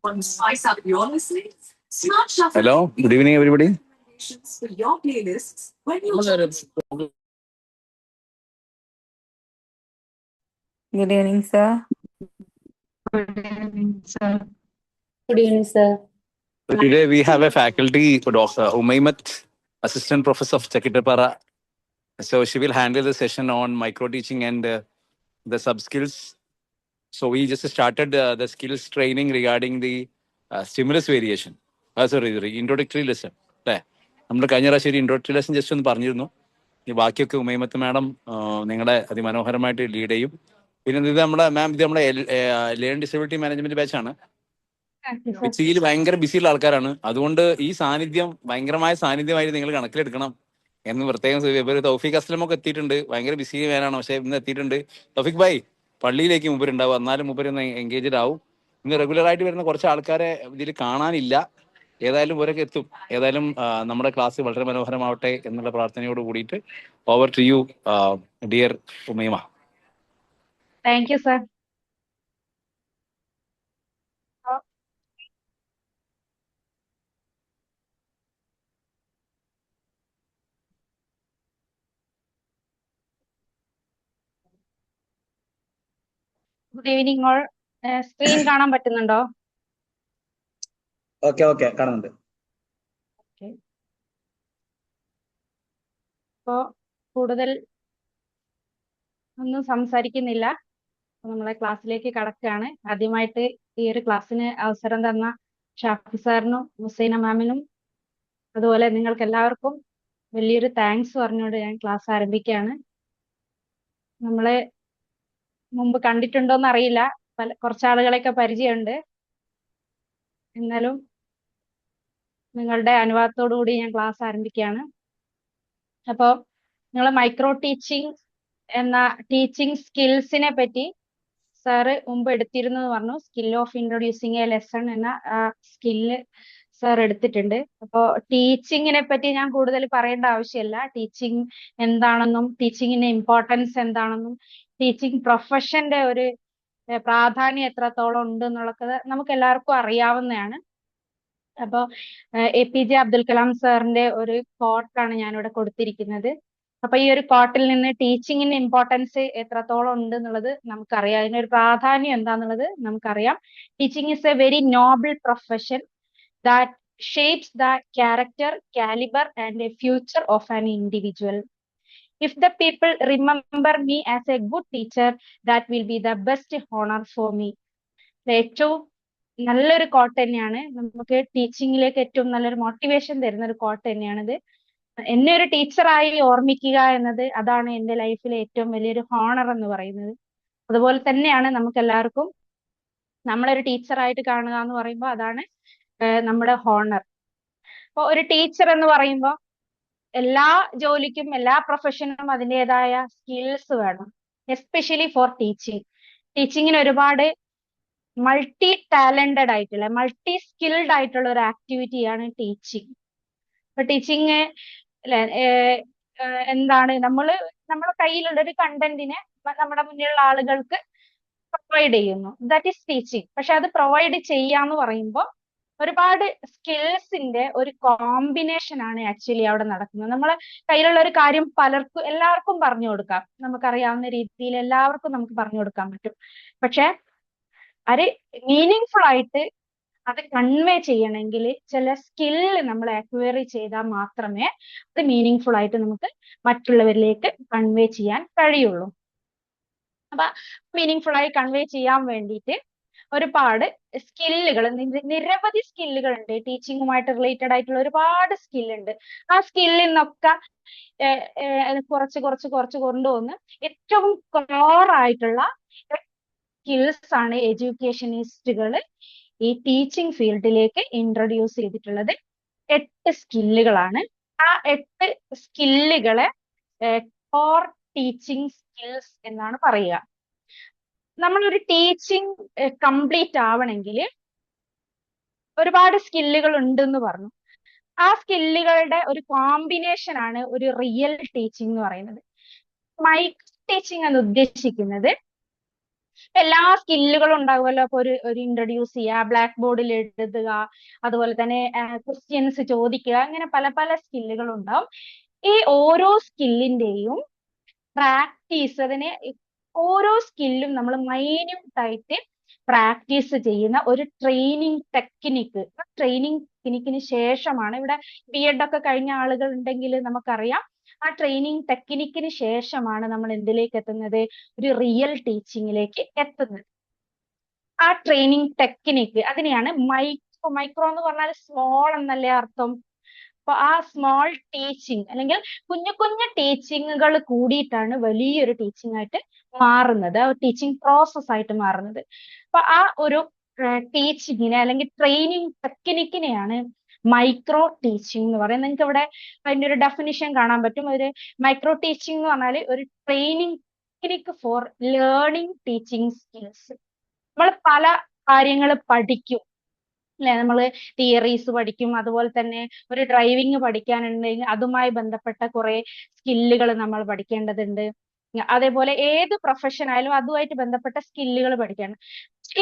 Hello, good evening, everybody. Good evening, sir. Good evening, sir. Good evening, sir. So today we have a faculty, Dr. Umaimat, Assistant Professor of Chakitapara. So she will handle the session on micro teaching and the sub skills. So we just started the skills training regarding the stimulus variation. Sorry, introductory lesson. നമ്മൾ കഴിഞ്ഞ പ്രാവശ്യം ഒരു introductory lesson just ഒന്ന് പറഞ്ഞിരുന്നു. ഈ ബാക്കിയൊക്കെ Umaimath madam നിങ്ങളെ അതിമനോഹരമായിട്ട് lead ചെയ്യും. പിന്നെ ഇത് നമ്മുടെ ലേൺ ഡിസബിലിറ്റി മാനേജ്മെന്റ് ബാച്ചാണ്. കൊച്ചിയിൽ ഭയങ്കര ബിസിയുള്ള ആൾക്കാരാണ്. അതുകൊണ്ട് ഈ സാന്നിധ്യം ഭയങ്കരമായ സാന്നിധ്യമായിട്ട് നിങ്ങൾ കണക്കിലെടുക്കണം എന്ന് പ്രത്യേകം. തൗഫീഖ് അസ്ലമൊക്കെ എത്തിയിട്ടുണ്ട്. ഭയങ്കര ബിസി മാനാണ്, പക്ഷെ ഇന്ന് എത്തിയിട്ടുണ്ട്. തൗഫീഖ് ഭായ് പള്ളിയിലേക്ക് മൂപ്പരുണ്ടാവും, എന്നാലും മൂപ്പരൊന്ന് എൻഗേജ്ഡ് ആവും. ഇന്ന് റെഗുലർ ആയിട്ട് വരുന്ന കുറച്ച് ആൾക്കാരെ ഇതിൽ കാണാനില്ല. ഏതായാലും ഇവരൊക്കെ എത്തും. ഏതായാലും നമ്മുടെ ക്ലാസ് വളരെ മനോഹരമാവട്ടെ എന്നുള്ള പ്രാർത്ഥനയോട് കൂടിയിട്ട് over to you dear Umaima. Thank you, sir. Good evening, all. Screen കാണാൻ പറ്റുന്നുണ്ടോ? ഓക്കെ കാണുന്നുണ്ട്. അപ്പോ കൂടുതൽ ഒന്നും സംസാരിക്കുന്നില്ല, നമ്മളെ ക്ലാസ്സിലേക്ക് കടക്കുകയാണ്. ആദ്യമായിട്ട് ഈ ഒരു ക്ലാസ്സിന് അവസരം തന്ന ഷാഫി സാറിനും ഹുസൈന മാമിനും അതുപോലെ നിങ്ങൾക്ക് എല്ലാവർക്കും വലിയൊരു താങ്ക്സ് പറഞ്ഞുകൊണ്ട് ഞാൻ ക്ലാസ് ആരംഭിക്കുകയാണ്. നമ്മളെ മുമ്പ് കണ്ടിട്ടുണ്ടോന്ന് അറിയില്ല, കുറച്ചാളുകളെയൊക്കെ പരിചയമുണ്ട്. എന്നാലും നിങ്ങളുടെ അനുവാദത്തോടു കൂടി ഞാൻ ക്ലാസ് ആരംഭിക്കുകയാണ്. അപ്പോൾ നിങ്ങൾ മൈക്രോ ടീച്ചിങ് എന്ന ടീച്ചിങ് സ്കിൽസിനെ പറ്റി സാറ് മുമ്പ് എടുത്തിരുന്നു പറഞ്ഞു. Skill of introducing a lesson എന്ന സ്കില്ല് സാർ എടുത്തിട്ടുണ്ട്. അപ്പോൾ ടീച്ചിങ്ങിനെ പറ്റി ഞാൻ കൂടുതൽ പറയേണ്ട ആവശ്യമില്ല. ടീച്ചിങ് എന്താണെന്നും ടീച്ചിങ്ങിന്റെ ഇമ്പോർട്ടൻസ് എന്താണെന്നും ടീച്ചിങ് പ്രൊഫഷന്റെ ഒരു പ്രാധാന്യം എത്രത്തോളം ഉണ്ട് എന്നുള്ളത് നമുക്ക് എല്ലാവർക്കും അറിയാവുന്നതാണ്. അപ്പോൾ APJ അബ്ദുൽ കലാം സാറിന്റെ ഒരു കോട്ടാണ് ഞാനിവിടെ കൊടുത്തിരിക്കുന്നത്. അപ്പൊ ഈ ഒരു കോട്ടിൽ നിന്ന് ടീച്ചിങ്ങിന്റെ ഇമ്പോർട്ടൻസ് എത്രത്തോളം ഉണ്ട് എന്നുള്ളത് നമുക്കറിയാം, അതിനൊരു പ്രാധാന്യം എന്താന്നുള്ളത് നമുക്കറിയാം. Teaching is a very noble profession that shapes the character, calibre and a future of an individual. If the people remember me as a good teacher, that will be the best honor for me. ഏറ്റവും നല്ലൊരു coat തന്നെയാണ്, നമുക്ക് ടീച്ചിങ്ങിലേക്ക് ഏറ്റവും നല്ലൊരു motivation തരുന്ന ഒരു coat തന്നെയാണിത്. എന്നെ ഒരു ടീച്ചറായി ഓർമ്മിക്കുക എന്നത്, അതാണ് എൻ്റെ ലൈഫിലെ ഏറ്റവും വലിയൊരു ഹോണർ എന്ന് പറയുന്നത്. അതുപോലെ തന്നെയാണ് നമുക്ക് എല്ലാവർക്കും നമ്മളൊരു ടീച്ചറായിട്ട് കാണുക എന്ന് പറയുമ്പോൾ അതാണ് നമ്മുടെ ഹോണർ. അപ്പോൾ ഒരു ടീച്ചർ എന്ന് പറയുമ്പോൾ എല്ലാ ജോലിക്കും എല്ലാ പ്രൊഫഷനും അതിൻ്റെതായ സ്കിൽസ് വേണം, എസ്പെഷ്യലി ഫോർ ടീച്ചിങ്. ടീച്ചിങ്ങിന് ഒരുപാട് മൾട്ടി ടാലന്റഡ് ആയിട്ടുള്ള മൾട്ടി സ്കിൽഡ് ആയിട്ടുള്ള ഒരു ആക്ടിവിറ്റിയാണ് ടീച്ചിങ്. ഇപ്പൊ ടീച്ചിങ് എന്താണ്, നമ്മുടെ കയ്യിലുള്ള ഒരു കണ്ടന്റിനെ നമ്മുടെ മുന്നിലുള്ള ആളുകൾക്ക് പ്രൊവൈഡ് ചെയ്യുന്നു, ദാറ്റ് ഈസ് ടീച്ചിങ്. പക്ഷെ അത് പ്രൊവൈഡ് ചെയ്യാന്ന് പറയുമ്പോൾ ഒരുപാട് സ്കിൽസിന്റെ ഒരു കോമ്പിനേഷൻ ആണ് ആക്ച്വലി അവിടെ നടക്കുന്നത്. നമ്മളെ കയ്യിലുള്ള ഒരു കാര്യം എല്ലാവർക്കും പറഞ്ഞു കൊടുക്കാം, നമുക്കറിയാവുന്ന രീതിയിൽ എല്ലാവർക്കും നമുക്ക് പറഞ്ഞു കൊടുക്കാൻ പറ്റും. പക്ഷെ അത് മീനിങ് ഫുൾ ആയിട്ട് അത് കൺവേ ചെയ്യണമെങ്കിൽ ചില സ്കില്ല് നമ്മൾ അക്വയർ ചെയ്താൽ മാത്രമേ അത് മീനിങ് ഫുൾ ആയിട്ട് നമുക്ക് മറ്റുള്ളവരിലേക്ക് കൺവേ ചെയ്യാൻ കഴിയുള്ളൂ. അപ്പൊ മീനിങ് ഫുൾ ആയി കൺവേ ചെയ്യാൻ വേണ്ടിയിട്ട് ഒരുപാട് സ്കില്ലുകൾ, നിരവധി സ്കില്ലുകൾ ഉണ്ട്. ടീച്ചിങ്ങുമായിട്ട് റിലേറ്റഡ് ആയിട്ടുള്ള ഒരുപാട് സ്കില്ലുണ്ട്. ആ സ്കില്ലിൽ നിന്നൊക്കെ കുറച്ച് കൊണ്ടുവന്ന് ഏറ്റവും കോർ ആയിട്ടുള്ള സ്കിൽസ് ആണ് എഡ്യൂക്കേഷനിസ്റ്റുകൾ ഈ ടീച്ചിങ് ഫീൽഡിലേക്ക് ഇൻട്രൊഡ്യൂസ് ചെയ്തിട്ടുള്ളത് 8 സ്കില്ലുകളാണ്. ആ 8 സ്കില്ലുകളെ കോർ ടീച്ചിങ് സ്കിൽസ് എന്നാണ് പറയുക. നമ്മളൊരു ടീച്ചിങ് കംപ്ലീറ്റ് ആവണമെങ്കിൽ ഒരുപാട് സ്കില്ലുകൾ ഉണ്ടെന്ന് പറഞ്ഞു. ആ സ്കില്ലുകളുടെ ഒരു കോമ്പിനേഷൻ ആണ് ഒരു റിയൽ ടീച്ചിങ് എന്ന് പറയുന്നത്. മൈക്രോ ടീച്ചിങ് എന്ന് ഉദ്ദേശിക്കുന്നത് എല്ലാ സ്കില്ലുകളും ഉണ്ടാകുമല്ലോ. അപ്പൊ ഒരു ഇൻട്രൊഡ്യൂസ് ചെയ്യുക, ബ്ലാക്ക് ബോർഡിൽ എഴുതുക, അതുപോലെ തന്നെ ക്വസ്റ്റ്യൻസ് ചോദിക്കുക, അങ്ങനെ പല പല സ്കില്ലുകൾ ഉണ്ടാവും. ഈ ഓരോ സ്കില്ലിന്റെയും പ്രാക്ടീസ്, ഓരോ സ്കില്ലും നമ്മൾ മൈന്യൂട്ട് ആയിട്ട് പ്രാക്ടീസ് ചെയ്യുന്ന ഒരു ട്രെയിനിങ് ടെക്നിക്ക്. ട്രെയിനിങ് ശേഷമാണ്, ഇവിടെ BEd ഒക്കെ കഴിഞ്ഞ ആളുകൾ ഉണ്ടെങ്കിൽ നമുക്കറിയാം, ആ ട്രെയിനിങ് ടെക്നിക്കിന് ശേഷമാണ് നമ്മൾ എന്തിലേക്ക് എത്തുന്നത്, ഒരു റിയൽ ടീച്ചിങ്ങിലേക്ക് എത്തുന്നത്. ആ ട്രെയിനിങ് ടെക്നിക്ക് അതിനെയാണ് മൈക്രോ എന്ന് പറഞ്ഞാൽ സ്മോൾ എന്നല്ലേ അർത്ഥം. അപ്പൊ ആ സ്മോൾ ടീച്ചിങ് അല്ലെങ്കിൽ കുഞ്ഞു കുഞ്ഞു ടീച്ചിങ്ങുകൾ കൂടിയിട്ടാണ് വലിയൊരു ടീച്ചിങ് ആയിട്ട് മാറുന്നത്, ആ ടീച്ചിങ് പ്രോസസ് ആയിട്ട് മാറുന്നത്. അപ്പൊ ആ ഒരു ടീച്ചിങ്ങിനെ അല്ലെങ്കിൽ ട്രെയിനിങ് ടെക്നിക്കിനെയാണ് മൈക്രോ ടീച്ചിങ് എന്ന് പറയുന്നത്. നിങ്ങൾക്ക് ഇവിടെ അതിന്റെ ഒരു ഡെഫിനിഷൻ കാണാൻ പറ്റും. ഒരു മൈക്രോ ടീച്ചിങ് എന്ന് പറഞ്ഞാൽ ഒരു training technique for learning teaching skills. നമ്മൾ പല കാര്യങ്ങൾ പഠിക്കും അല്ലെ, നമ്മൾ തിയറീസ് പഠിക്കും, അതുപോലെ തന്നെ ഒരു ഡ്രൈവിംഗ് പഠിക്കാനുണ്ടെങ്കിൽ അതുമായി ബന്ധപ്പെട്ട കുറെ സ്കില്ലുകൾ നമ്മൾ പഠിക്കേണ്ടതുണ്ട്. അതേപോലെ ഏത് പ്രൊഫഷൻ ആയാലും അതുമായിട്ട് ബന്ധപ്പെട്ട സ്കില്ലുകൾ പഠിക്കണം.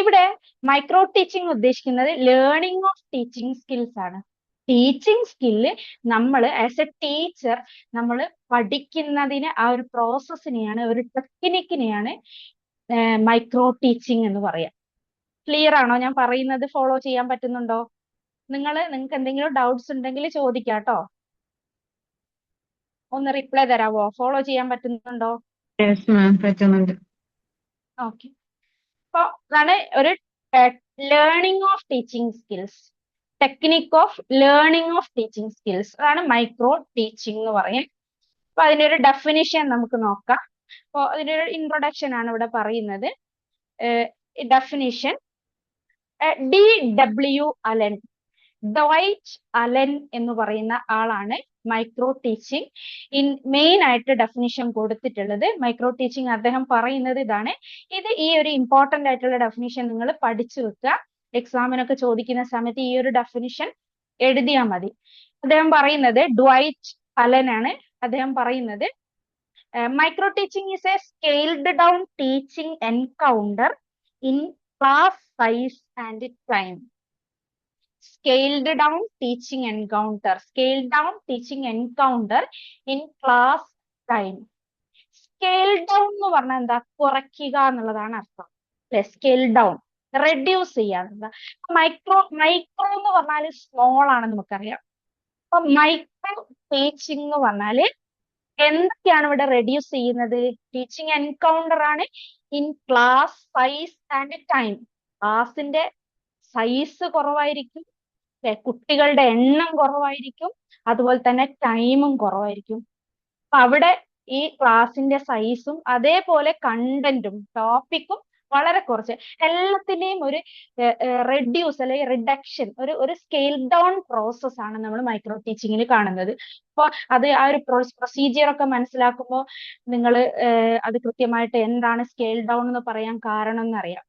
ഇവിടെ മൈക്രോ ടീച്ചിങ് ഉദ്ദേശിക്കുന്നത് ലേണിംഗ് ഓഫ് ടീച്ചിങ് സ്കിൽസ് ആണ്. ടീച്ചിങ് സ്കില്ല് നമ്മൾ ആസ് എ ടീച്ചർ നമ്മൾ പഠിക്കുന്നതിന് ആ ഒരു പ്രോസസ്സിനെയാണ്, ഒരു ടെക്നിക്കിനെയാണ് മൈക്രോ ടീച്ചിങ് എന്ന് പറയാം. ക്ലിയർ ആണോ? ഞാൻ പറയുന്നത് ഫോളോ ചെയ്യാൻ പറ്റുന്നുണ്ടോ? നിങ്ങൾക്ക് എന്തെങ്കിലും ഡൗട്ട്സ് ഉണ്ടെങ്കിൽ ചോദിക്കാട്ടോ. ഒന്ന് റിപ്ലൈ തരാവോ? ഫോളോ ചെയ്യാൻ പറ്റുന്നുണ്ടോ? പറ്റുന്നുണ്ട്. ഓക്കെ. അപ്പൊ അതാണ് ഒരു learning of teaching skills, technique of learning of teaching skills, അതാണ് മൈക്രോ ടീച്ചിങ് എന്ന് പറയും. അപ്പൊ അതിന്റെ ഒരു ഡെഫിനിഷൻ നമുക്ക് നോക്കാം. അപ്പൊ അതിന്റെ ഒരു ഇൻട്രൊഡക്ഷൻ ആണ് ഇവിടെ പറയുന്നത്. Definition DW Allen, Dwight Allen എന്ന് പറയുന്ന ആളാണ് മൈക്രോ ടീച്ചിങ് മെയിൻ ആയിട്ട് ഡെഫിനിഷൻ കൊടുത്തിട്ടുള്ളത്. മൈക്രോ ടീച്ചിങ് അദ്ദേഹം പറയുന്നത് ഇതാണ്. ഈ ഒരു ഇമ്പോർട്ടന്റ് ആയിട്ടുള്ള ഡെഫിനിഷൻ നിങ്ങൾ പഠിച്ചു വെക്കുക. എക്സാമിനൊക്കെ ചോദിക്കുന്ന സമയത്ത് ഈ ഒരു ഡെഫിനിഷൻ എഴുതിയാൽ മതി. അദ്ദേഹം പറയുന്നത്, ഡ്വൈറ്റ് അലൻ ആണ് അദ്ദേഹം പറയുന്നത്, micro teaching is A scaled down teaching encounter in class size and time. Scaled down teaching encounter in class time. Scale down എന്ന് പറഞ്ഞാൽ എന്താ? കുറയ്ക്കുക എന്നുള്ളതാണ് അർത്ഥം അല്ലെ? സ്കെയിൽ ഡൗൺ, റെഡ്യൂസ് ചെയ്യാന്നുള്ളത്. മൈക്രോ എന്ന് പറഞ്ഞാൽ സ്മോൾ ആണെന്ന് നമുക്കറിയാം. അപ്പൊ മൈക്രോ ടീച്ചിങ് എന്ന് പറഞ്ഞാല് എന്തൊക്കെയാണ് ഇവിടെ റെഡ്യൂസ് ചെയ്യുന്നത്? ടീച്ചിങ് എൻകൗണ്ടർ ആണ് in class size and time. ക്ലാസിന്റെ സൈസ് കുറവായിരിക്കും, കുട്ടികളുടെ എണ്ണം കുറവായിരിക്കും, അതുപോലെ തന്നെ ടൈമും കുറവായിരിക്കും. അപ്പൊ അവിടെ ഈ ക്ലാസിന്റെ സൈസും അതേപോലെ കണ്ടന്റും ടോപ്പിക്കും വളരെ കുറച്ച്, എല്ലാത്തിന്റെയും ഒരു റെഡ്യൂസ് അല്ലെങ്കിൽ റിഡക്ഷൻ, ഒരു സ്കെയിൽ ഡൗൺ പ്രോസസ് ആണ് നമ്മൾ മൈക്രോ ടീച്ചിങ്ങിൽ കാണുന്നത്. അപ്പൊ അത് ആ ഒരു പ്രൊസീജിയർ ഒക്കെ മനസ്സിലാക്കുമ്പോൾ നിങ്ങൾ അത് കൃത്യമായിട്ട് എന്താണ് സ്കെയിൽ ഡൗൺ എന്ന് പറയാൻ കാരണം എന്നറിയാം.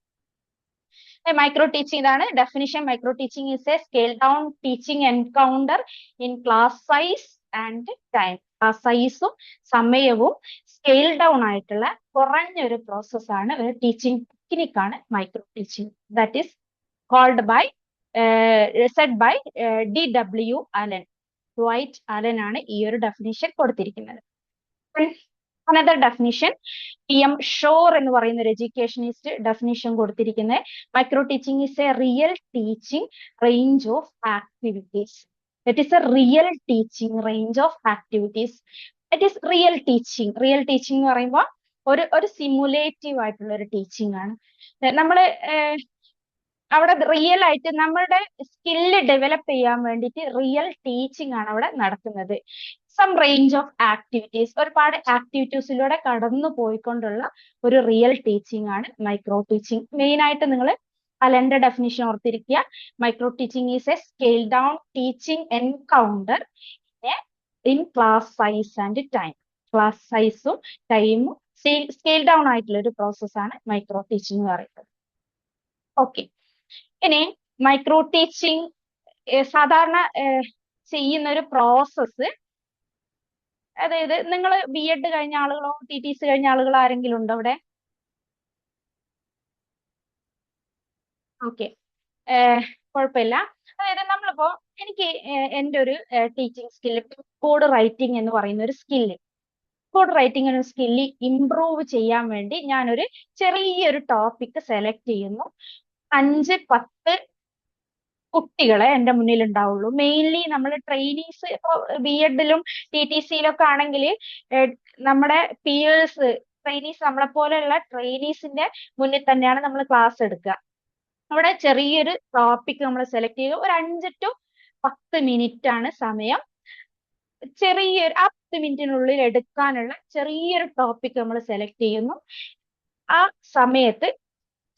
മൈക്രോ ടീച്ചിങ്, ഇതാണ് definition. Micro teaching is a scale down teaching encounter in class size and time. Class സൈസും സമയവും സ്കെയിൽ ഡൗൺ ആയിട്ടുള്ള കുറഞ്ഞൊരു പ്രോസസ് ആണ്, ഒരു ടീച്ചിങ് ടെക്നിക്കാണ് micro teaching. That is called by said by DW Allen. Dwight Allen ആണ് ഈ ഒരു ഡെഫിനിഷൻ കൊടുത്തിരിക്കുന്നത്. അനദർ ഡെഫിനിഷൻ PM ഷോർ എന്ന് പറയുന്ന ഒരു എഡ്യൂക്കേഷനിസ്റ്റ് ഡെഫിനിഷൻ കൊടുത്തിരിക്കുന്നത്, micro teaching is A real teaching range of activities. That is A real teaching range of activities. That is real teaching. Real teaching എന്ന് പറയുമ്പോൾ ഒരു സിമുലേറ്റീവ് ആയിട്ടുള്ള ഒരു ടീച്ചിങ് ആണ്. നമ്മള് അവിടെ റിയൽ ആയിട്ട് നമ്മളുടെ സ്കില്ല് ഡെവലപ്പ് ചെയ്യാൻ വേണ്ടിയിട്ട് റിയൽ ടീച്ചിങ് ആണ് അവിടെ നടക്കുന്നത്. സം റേഞ്ച് ഓഫ് ആക്ടിവിറ്റീസ്, ഒരുപാട് ആക്ടിവിറ്റീസിലൂടെ കടന്നു പോയിക്കൊണ്ടുള്ള ഒരു റിയൽ ടീച്ചിങ് ആണ് മൈക്രോ ടീച്ചിങ്. മെയിൻ ആയിട്ട് നിങ്ങൾ അലന്റെ ഡെഫിനിഷൻ ഓർത്തിരിക്കുക. Micro teaching is a scale down teaching encounter in class size and time. Class സൈസും ടൈമും സ്കെയിൽ ഡൗൺ ആയിട്ടുള്ള ഒരു പ്രോസസ്സാണ് മൈക്രോ ടീച്ചിങ് എന്ന് പറയുന്നത്. ഓക്കെ, ഇനി മൈക്രോ ടീച്ചിങ് സാധാരണ ചെയ്യുന്ന ഒരു പ്രോസസ്സ്, അതായത് നിങ്ങൾ ബി.എഡ് കഴിഞ്ഞ ആളുകളോ ടി.ടി.സി കഴിഞ്ഞ ആളുകളോ ആരെങ്കിലും ഉണ്ടോ അവിടെ? ഓക്കെ, കുഴപ്പമില്ല. അതായത് നമ്മളിപ്പോ എനിക്ക് എൻ്റെ ഒരു ടീച്ചിങ് സ്കില്ല്, കോഡ് റൈറ്റിംഗ് എന്ന് പറയുന്ന ഒരു സ്കില്ല്, കോഡ് റൈറ്റിംഗ് എന്ന സ്കില്ല് ഇംപ്രൂവ് ചെയ്യാൻ വേണ്ടി ഞാനൊരു ചെറിയൊരു ടോപ്പിക് സെലക്ട് ചെയ്യുന്നു. 5-10 കുട്ടികളെ എൻ്റെ മുന്നിൽ ഉണ്ടാവുള്ളൂ. മെയിൻലി നമ്മൾ ട്രെയിനീസ്, ഇപ്പോൾ ബി.എഡിലും ടി.ടി.സിയിലൊക്കെ ആണെങ്കിൽ നമ്മുടെ പിയേഴ്സ്, ട്രെയിനീസ്, നമ്മളെ പോലെയുള്ള ട്രെയിനീസിന്റെ മുന്നിൽ തന്നെയാണ് നമ്മൾ ക്ലാസ് എടുക്കുക. അവിടെ ചെറിയൊരു ടോപ്പിക് നമ്മൾ സെലക്ട് ചെയ്യുക. ഒരു 5 to 10 മിനിറ്റ് ആണ് സമയം. ചെറിയൊരു 10 മിനിറ്റിനുള്ളിൽ എടുക്കാനുള്ള ചെറിയൊരു ടോപ്പിക് നമ്മൾ സെലക്ട് ചെയ്യുന്നു. ആ സമയത്ത്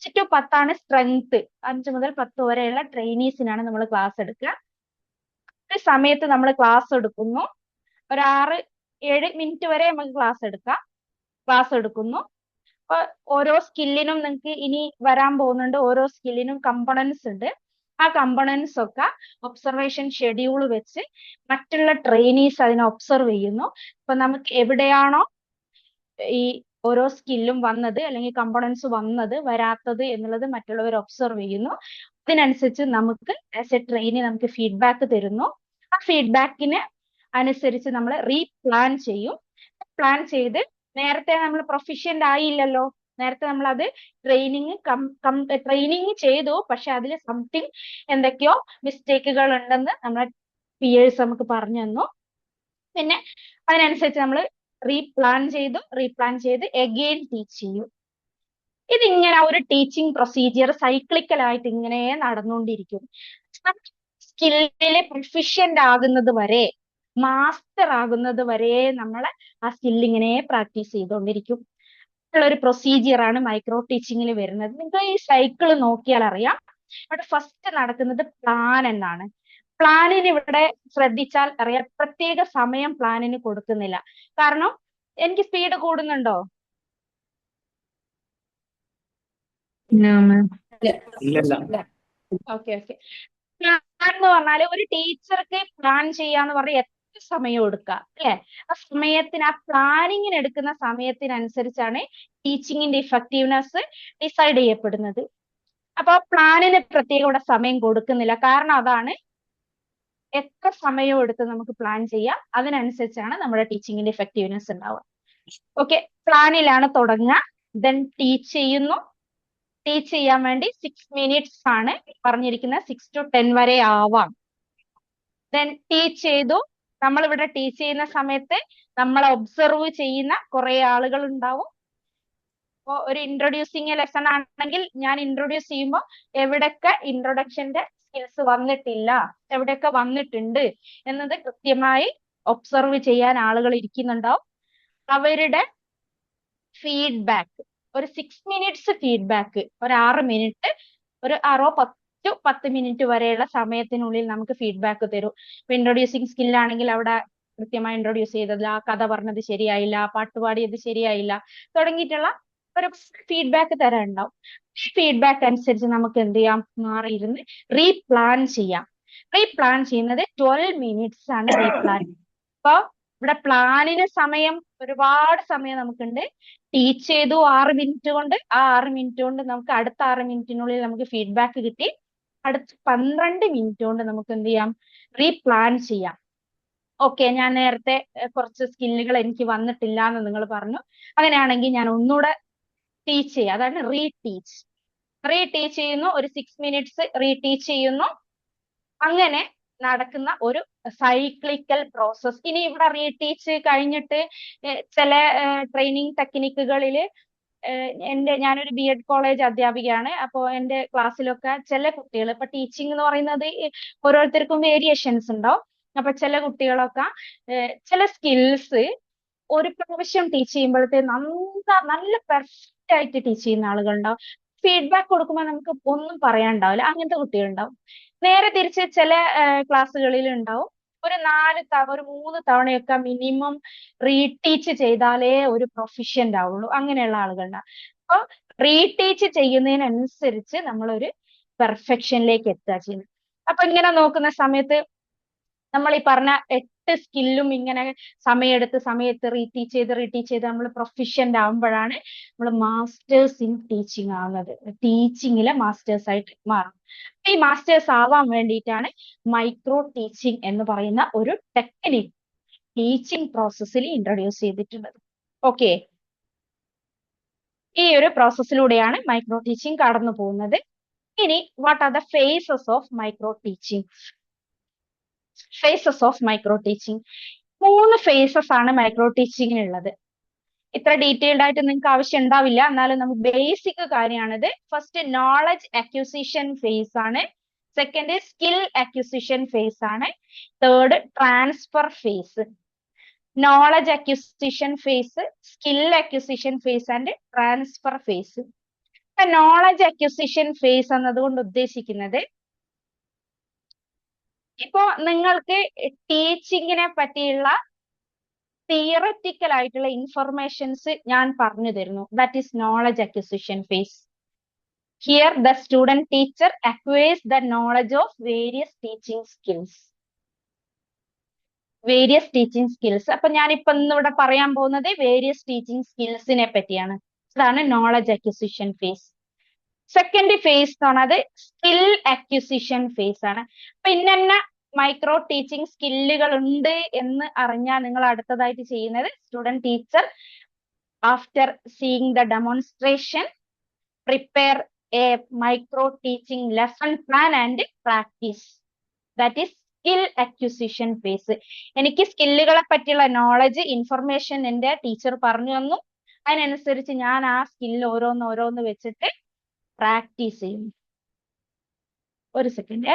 5 to 10 ആണ് സ്ട്രെങ്ത്. 5 മുതൽ 10 വരെയുള്ള ട്രെയിനീസിനാണ് നമ്മൾ ക്ലാസ് എടുക്കുക. ഒരു സമയത്ത് നമ്മൾ ക്ലാസ് എടുക്കുന്നു. ഒരു 6-7 മിനിറ്റ് വരെ നമുക്ക് ക്ലാസ് എടുക്കുന്നു. അപ്പൊ ഓരോ സ്കില്ലിനും നിങ്ങൾക്ക് ഇനി വരാൻ പോകുന്നുണ്ട്, ഓരോ സ്കില്ലിനും കമ്പണൻസ് ഉണ്ട്. ആ കമ്പണൻസ് ഒക്കെ ഒബ്സർവേഷൻ ഷെഡ്യൂൾ വെച്ച് മറ്റുള്ള ട്രെയിനീസ് അതിനെ ഒബ്സർവ് ചെയ്യുന്നു. അപ്പൊ നമുക്ക് എവിടെയാണോ ഈ ഓരോ സ്കില്ലും വന്നത്, അല്ലെങ്കിൽ കമ്പോണൻസ് വന്നത് വരാത്തത് എന്നുള്ളത് മറ്റുള്ളവർ ഒബ്സർവ് ചെയ്യുന്നു. അതിനനുസരിച്ച് നമുക്ക് ആസ് എ ട്രെയിനി നമുക്ക് ഫീഡ്ബാക്ക് തരുന്നു. ആ ഫീഡ്ബാക്കിന് അനുസരിച്ച് നമ്മൾ റീപ്ലാൻ ചെയ്യും. പ്ലാൻ ചെയ്ത്, നേരത്തെ നമ്മൾ പ്രൊഫിഷ്യന്റ് ആയില്ലല്ലോ, നേരത്തെ നമ്മൾ അത് ട്രെയിനിങ് ചെയ്തു, പക്ഷെ അതിൽ സംതിങ് എന്തൊക്കെയോ മിസ്റ്റേക്കുകൾ ഉണ്ടെന്ന് നമ്മളെ പിയേഴ്സ് നമുക്ക് പറഞ്ഞു തന്നു. പിന്നെ അതിനനുസരിച്ച് നമ്മൾ റീപ്ലാൻ ചെയ്ത് എഗെയിൻ ടീച്ച് ചെയ്യും. ഇതിങ്ങനെ ഒരു ടീച്ചിങ് പ്രൊസീജിയർ സൈക്ലിക്കൽ ആയിട്ട് ഇങ്ങനെ നടന്നുകൊണ്ടിരിക്കും. സ്കില്ലിൽ പ്രൊഫിഷ്യന്റ് ആകുന്നത് വരെ, മാസ്റ്റർ ആകുന്നത് വരെ നമ്മൾ ആ സ്കില്ല് ഇങ്ങനെ പ്രാക്ടീസ് ചെയ്തുകൊണ്ടിരിക്കും. ഒരു പ്രൊസീജിയർ ആണ് മൈക്രോ ടീച്ചിങ്ങിൽ വരുന്നത്. നിങ്ങൾക്ക് ഈ സൈക്കിൾ നോക്കിയാൽ അറിയാം. ഇവിടെ ഫസ്റ്റ് നടക്കുന്നത് പ്ലാൻ എന്നാണ്. പ്ലാനിന് ഇവിടെ ശ്രദ്ധിച്ചാൽ അറിയാം, പ്രത്യേക സമയം പ്ലാനിന് കൊടുക്കുന്നില്ല. കാരണം എനിക്ക് സ്പീഡ് കൂടുന്നുണ്ടോ? No, ma'am. ഇല്ലല്ല. ഓക്കെ. പ്ലാൻ എന്ന് പറഞ്ഞാല് ഒരു ടീച്ചർക്ക് പ്ലാൻ ചെയ്യാന്ന് പറഞ്ഞാൽ എത്ര സമയം എടുക്കുക അല്ലെ? ആ സമയത്തിന്, ആ പ്ലാനിങ്ങിന് എടുക്കുന്ന സമയത്തിനനുസരിച്ചാണ് ടീച്ചിങ്ങിന്റെ ഇഫക്റ്റീവ്നെസ് ഡിസൈഡ് ചെയ്യപ്പെടുന്നത്. അപ്പൊ പ്ലാനിന് പ്രത്യേകം ഇവിടെ സമയം കൊടുക്കുന്നില്ല. കാരണം അതാണ്, എത്ര സമയം എടുത്ത് നമുക്ക് പ്ലാൻ ചെയ്യാം, അതിനനുസരിച്ചാണ് നമ്മുടെ ടീച്ചിങ്ങിന്റെ ഇഫക്റ്റീവ്നെസ് ഉണ്ടാവുക. ഓക്കെ, പ്ലാനിലാണ് തുടങ്ങുക. ദെൻ ടീച്ച് ചെയ്യുന്നു. ടീച്ച് ചെയ്യാൻ വേണ്ടി 6 മിനിറ്റ്സ് ആണ് പറഞ്ഞിരിക്കുന്നത്. 6 to 10 വരെ ആവാം. ദെൻ ടീച്ച് ചെയ്തു. നമ്മളിവിടെ ടീച്ച് ചെയ്യുന്ന സമയത്ത് നമ്മളെ ഒബ്സർവ് ചെയ്യുന്ന കുറെ ആളുകൾ ഉണ്ടാവും. ഇപ്പോൾ ഒരു ഇൻട്രൊഡ്യൂസിങ് ലെസൺ ആണെങ്കിൽ ഞാൻ ഇൻട്രൊഡ്യൂസ് ചെയ്യുമ്പോൾ എവിടൊക്കെ ഇൻട്രൊഡക്ഷന്റെ സ്കിൽസ് വന്നിട്ടില്ല, എവിടെയൊക്കെ വന്നിട്ടുണ്ട് എന്നത് കൃത്യമായി ഒബ്സർവ് ചെയ്യാൻ ആളുകൾ ഇരിക്കുന്നുണ്ടാവും. അവരുടെ ഫീഡ്ബാക്ക്, ഒരു 6 മിനിറ്റ്സ് ഫീഡ്ബാക്ക്, ഒരു 6 മിനിറ്റ്, ഒരു 10 മിനിറ്റ് വരെയുള്ള സമയത്തിനുള്ളിൽ നമുക്ക് ഫീഡ്ബാക്ക് തരും. ഇപ്പൊ ഇൻട്രൊഡ്യൂസിങ് സ്കില്ലാണെങ്കിൽ അവിടെ കൃത്യമായി ഇൻട്രൊഡ്യൂസ് ചെയ്തതില്ല, കഥ പറഞ്ഞത് ശരിയായില്ല, പാട്ട് പാടിയത് ശരിയായില്ല, തുടങ്ങിയിട്ടുള്ള ഒരു ഫീഡ്ബാക്ക് തരാനുണ്ടാവും. ഫീഡ്ബാക്ക് അനുസരിച്ച് നമുക്ക് എന്ത് ചെയ്യാം, മാറിയിരുന്ന് റീപ്ലാൻ ചെയ്യാം. റീപ്ലാൻ ചെയ്യുന്നത് 12 മിനിറ്റ്സ് ആണ് റീപ്ലാൻ. അപ്പൊ ഇവിടെ പ്ലാനിന് സമയം, ഒരുപാട് സമയം നമുക്കുണ്ട്. ടീച്ച് ചെയ്തു 6 മിനിറ്റ് കൊണ്ട്, ആ 6 മിനിറ്റ് കൊണ്ട് നമുക്ക് അടുത്ത 6 മിനിറ്റിനുള്ളിൽ നമുക്ക് ഫീഡ്ബാക്ക് കിട്ടി. അടുത്ത 12 മിനിറ്റ് കൊണ്ട് നമുക്ക് എന്ത് ചെയ്യാം, റീപ്ലാൻ ചെയ്യാം. ഓക്കെ, ഞാൻ നേരത്തെ കുറച്ച് സ്കില്ലുകൾ എനിക്ക് വന്നിട്ടില്ല എന്ന് നിങ്ങൾ പറഞ്ഞു. അങ്ങനെയാണെങ്കിൽ ഞാൻ ഒന്നുകൂടെ ടീച്ച് ചെയ്യാം. അതാണ് റീടീച്ച് ചെയ്യുന്നു. ഒരു 6 മിനിറ്റ്സ് റീടീച്ച് ചെയ്യുന്നു. അങ്ങനെ നടക്കുന്ന ഒരു സൈക്ലിക്കൽ പ്രോസസ്. ഇനി ഇവിടെ റീടീച്ച് കഴിഞ്ഞിട്ട് ചില ട്രെയിനിങ് ടെക്നിക്കുകളിൽ ഞാനൊരു ബി.എഡ് കോളേജ് അധ്യാപികയാണ്. അപ്പോൾ എൻ്റെ ക്ലാസ്സിലൊക്കെ ചില കുട്ടികൾ, ഇപ്പൊ ടീച്ചിങ് എന്ന് പറയുന്നത് ഓരോരുത്തർക്കും വേരിയേഷൻസ് ഉണ്ടാവും. അപ്പൊ ചില കുട്ടികളൊക്കെ ചില സ്കിൽസ് ഒരു പ്രാവശ്യം ടീച്ച് ചെയ്യുമ്പോഴത്തെ നല്ല പെർഫെക്റ്റ് ആയിട്ട് ടീച്ച് ചെയ്യുന്ന ആളുകളുണ്ടാവും. ഫീഡ്ബാക്ക് കൊടുക്കുമ്പോൾ നമുക്ക് ഒന്നും പറയാനുണ്ടാവില്ല, അങ്ങനത്തെ കുട്ടികളുണ്ടാവും. നേരെ തിരിച്ച് ചില ക്ലാസ്സുകളിൽ ഉണ്ടാവും ഒരു 3 തവണയൊക്കെ മിനിമം റീടീച്ച് ചെയ്താലേ ഒരു പ്രൊഫിഷ്യന്റ് ആവുള്ളൂ, അങ്ങനെയുള്ള ആളുകളുണ്ടാവും. അപ്പൊ റീടീച്ച് ചെയ്യുന്നതിനനുസരിച്ച് നമ്മളൊരു പെർഫെക്ഷനിലേക്ക് എത്തുക ചെയ്യുന്നത്. അപ്പൊ ഇങ്ങനെ നോക്കുന്ന സമയത്ത് നമ്മൾ ഈ പറഞ്ഞ 8 സ്കില്ലും ഇങ്ങനെ സമയത്ത് റീടീച്ച് ചെയ്ത് നമ്മൾ പ്രൊഫിഷ്യന്റ് ആവുമ്പോഴാണ് നമ്മൾ മാസ്റ്റേഴ്സ് ഇൻ ടീച്ചിങ് ആവുന്നത്, ടീച്ചിങ്ങിലെ മാസ്റ്റേഴ്സ് ആയിട്ട് മാറും. ഈ മാസ്റ്റേഴ്സ് ആവാൻ വേണ്ടിയിട്ടാണ് മൈക്രോ ടീച്ചിങ് എന്ന് പറയുന്ന ഒരു ടെക്നിക് ടീച്ചിങ് പ്രോസസ്സിൽ ഇൻട്രൊഡ്യൂസ് ചെയ്തിട്ടുള്ളത്. ഓക്കെ, ഈ ഒരു പ്രോസസ്സിലൂടെയാണ് മൈക്രോ ടീച്ചിങ് കടന്നു പോകുന്നത്. ഇനി what are the phases of micro teaching? Phases of micro teaching, 3 phases ആണ് മൈക്രോ ടീച്ചിങ്ങിനുള്ളത്. ഇത്ര ഡീറ്റെയിൽഡ് ആയിട്ട് നിങ്ങൾക്ക് ആവശ്യം ഉണ്ടാവില്ല, എന്നാലും നമുക്ക് ബേസിക് കാര്യമാണിത്. ഫസ്റ്റ് നോളജ് അക്വിസിഷൻ ഫേസ് ആണ്, സെക്കൻഡ് സ്കിൽ അക്വിസിഷൻ ഫേസ് ആണ്, third transfer phase. Knowledge acquisition phase, skill acquisition phase and transfer phase. Knowledge acquisition phase എന്നതുകൊണ്ട് ഉദ്ദേശിക്കുന്നത്, ഇപ്പോ നിങ്ങൾക്ക് ടീച്ചിങ്ങിനെ പറ്റിയുള്ള തിയററ്റിക്കൽ ആയിട്ടുള്ള ഇൻഫർമേഷൻസ് ഞാൻ പറഞ്ഞു തരുന്നു, that is knowledge acquisition phase. Here the student teacher acquires the knowledge of various teaching skills. Various teaching skills, അപ്പൊ ഞാനിപ്പോ ഇന്നിവിടെ പറയാൻ പോകുന്നത് വേരിയസ് ടീച്ചിങ് സ്കിൽസിനെ പറ്റിയാണ്. അതാണ് knowledge acquisition phase. Second phase എന്ന് പറഞ്ഞത് സ്കിൽ അക്വിസിഷൻ ഫേസ് ആണ്. അപ്പൊ ഇന്ന മൈക്രോ ടീച്ചിങ് സ്കില്ലുകൾ ഉണ്ട് എന്ന് അറിഞ്ഞാൽ നിങ്ങൾ അടുത്തതായിട്ട് ചെയ്യുന്നത്, student teacher after seeing the demonstration prepare a micro teaching lesson plan and practice. That is skill acquisition phase. എനിക്ക് സ്കില്ലുകളെ പറ്റിയുള്ള നോളജ് ഇൻഫർമേഷൻ എന്റെ ടീച്ചർ പറഞ്ഞു തന്നു, അതിനനുസരിച്ച് ഞാൻ ആ സ്കില്ല് ഓരോന്ന് വെച്ചിട്ട് പ്രാക്ടീസ് ചെയ്യും. ഒരു സെക്കൻഡ്.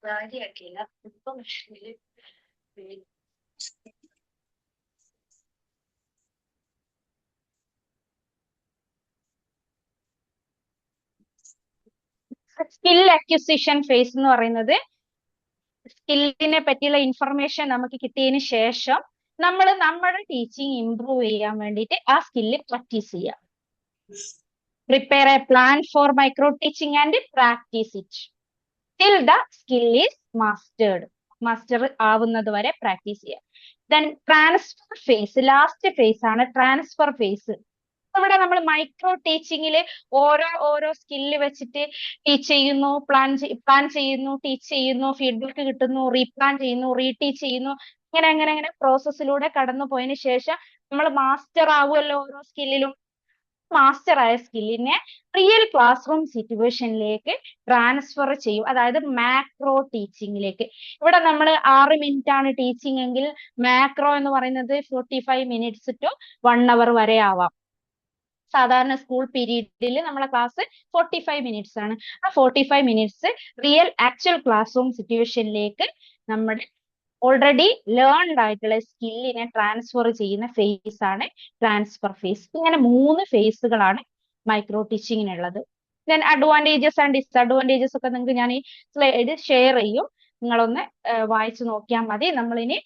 കാര്യാക്കിയില്ല ഇപ്പൊ മെഷീനില് സ്കിൽ അക്വിസിഷൻ ഫേസ് എന്ന് പറയുന്നത്, സ്കില്ലിനെ പറ്റിയുള്ള ഇൻഫർമേഷൻ നമുക്ക് കിട്ടിയതിന് ശേഷം നമ്മൾ നമ്മുടെ ടീച്ചിങ് ഇംപ്രൂവ് ചെയ്യാൻ വേണ്ടിയിട്ട് ആ സ്കില്ല് പ്രാക്ടീസ് ചെയ്യാം. Prepare a plan for micro teaching and practice it till the skill is master ആവുന്നത് വരെ പ്രാക്ടീസ് ചെയ്യാം. Then transfer phase, last phase ആണ് ട്രാൻസ്ഫർ ഫേസ്. ഇവിടെ നമ്മൾ മൈക്രോ ടീച്ചിങ്ങില് ഓരോ സ്കില്ല് വെച്ചിട്ട് ടീച്ച് ചെയ്യുന്നു, പ്ലാൻ ചെയ്യുന്നു, ടീച്ച് ചെയ്യുന്നു, ഫീഡ്ബാക്ക് കിട്ടുന്നു, റീപ്ലാൻ ചെയ്യുന്നു, റീടീച്ച് ചെയ്യുന്നു, അങ്ങനെ പ്രോസസ്സിലൂടെ കടന്നു പോയതിനു ശേഷം നമ്മൾ മാസ്റ്റർ ആവുമല്ലോ ഓരോ സ്കില്ലിലും. മാസ്റ്റർ ആയ സ്കില്ലിനെ റിയൽ ക്ലാസ് റൂം സിറ്റുവേഷനിലേക്ക് ട്രാൻസ്ഫർ ചെയ്യും, അതായത് മാക്രോ ടീച്ചിങ്ങിലേക്ക്. ഇവിടെ നമ്മൾ 6 മിനിറ്റ് ആണ് ടീച്ചിങ് എങ്കിൽ മാക്രോ എന്ന് പറയുന്നത് 45 മിനിറ്റ്സ് ടു 1 hour വരെ ആവാം. സാധാരണ സ്കൂൾ പീരീഡിൽ നമ്മളെ ക്ലാസ് 45 മിനിറ്റ്സ് ആണ്. ആ 45 minutes real actual class room സിറ്റുവേഷനിലേക്ക് നമ്മുടെ ഓൾറെഡി ലേൺഡ് ആയിട്ടുള്ള സ്കില്ലിനെ ട്രാൻസ്ഫർ ചെയ്യുന്ന ഫേസ് ആണ് ട്രാൻസ്ഫർ ഫേസ്. ഇങ്ങനെ 3 ഫേസുകളാണ് മൈക്രോ ടീച്ചിങ്ങിനുള്ളത്. ദെൻ അഡ്വാൻറ്റേജസ് ആൻഡ് ഡിസഡ്വാൻറ്റേജസ് ഒക്കെ നിങ്ങൾക്ക് ഞാൻ ഈ സ്ലൈഡ് ഷെയർ ചെയ്യും. നിങ്ങളൊന്ന് വായിച്ചു നോക്കിയാൽ മതി. നമ്മളിനി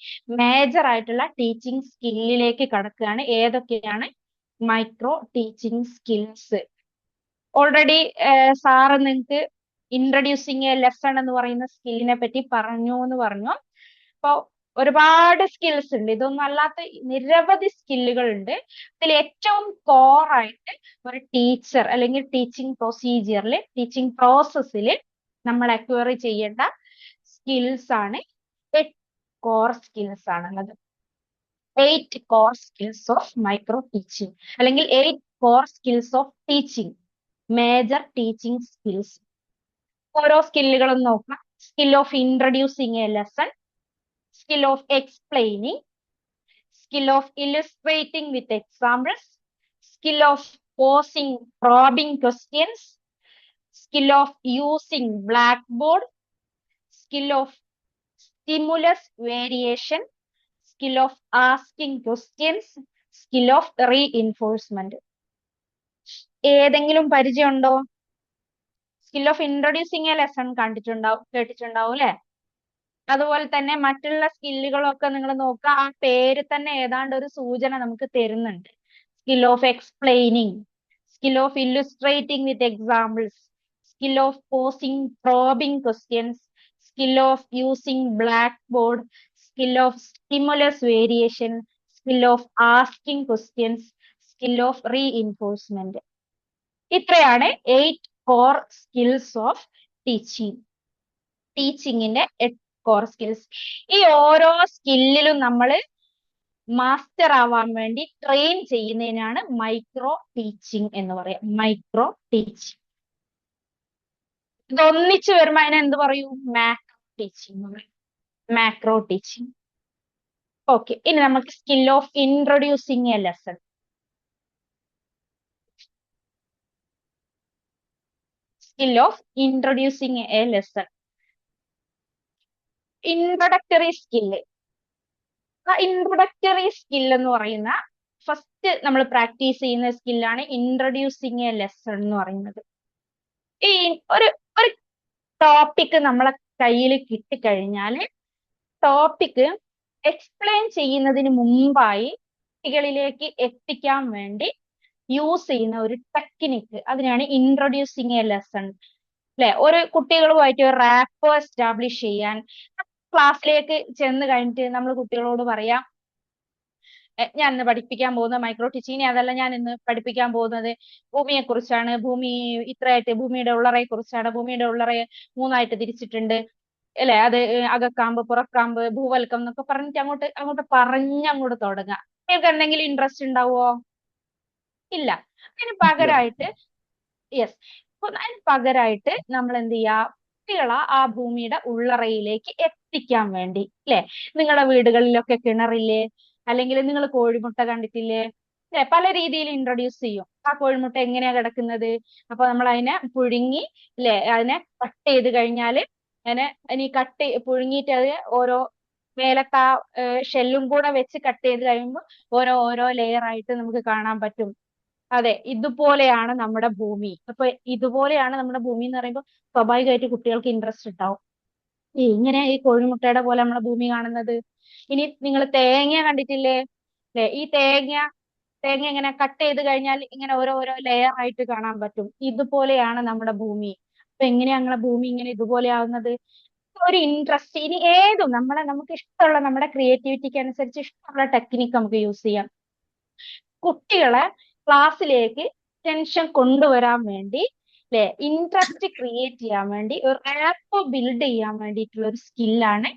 മേജർ ആയിട്ടുള്ള ടീച്ചിങ് സ്കില്ലിലേക്ക് കടക്കുകയാണ്. ഏതൊക്കെയാണ് micro teaching skills? Already sir നിങ്ങൾക്ക് ഇൻട്രൊഡ്യൂസിങ് എ ലെസൺ എന്ന് പറയുന്ന സ്കില്ലിനെ പറ്റി പറഞ്ഞു എന്ന് പറഞ്ഞു. അപ്പൊ ഒരുപാട് സ്കിൽസ് ഉണ്ട്. ഇതൊന്നും അല്ലാത്ത നിരവധി സ്കില്ലുകൾ ഉണ്ട്. ഇതിൽ ഏറ്റവും കോർ ആയിട്ട് ഒരു ടീച്ചർ അല്ലെങ്കിൽ ടീച്ചിങ് പ്രൊസീജിയറിൽ ടീച്ചിങ് പ്രോസസ്സിൽ നമ്മൾ അക്വയർ ചെയ്യേണ്ട സ്കിൽസ് ആണ് 8 കോർ സ്കിൽസ് ആണുള്ളത്. 8 core skills of micro teaching അല്ലെങ്കിൽ 8 core skills of teaching, major teaching skills. ഓരോ സ്കില്ലുകളും നോക്കാം. Skill of introducing a lesson, skill of explaining, skill of illustrating with examples, skill of posing probing questions, skill of using blackboard, skill of stimulus variation, skill of asking questions, skill of reinforcement. ഏതെങ്കിലും പരിചയമുണ്ടോ? Skill of introducing a lesson കേട്ടിട്ടുണ്ടാവും അല്ലെ? അതുപോലെ തന്നെ മറ്റുള്ള സ്കില്ലുകളൊക്കെ നിങ്ങൾ നോക്കുക. ആ പേര് തന്നെ ഏതാണ്ട് ഒരു സൂചന നമുക്ക് തരുന്നുണ്ട്. Skill of explaining, skill of illustrating with examples, skill of posing probing questions, skill of using black board, skill of stimulus variation, skill of asking questions, skill of reinforcement. ഇത്രയാണ് 8 കോർ സ്കിൽസ് ഓഫ് ടീച്ചിങ്. ടീച്ചിങ്ങിന്റെ 8 core skills. ഈ ഓരോ സ്കില്ലിലും നമ്മൾ master ആവാൻ വേണ്ടി train ചെയ്യുന്നതിനാണ് micro teaching എന്ന് പറയാം. Micro teaching. ഇതൊന്നിച്ച് വരുമ്പോ അതിനെ എന്ത് പറയും? Macro teaching. Macro teaching. Okay, ഇനി നമുക്ക് skill of introducing a lesson. Skill of introducing a lesson. Introductory skill. Introductory skill എന്ന് പറയുന്ന ഫസ്റ്റ് നമ്മൾ പ്രാക്ടീസ് ചെയ്യുന്ന സ്കില്ലാണ് ഇൻട്രൊഡ്യൂസിങ് എ ലെസൺ എന്ന് പറയുന്നത്. ഈ ഒരു ടോപ്പിക് നമ്മളെ കയ്യിൽ കിട്ടിക്കഴിഞ്ഞാൽ ടോപ്പിക് എക്സ്പ്ലെയിൻ ചെയ്യുന്നതിന് മുമ്പായി കുട്ടികളിലേക്ക് എത്തിക്കാൻ വേണ്ടി യൂസ് ചെയ്യുന്ന ഒരു ടെക്നിക്ക്, അതിനാണ് ഇൻട്രൊഡ്യൂസിങ് എ ലെസൺ അല്ലെ? ഒരു കുട്ടികളുമായിട്ട് ഒരു റാപ്പോ എസ്റ്റാബ്ലിഷ് ചെയ്യാൻ ക്ലാസ്സിലേക്ക് ചെന്ന് കഴിഞ്ഞിട്ട് നമ്മൾ കുട്ടികളോട് പറയാം, ഞാൻ ഇന്ന് പഠിപ്പിക്കാൻ പോകുന്ന മൈക്രോ ടീച്ചിങ്ങിനെ അതല്ല, ഞാൻ ഇന്ന് പഠിപ്പിക്കാൻ പോകുന്നത് ഭൂമിയെ കുറിച്ചാണ്. ഭൂമി ഇത്രയായിട്ട് ഭൂമിയുടെ ഉള്ളറയെ കുറിച്ചാണ്. ഭൂമിയുടെ ഉള്ളറയെ 3ആയിട്ട് തിരിച്ചിട്ടുണ്ട് അല്ലെ? അത് അകക്കാമ്പ്, പുറക്കാമ്പ്, ഭൂവൽക്കം എന്നൊക്കെ പറഞ്ഞിട്ട് അങ്ങോട്ട് പറഞ്ഞങ്ങോട്ട് തുടങ്ങുക. നിങ്ങൾക്ക് എന്തെങ്കിലും ഇൻട്രസ്റ്റ് ഉണ്ടാവുമോ? ഇല്ല. അതിന് പകരമായിട്ട് അതിന് പകരമായിട്ട് നമ്മൾ എന്ത് ചെയ്യാ? കുട്ടികളെ ആ ഭൂമിയുടെ ഉള്ളറയിലേക്ക് എത്തിക്കാൻ വേണ്ടി അല്ലെ? നിങ്ങളുടെ വീടുകളിലൊക്കെ കിണറില്ലേ? അല്ലെങ്കിൽ നിങ്ങൾ കോഴിമുട്ട കണ്ടിട്ടില്ലേ? അല്ലെ? പല രീതിയിൽ ഇൻട്രൊഡ്യൂസ് ചെയ്യും. ആ കോഴിമുട്ട എങ്ങനെയാ കിടക്കുന്നത്? അപ്പൊ നമ്മൾ അതിനെ പുഴുങ്ങി അല്ലെ? അതിനെ കട്ട് ചെയ്ത് കഴിഞ്ഞാല് ഇനി പുഴുങ്ങിയിട്ട് അത് ഓരോ മേലത്തെ ആ ഷെല്ലും കൂടെ വെച്ച് കട്ട് ചെയ്ത് കഴിയുമ്പോൾ ഓരോ ലെയർ ആയിട്ട് നമുക്ക് കാണാൻ പറ്റും. അതെ, ഇതുപോലെയാണ് നമ്മുടെ ഭൂമി. അപ്പൊ ഇതുപോലെയാണ് നമ്മുടെ ഭൂമി എന്ന് പറയുമ്പോൾ സ്വാഭാവികമായിട്ട് കുട്ടികൾക്ക് ഇൻട്രസ്റ്റ് ഉണ്ടാവും. ഇങ്ങനെ ഈ കോഴിമുട്ടയുടെ പോലെ നമ്മളെ ഭൂമി കാണുന്നത്. ഇനി നിങ്ങൾ തേങ്ങ കണ്ടിട്ടില്ലേ? അല്ലെ? ഈ തേങ്ങ ഇങ്ങനെ കട്ട് ചെയ്ത് കഴിഞ്ഞാൽ ഇങ്ങനെ ഓരോ ലെയർ ആയിട്ട് കാണാൻ പറ്റും. ഇതുപോലെയാണ് നമ്മുടെ ഭൂമി. അപ്പൊ എങ്ങനെയാ നമ്മളെ ഭൂമി ഇങ്ങനെ ഇതുപോലെ ആവുന്നത്? ഒരു ഇൻട്രസ്റ്റ്. ഇനി നമുക്ക് ഇഷ്ടമുള്ള നമ്മുടെ ക്രിയേറ്റിവിറ്റിക്ക് അനുസരിച്ച് ഇഷ്ടമുള്ള ടെക്നിക്ക് നമുക്ക് യൂസ് ചെയ്യാം. കുട്ടികളെ ക്ലാസ്സിലേക്ക് ടെൻഷൻ കൊണ്ടുവരാൻ വേണ്ടി അല്ലെ? ഇൻട്രസ്റ്റ് ക്രിയേറ്റ് ചെയ്യാൻ വേണ്ടി ഒരു റാപ്പ് ബിൽഡ് ചെയ്യാൻ വേണ്ടിയിട്ടുള്ള ഒരു സ്കില്ലാണ്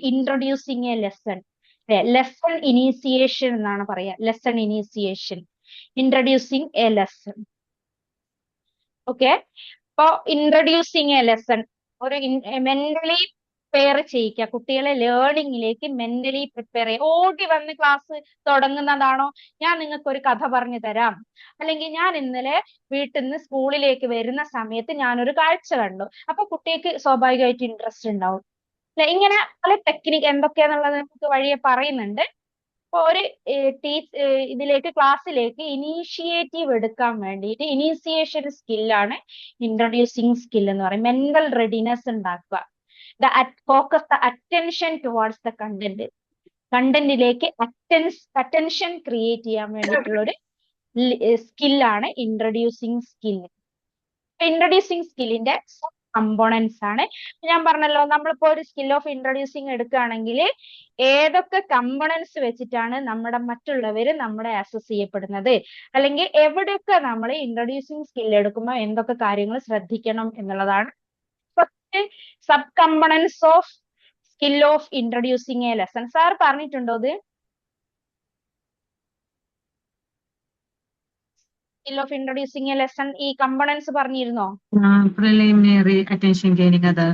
introducing a lesson. Lesson initiation എന്നാണ് പറയാ. Lesson initiation, introducing a lesson. Okay, അപ്പൊ ഇൻട്രൊഡ്യൂസിങ് എ ലെസൺ ഒരു മെന്റലി പ്രിപ്പയർ ചെയ്യിക്കുക, കുട്ടികളെ ലേണിംഗിലേക്ക് മെന്റലി പ്രിപ്പയർ ചെയ്യുക. ഓടി വന്ന് ക്ലാസ് തുടങ്ങുന്നതാണോ, ഞാൻ നിങ്ങൾക്ക് ഒരു കഥ പറഞ്ഞു തരാം, അല്ലെങ്കിൽ ഞാൻ ഇന്നലെ വീട്ടിൽ നിന്ന് സ്കൂളിലേക്ക് വരുന്ന സമയത്ത് ഞാനൊരു കാഴ്ച കണ്ടു, അപ്പൊ കുട്ടിക്ക് സ്വാഭാവികമായിട്ട് ഇൻട്രസ്റ്റ് ഉണ്ടാവും. അല്ലെ? ഇങ്ങനെ പല ടെക്നിക്ക് എന്തൊക്കെയാന്നുള്ളത് നമുക്ക് വഴിയെ പറയുന്നുണ്ട്. അപ്പൊ ഒരു ഇതിലേക്ക് ക്ലാസ്സിലേക്ക് ഇനീഷ്യേറ്റീവ് എടുക്കാൻ വേണ്ടിയിട്ട് ഇനീസിയേഷൻ സ്കില്ലാണ് ഇൻട്രൊഡ്യൂസിങ് സ്കിൽ എന്ന് പറയും. മെന്റൽ റെഡിനെസ് ഉണ്ടാക്കുക, focus the attention towards the content, കണ്ടന്റിലേക്ക് അറ്റൻഷൻ ക്രിയേറ്റ് ചെയ്യാൻ വേണ്ടിയിട്ടുള്ള ഒരു സ്കില്ലാണ് ഇൻട്രൊഡ്യൂസിങ് സ്കിൽ. ഇൻട്രൊഡ്യൂസിങ് സ്കില്ലിന്റെ കമ്പോണൻസ് ആണ് ഞാൻ പറഞ്ഞല്ലോ. നമ്മളിപ്പോ ഒരു സ്കിൽ ഓഫ് ഇൻട്രൊഡ്യൂസിങ് എടുക്കുകയാണെങ്കിൽ ഏതൊക്കെ കമ്പോണൻസ് വെച്ചിട്ടാണ് മറ്റുള്ളവര് നമ്മളെ അസസ് ചെയ്യപ്പെടുന്നത്, അല്ലെങ്കിൽ എവിടെയൊക്കെ നമ്മൾ ഇൻട്രൊഡ്യൂസിങ് സ്കിൽ എടുക്കുമ്പോൾ എന്തൊക്കെ കാര്യങ്ങൾ ശ്രദ്ധിക്കണം എന്നുള്ളതാണ്. First, sub components of skill of introducing a lesson. Sir പറഞ്ഞിട്ടുണ്ടോ ഇത്? Skill of introducing a lesson ഈ കമ്പോണൻസ് പറഞ്ഞിരുന്നോ? പ്രിലിമിനറി അറ്റൻഷൻ ഗെയിനിങ് അത്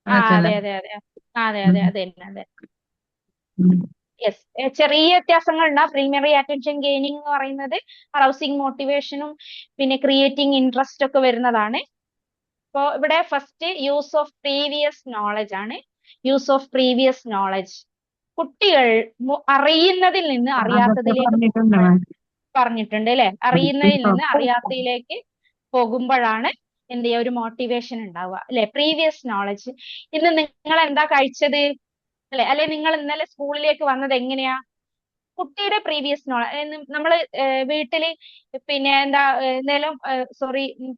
അതെ അതെ അതെ അതെ അതെ അതെ തന്നെ അതെ. യെസ്, ചെറിയ വ്യത്യാസങ്ങൾ ഉണ്ടാവും. പ്രീമിയറി അറ്റൻഷൻ ഗെയിനിങ് എന്ന് പറയുന്നത് അറൗസിങ് മോട്ടിവേഷനും പിന്നെ ക്രിയേറ്റിംഗ് ഇൻട്രസ്റ്റ് ഒക്കെ വരുന്നതാണ്. ഇപ്പോ ഇവിടെ first use of previous knowledge ആണ്. യൂസ് ഓഫ് പ്രീവിയസ് നോളജ്, കുട്ടികൾ അറിയുന്നതിൽ നിന്ന് അറിയാത്തതിലേക്ക് പറഞ്ഞിട്ടുണ്ട് അല്ലെ? അറിയുന്നതിൽ നിന്ന് അറിയാത്തതിലേക്ക് പോകുമ്പോഴാണ് എന്ത് ചെയ്യുക, ഒരു മോട്ടിവേഷൻ ഉണ്ടാവുക അല്ലെ? പ്രീവിയസ് നോളജ്, ഇന്ന് നിങ്ങൾ എന്താ കഴിച്ചത് അല്ലെ നിങ്ങൾ ഇന്നലെ സ്കൂളിലേക്ക് വന്നത് എങ്ങനെയാ, കുട്ടിയുടെ പ്രീവിയസ് നോളജ്. നമ്മള് വീട്ടില് പിന്നെ എന്താ എന്തെങ്കിലും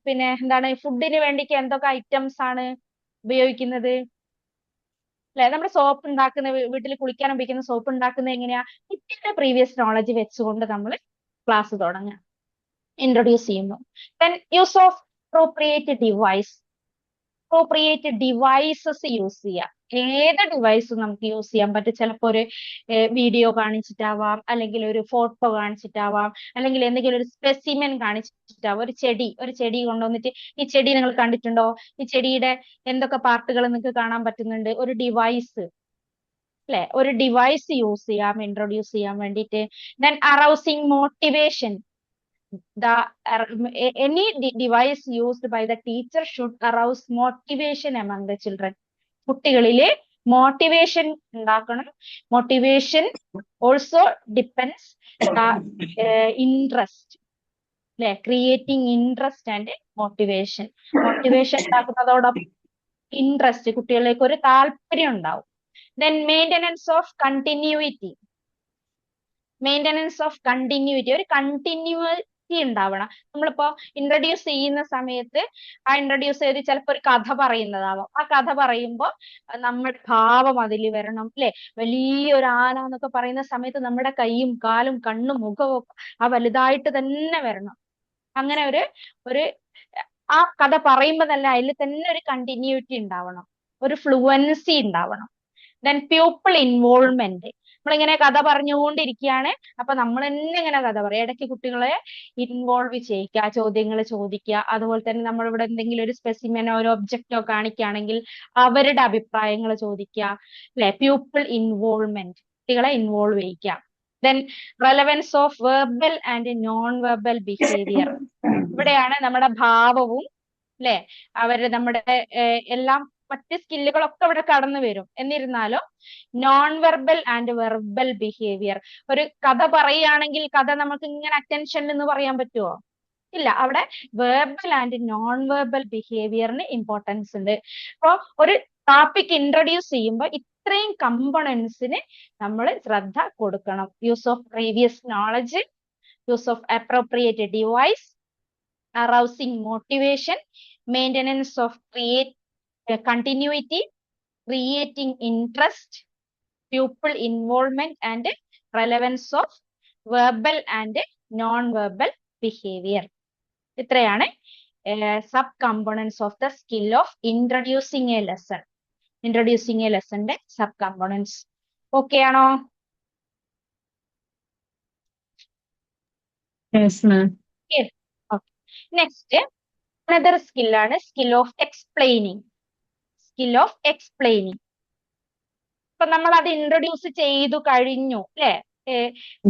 പിന്നെ എന്താണ് ഫുഡിന് വേണ്ടിക്ക് എന്തൊക്കെ ഐറ്റംസ് ആണ് ഉപയോഗിക്കുന്നത് അല്ലെ? നമ്മുടെ സോപ്പ് ഉണ്ടാക്കുന്ന, വീട്ടിൽ കുളിക്കാൻ ഉപയോഗിക്കുന്ന സോപ്പ് ഉണ്ടാക്കുന്നത് എങ്ങനെയാ, കുട്ടിയുടെ പ്രീവിയസ് നോളജ് വെച്ചുകൊണ്ട് നമ്മൾ ക്ലാസ് തുടങ്ങുക, ഇൻട്രൊഡ്യൂസ് ചെയ്യുന്നു. Then use of appropriate device, appropriate devices use ചെയ്യുക. ഏത് ഡിവൈസും നമുക്ക് യൂസ് ചെയ്യാൻ പറ്റും. ചിലപ്പോൾ ഒരു വീഡിയോ കാണിച്ചിട്ടാവാം, അല്ലെങ്കിൽ ഒരു ഫോട്ടോ കാണിച്ചിട്ടാവാം, അല്ലെങ്കിൽ എന്തെങ്കിലും ഒരു സ്പെസിമെൻ കാണിച്ചിട്ടാവാം. ഒരു ചെടി കൊണ്ടുവന്നിട്ട്, ഈ ചെടി നിങ്ങൾ കണ്ടിട്ടുണ്ടോ, ഈ ചെടിയുടെ എന്തൊക്കെ പാർട്ടുകൾ നിങ്ങൾക്ക് കാണാൻ പറ്റുന്നുണ്ട്, ഒരു ഡിവൈസ് അല്ലെ? ഒരു ഡിവൈസ് യൂസ് ചെയ്യാം ഇൻട്രൊഡ്യൂസ് ചെയ്യാൻ വേണ്ടിയിട്ട്. Then arousing motivation, any device used by the teacher should arouse motivation among the children. കുട്ടികളിലെ മോട്ടിവേഷൻ ഉണ്ടാക്കണം. മോട്ടിവേഷൻ ഓൾസോ ഡിപ്പെൻസ് ഇൻട്രസ്റ്റ് അല്ലെ? Creating interest and motivation. Motivation ഉണ്ടാക്കുന്നതോടൊപ്പം ഇൻട്രസ്റ്റ്, കുട്ടികളിലേക്ക് ഒരു താല്പര്യം ഉണ്ടാവും. Then maintenance of continuity, maintenance of continuity, ഒരു continuity ഉണ്ടാവണം. നമ്മളിപ്പോ ഇൻട്രൊഡ്യൂസ് ചെയ്യുന്ന സമയത്ത് ആ ഇൻട്രൊഡ്യൂസ് ചെയ്ത് ചിലപ്പോൾ ഒരു കഥ പറയുന്നതാവാം. ആ കഥ പറയുമ്പോൾ നമ്മുടെ ഭാവം അതിൽ വരണം അല്ലെ? വലിയൊരു ആന എന്നൊക്കെ പറയുന്ന സമയത്ത് നമ്മുടെ കൈയും കാലും കണ്ണും മുഖവും ആ വലുതായിട്ട് തന്നെ വരണം. അങ്ങനെ ഒരു ആ കഥ പറയുമ്പോൾ തന്നെ അതിൽ തന്നെ ഒരു കണ്ടിന്യൂറ്റി ഉണ്ടാവണം, ഒരു ഫ്ലുവൻസി ഉണ്ടാവണം. ദെൻ പ്യൂപ്പിൾ ഇൻവോൾവ്മെന്റ്, നമ്മളിങ്ങനെ കഥ പറഞ്ഞുകൊണ്ടിരിക്കുകയാണ്, അപ്പൊ നമ്മൾ തന്നെ ഇങ്ങനെ കഥ പറയാം. ഇടയ്ക്ക് കുട്ടികളെ ഇൻവോൾവ് ചെയ്യിക്കുക, ചോദ്യങ്ങൾ ചോദിക്കുക. അതുപോലെ തന്നെ നമ്മളിവിടെ എന്തെങ്കിലും ഒരു സ്പെസിമെനോ ഒരു ഒബ്ജക്റ്റോ കാണിക്കുകയാണെങ്കിൽ അവരുടെ അഭിപ്രായങ്ങൾ ചോദിക്കുക അല്ലെ? പ്യൂപ്പിൾ ഇൻവോൾവ്മെന്റ്, കുട്ടികളെ ഇൻവോൾവ് ചെയ്യിക്കുക. Then relevance of verbal and non verbal behaviour, ഇവിടെയാണ് നമ്മുടെ ഭാവവും അല്ലെ നമ്മുടെ എല്ലാം മറ്റ് സ്കില്ലുകളൊക്കെ ഇവിടെ കടന്നു വരും. എന്നിരുന്നാലും non verbal and verbal behaviour, ഒരു കഥ പറയുകയാണെങ്കിൽ കഥ നമുക്ക് ഇങ്ങനെ അറ്റൻഷൻ എന്ന് പറയാൻ പറ്റുമോ? ഇല്ല. അവിടെ വെർബൽ ആൻഡ് നോൺ വെർബൽ ബിഹേവിയറിന് ഇമ്പോർട്ടൻസ് ഉണ്ട്. അപ്പോ ഒരു ടോപ്പിക് ഇൻട്രൊഡ്യൂസ് ചെയ്യുമ്പോൾ ഇത്രയും കമ്പോണൻസിന് നമ്മൾ ശ്രദ്ധ കൊടുക്കണം. Use of previous knowledge, use of appropriate device, arousing motivation, maintenance of continuity, creating interest, pupil involvement, and relevance of verbal and non-verbal behavior. ഇത്രയാണ് sub components of the skill of introducing a lesson. Introducing a ലെസന്റെ sub components. Okay ആണോ? Next another സ്കില്ലാണ് skill of explaining. Skill of explaining, അപ്പൊ നമ്മൾ അത് introduce ചെയ്തു കഴിഞ്ഞു അല്ലെ.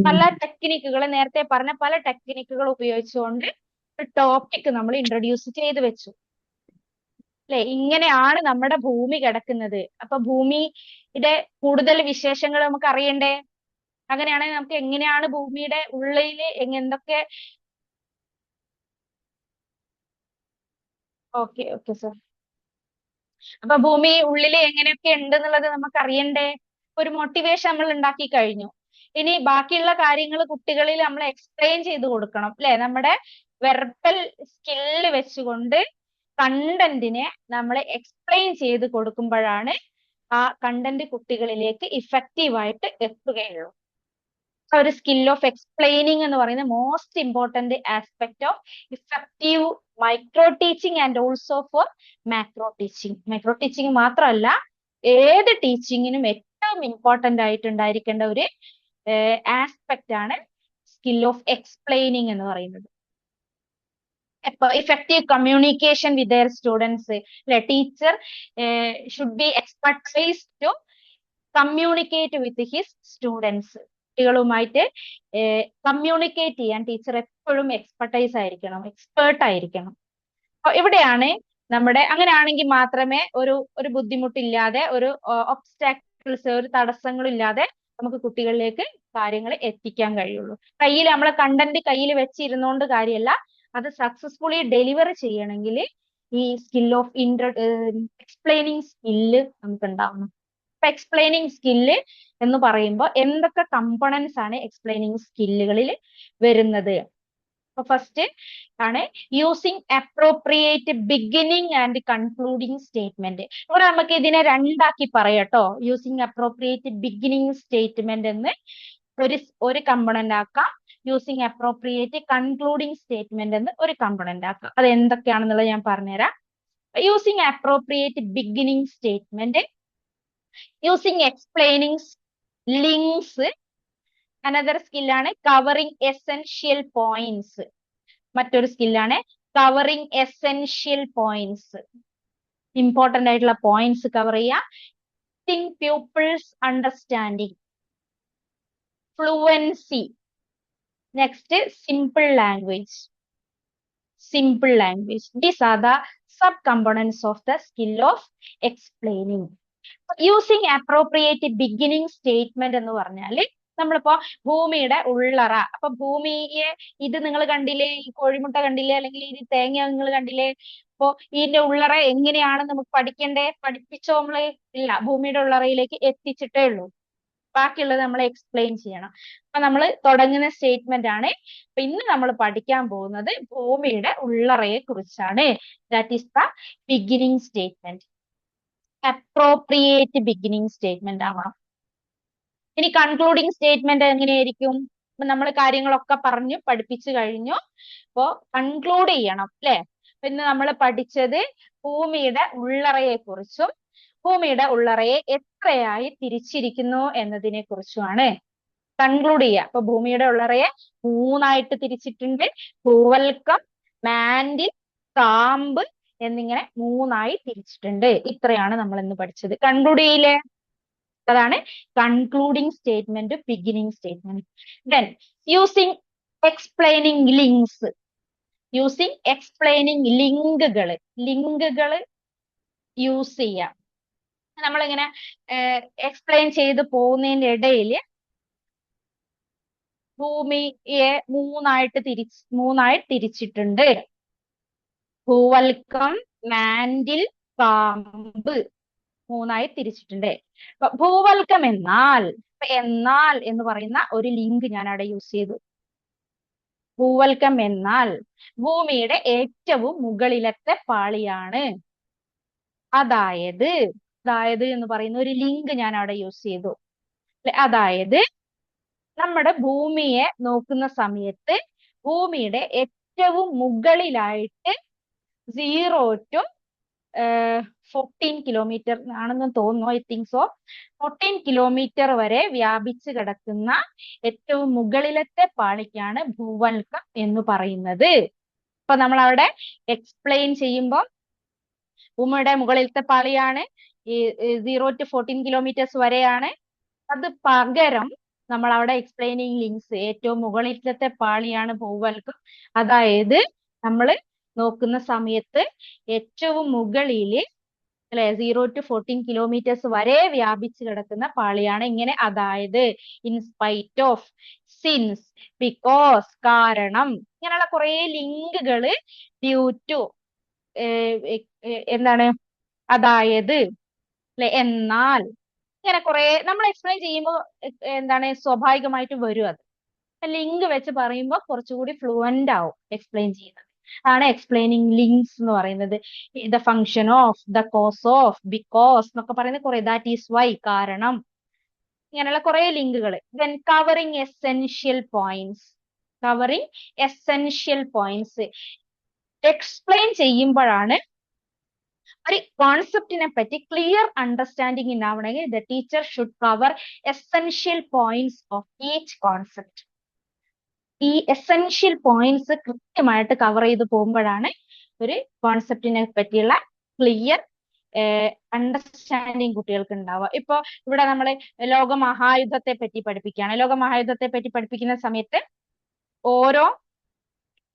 പല ടെക്നിക്കുകൾ, നേരത്തെ പറഞ്ഞ പല ടെക്നിക്കുകൾ ഉപയോഗിച്ചുകൊണ്ട് ഒരു ടോപ്പിക് നമ്മൾ ഇൻട്രൊഡ്യൂസ് ചെയ്തു വെച്ചു അല്ലെ. ഇങ്ങനെയാണ് നമ്മുടെ ഭൂമി കിടക്കുന്നത്. അപ്പൊ ഭൂമിയുടെ കൂടുതൽ വിശേഷങ്ങൾ നമുക്ക് അറിയണ്ടേ? അങ്ങനെയാണെങ്കിൽ നമുക്ക് എങ്ങനെയാണ് ഭൂമിയുടെ ഉള്ളില് എന്തൊക്കെ. Okay okay sir. അപ്പൊ ഭൂമി ഉള്ളില് എങ്ങനെയൊക്കെ ഉണ്ട് എന്നുള്ളത് നമുക്ക് അറിയണ്ടേ? ഒരു മോട്ടിവേഷൻ നമ്മൾ ഉണ്ടാക്കി കഴിഞ്ഞു. ഇനി ബാക്കിയുള്ള കാര്യങ്ങൾ കുട്ടികളിൽ നമ്മൾ എക്സ്പ്ലെയിൻ ചെയ്ത് കൊടുക്കണം അല്ലെ. നമ്മുടെ വെർബൽ സ്കില്ല് വെച്ചുകൊണ്ട് കണ്ടന്റിനെ നമ്മൾ എക്സ്പ്ലെയിൻ ചെയ്ത് കൊടുക്കുമ്പോഴാണ് ആ കണ്ടന്റ് കുട്ടികളിലേക്ക് ഇഫക്റ്റീവ് ആയിട്ട് എത്തുകയുള്ളൂ. ഒരു സ്കിൽ ഓഫ് എക്സ്പ്ലെയിനിങ് എന്ന് പറയുന്ന most important aspect of effective micro teaching and also for macro teaching. Micro teaching മാത്രമല്ല, ഏത് ടീച്ചിങ്ങിനും ഏറ്റവും ഇമ്പോർട്ടന്റ് ആയിട്ടുണ്ടായിരിക്കേണ്ട ഒരു ആസ്പെക്ട് ആണ് സ്കിൽ ഓഫ് എക്സ്പ്ലെയിനിങ് എന്ന് പറയുന്നത്. effective communication with their students. The teacher should be expertise to communicate with his students. കുട്ടികളുമായിട്ട് communicate ചെയ്യാൻ teacher എപ്പോഴും എക്സ്പെർട്ടൈസ് ആയിരിക്കണം, എക്സ്പേർട്ട് ആയിരിക്കണം. ഇവിടെയാണ് നമ്മുടെ, അങ്ങനെയാണെങ്കിൽ മാത്രമേ ഒരു ബുദ്ധിമുട്ടില്ലാതെ, ഒരു ഒബ്സ്റ്റാക്കിൾസ്, ഒരു തടസ്സങ്ങളില്ലാതെ നമുക്ക് കുട്ടികളിലേക്ക് കാര്യങ്ങൾ എത്തിക്കാൻ കഴിയുള്ളൂ. കയ്യിൽ നമ്മളെ കണ്ടന്റ് കയ്യിൽ വെച്ചിരുന്നോണ്ട് കാര്യമല്ല, അത് സക്സസ്ഫുള്ളി ഡെലിവർ ചെയ്യണമെങ്കിൽ ഈ സ്കിൽ ഓഫ് എക്സ്പ്ലെയിനിങ് സ്കില്ല് നമുക്ക് ഉണ്ടാവണം. അപ്പൊ എക്സ്പ്ലെയിനിങ് സ്കില്ല് എന്ന് പറയുമ്പോൾ എന്തൊക്കെ കമ്പോണൻസ് ആണ് എക്സ്പ്ലെയിനിങ് സ്കില്ലുകളിൽ വരുന്നത്? അപ്പൊ ഫസ്റ്റ് ആണ് using appropriate beginning and concluding statement. ഇവിടെ നമുക്ക് ഇതിനെ രണ്ടാക്കി പറയാട്ടോ. യൂസിങ് അപ്രോപ്രിയേറ്റ് ബിഗിനിങ് സ്റ്റേറ്റ്മെന്റ് എന്ന് ഒരു കമ്പോണന്റ് ആക്കാം, യൂസിങ് അപ്രോപ്രിയേറ്റ് കൺക്ലൂഡിങ് സ്റ്റേറ്റ്മെന്റ് എന്ന് ഒരു കമ്പോണന്റ് ആക്കാം. അത് എന്തൊക്കെയാണെന്നുള്ളത് ഞാൻ പറഞ്ഞുതരാം. Using appropriate beginning statement, using explaining links, another സ്കില്ലാണ് കവറിംഗ് എസെൻഷ്യൽ പോയിന്റ്സ്. മറ്റൊരു സ്കില്ലാണ് കവറിംഗ് എസെൻഷ്യൽ പോയിന്റ്സ്. ഇമ്പോർട്ടന്റ് ആയിട്ടുള്ള പോയിന്റ്സ് കവർ ചെയ്യുക. pupils understanding, fluency, next simple language. These are the subcomponents of the skill of explaining. Using appropriate beginning statement എന്ന് പറഞ്ഞാല് നമ്മളിപ്പോ ഭൂമിയുടെ ഉള്ളറ, അപ്പൊ ഭൂമിയെ ഇത് നിങ്ങൾ കണ്ടില്ലേ, ഈ കോഴിമുട്ട കണ്ടില്ലേ, അല്ലെങ്കിൽ ഈ തേങ്ങ നിങ്ങൾ കണ്ടില്ലേ, അപ്പൊ ഇതിന്റെ ഉള്ളറ എങ്ങനെയാണ് നമുക്ക് പഠിക്കണ്ടേ? പഠിപ്പിച്ചോ നമ്മള്? ഇല്ല, ഭൂമിയുടെ ഉള്ളറയിലേക്ക് എത്തിച്ചിട്ടേ ഉള്ളൂ. ബാക്കിയുള്ളത് നമ്മൾ എക്സ്പ്ലെയിൻ ചെയ്യണം. അപ്പൊ നമ്മൾ തുടങ്ങുന്ന സ്റ്റേറ്റ്മെന്റ് ആണ്. അപ്പൊ ഇന്ന് നമ്മൾ പഠിക്കാൻ പോകുന്നത് ഭൂമിയുടെ ഉള്ളറയെ കുറിച്ചാണ്. That is the beginning statement. Appropriate beginning statement ആവണം. ഇനി കൺക്ലൂഡിങ് സ്റ്റേറ്റ്മെന്റ് എങ്ങനെയായിരിക്കും? അപ്പൊ നമ്മൾ കാര്യങ്ങളൊക്കെ പറഞ്ഞു പഠിപ്പിച്ചു കഴിഞ്ഞു. അപ്പോ കൺക്ലൂഡ് ചെയ്യണം അല്ലെ. ഇന്ന് നമ്മൾ പഠിച്ചത് ഭൂമിയുടെ ഉള്ളറയെ കുറിച്ചും ഭൂമിയുടെ ഉള്ളറയെ എത്രയായി തിരിച്ചിരിക്കുന്നു എന്നതിനെ കുറിച്ചുമാണ് കൺക്ലൂഡ് ചെയ്യുക. അപ്പൊ ഭൂമിയുടെ ഉള്ളറയെ 3ആയിട്ട് തിരിച്ചിട്ടുണ്ട്. ഭൂവൽക്കം, മാന്റിൽ, കാമ്പ് എന്നിങ്ങനെ 3ആയി തിരിച്ചിട്ടുണ്ട്. ഇത്രയാണ് നമ്മൾ ഇന്ന് പഠിച്ചത്. കൺക്ലൂഡ് ചെയ്യില്ലേ? അതാണ് concluding statement, beginning statement. Then using explaining links. Using explaining ലിങ്കുകൾ യൂസ് ചെയ്യാം. നമ്മളിങ്ങനെ എക്സ്പ്ലെയിൻ ചെയ്ത് പോകുന്നതിന്റെ ഇടയിൽ ഭൂമിയെ 3ആയി തിരിച്ചിട്ടുണ്ട്. ഭൂവൽക്കം, മാന്റിൽ, കാമ്പ് 3ആയി തിരിച്ചിട്ടുണ്ട്. ഭൂവൽക്കം എന്നാൽ എന്ന് പറയുന്ന ഒരു ലിങ്ക് ഞാൻ അവിടെ യൂസ് ചെയ്തു. ഭൂവൽക്കം എന്നാൽ ഭൂമിയുടെ ഏറ്റവും മുകളിലത്തെ പാളിയാണ്. അതായത് എന്ന് പറയുന്ന ഒരു ലിങ്ക് ഞാൻ അവിടെ യൂസ് ചെയ്തു. അതായത് നമ്മുടെ ഭൂമിയെ നോക്കുന്ന സമയത്ത് ഭൂമിയുടെ ഏറ്റവും മുകളിലായിട്ട് 0 to 14 കിലോമീറ്റർ ആണെന്ന് തോന്നുന്നു, ഐ തിങ്ക് സോ, 14 കിലോമീറ്റർ വരെ വ്യാപിച്ച് കിടക്കുന്ന ഏറ്റവും മുകളിലത്തെ പാളിക്കാണ് ഭൂവൽക്കം എന്ന് പറയുന്നത്. അപ്പൊ നമ്മൾ അവിടെ എക്സ്പ്ലെയിൻ ചെയ്യുമ്പോൾ ഭൂമിയുടെ മുകളിലത്തെ പാളിയാണ്, ഈ 0 to 14 കിലോമീറ്റേഴ്സ് വരെയാണ്. അത് പകരം നമ്മൾ അവിടെ എക്സ്പ്ലെയിനിങ് ലിങ്ക്സ് ഏറ്റവും മുകളിലത്തെ പാളിയാണ് ഭൂവൽക്കം. അതായത് നമ്മൾ നോക്കുന്ന സമയത്ത് ഏറ്റവും മുകളില് അല്ലെ 0 to 14 കിലോമീറ്റേഴ്സ് വരെ വ്യാപിച്ചു കിടക്കുന്ന പാളിയാണ് ഇങ്ങനെ. അതായത് in spite of, since, because കാരണം, ഇങ്ങനെയുള്ള കുറെ ലിങ്കുകൾ, ഡ്യൂ ടു എന്താണ്, അതായത് അല്ലെ, എന്നാൽ, ഇങ്ങനെ കുറെ നമ്മൾ എക്സ്പ്ലെയിൻ ചെയ്യുമ്പോൾ എന്താണ് സ്വാഭാവികമായിട്ട് വരും. അത് ലിങ്ക് വെച്ച് പറയുമ്പോൾ കുറച്ചുകൂടി ഫ്ലുവന്റ് ആവും എക്സ്പ്ലെയിൻ ചെയ്യുന്നത്. ആണ് എക്സ്പ്ലെയിനിങ് ലിങ്ക്സ് എന്ന് പറയുന്നത്. The function of, the cause of, because എന്നൊക്കെ പറയുന്നത് കുറെ, ദാറ്റ് ഈസ് വൈ കാരണം, ഇങ്ങനെയുള്ള കുറെ ലിങ്കുകൾ. Then covering essential points, covering essential points explain ചെയ്യുമ്പോഴാണ് ഒരു കോൺസെപ്റ്റിനെ പറ്റി ക്ലിയർ അണ്ടർസ്റ്റാൻഡിങ് ഉണ്ടാവണമെങ്കിൽ the teacher should cover essential points of each concept. ഈ എസെൻഷ്യൽ പോയിന്റ്സ് കൃത്യമായിട്ട് കവർ ചെയ്ത് പോകുമ്പോഴാണ് ഒരു കോൺസെപ്റ്റിനെ പറ്റിയുള്ള ക്ലിയർ അണ്ടർസ്റ്റാൻഡിങ് കുട്ടികൾക്ക് ഉണ്ടാവുക. ഇപ്പൊ ഇവിടെ നമ്മൾ ലോകമഹായുദ്ധത്തെ പറ്റി പഠിപ്പിക്കുകയാണ്. ലോകമഹായുദ്ധത്തെ പറ്റി പഠിപ്പിക്കുന്ന സമയത്ത് ഓരോ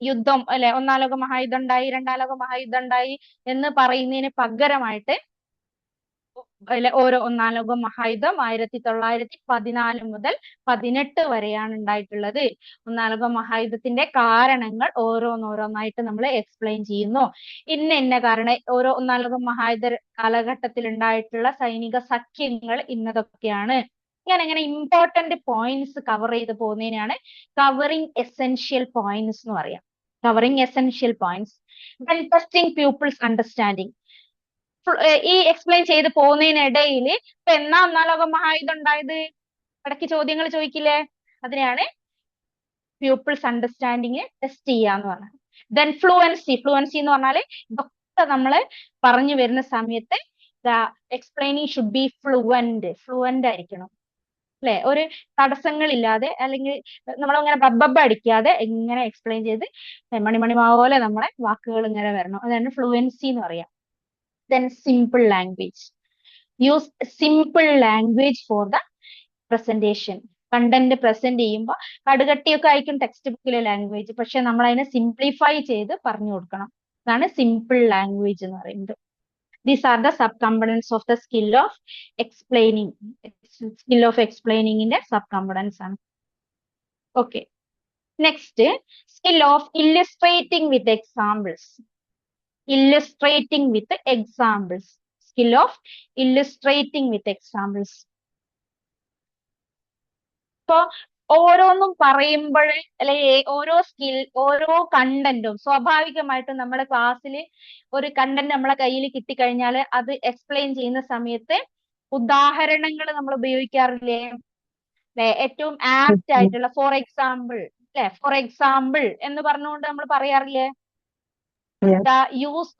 യുദ്ധം അല്ലെ, 1-ാം ലോക മഹായുദ്ധം ഉണ്ടായി, 2-ാം ലോക മഹായുദ്ധം ഉണ്ടായി എന്ന് പറയുന്നതിന് പകരമായിട്ട് ഓരോ 1-ാം ലോക മഹായുദ്ധം 1914 മുതൽ 18 വരെയാണ് ഉണ്ടായിട്ടുള്ളത്. 1-ാം ലോക മഹായുദ്ധത്തിന്റെ കാരണങ്ങൾ ഓരോന്നോരോന്നായിട്ട് നമ്മൾ എക്സ്പ്ലെയിൻ ചെയ്യുന്നു. ഇന്ന കാരണം, ഓരോ 1-ാം ലോക മഹായുദ്ധ കാലഘട്ടത്തിൽ ഉണ്ടായിട്ടുള്ള സൈനിക സഖ്യങ്ങൾ ഇന്നതൊക്കെയാണ്. ഇങ്ങനെ ഇമ്പോർട്ടന്റ് പോയിന്റ്സ് കവർ ചെയ്ത് പോകുന്നതിനാണ് കവറിങ് എസെൻഷ്യൽ പോയിന്റ്സ് എന്ന് പറയാം. Covering essential points. Testing people's understanding. ഈ എക്സ്പ്ലെയിൻ ചെയ്ത് പോകുന്നതിനിടയിൽ ഇപ്പൊ എന്നാ 1-ാം ലോക മഹായുദ്ധം ഉണ്ടായത്, ഇടയ്ക്ക് ചോദ്യങ്ങൾ ചോദിക്കില്ലേ, അതിനെയാണ് പീപ്പിൾസ് അണ്ടർസ്റ്റാൻഡിങ് ടെസ്റ്റ് ചെയ്യാന്ന് പറഞ്ഞത്. Then fluency. ഫ്ലുവൻസി എന്ന് പറഞ്ഞാൽ ഇതൊക്കെ നമ്മൾ പറഞ്ഞു വരുന്ന സമയത്ത് എക്സ്പ്ലെയിനിങ് ഷുഡ് ബി ഫ്ലുവന്റ് ആയിരിക്കണം അല്ലെ, ഒരു തടസ്സങ്ങളില്ലാതെ, അല്ലെങ്കിൽ നമ്മളങ്ങനെ ബബ്ബ അടിക്കാതെ എങ്ങനെ എക്സ്പ്ലെയിൻ ചെയ്ത് മണിമാവ് പോലെ നമ്മളെ വാക്കുകൾ ഇങ്ങനെ വരണം. അതാണ് ഫ്ലുവൻസി എന്ന് പറയാം. Then simple language. Use simple language for the presentation. Content present ചെയ്യുമ്പോൾ കടുകട്ടിയൊക്കെ ആയിരിക്കും ടെക്സ്റ്റ് ബുക്കിലെ ലാംഗ്വേജ്, പക്ഷെ നമ്മൾ അതിനെ സിംപ്ലിഫൈ ചെയ്ത് പറഞ്ഞു കൊടുക്കണം. അതാണ് സിമ്പിൾ ലാംഗ്വേജ് എന്ന് പറയുന്നത്. These are the subcomponents of the skill of explaining. Skill of explaining in the subcomponents ആണ്. Okay. Next, skill of illustrating with examples. Illustrating with examples. Skill of illustrating with examples. So, ഓരോന്നും പറയുമ്പോൾ അല്ലെങ്കിൽ ഓരോ കണ്ടന്റും സ്വാഭാവികമായിട്ടും നമ്മുടെ ക്ലാസ്സിൽ ഒരു content നമ്മളെ കയ്യിൽ കിട്ടിക്കഴിഞ്ഞാൽ അത് എക്സ്പ്ലെയിൻ ചെയ്യുന്ന സമയത്ത് ഉദാഹരണങ്ങൾ നമ്മൾ ഉപയോഗിക്കാറില്ലേ? ഏറ്റവും ആപ്റ്റ് ആയിട്ടുള്ള ഫോർ എക്സാമ്പിൾ അല്ലെ, ഫോർ എക്സാമ്പിൾ എന്ന് പറഞ്ഞുകൊണ്ട് നമ്മൾ പറയാറില്ലേ? ദ യൂസ്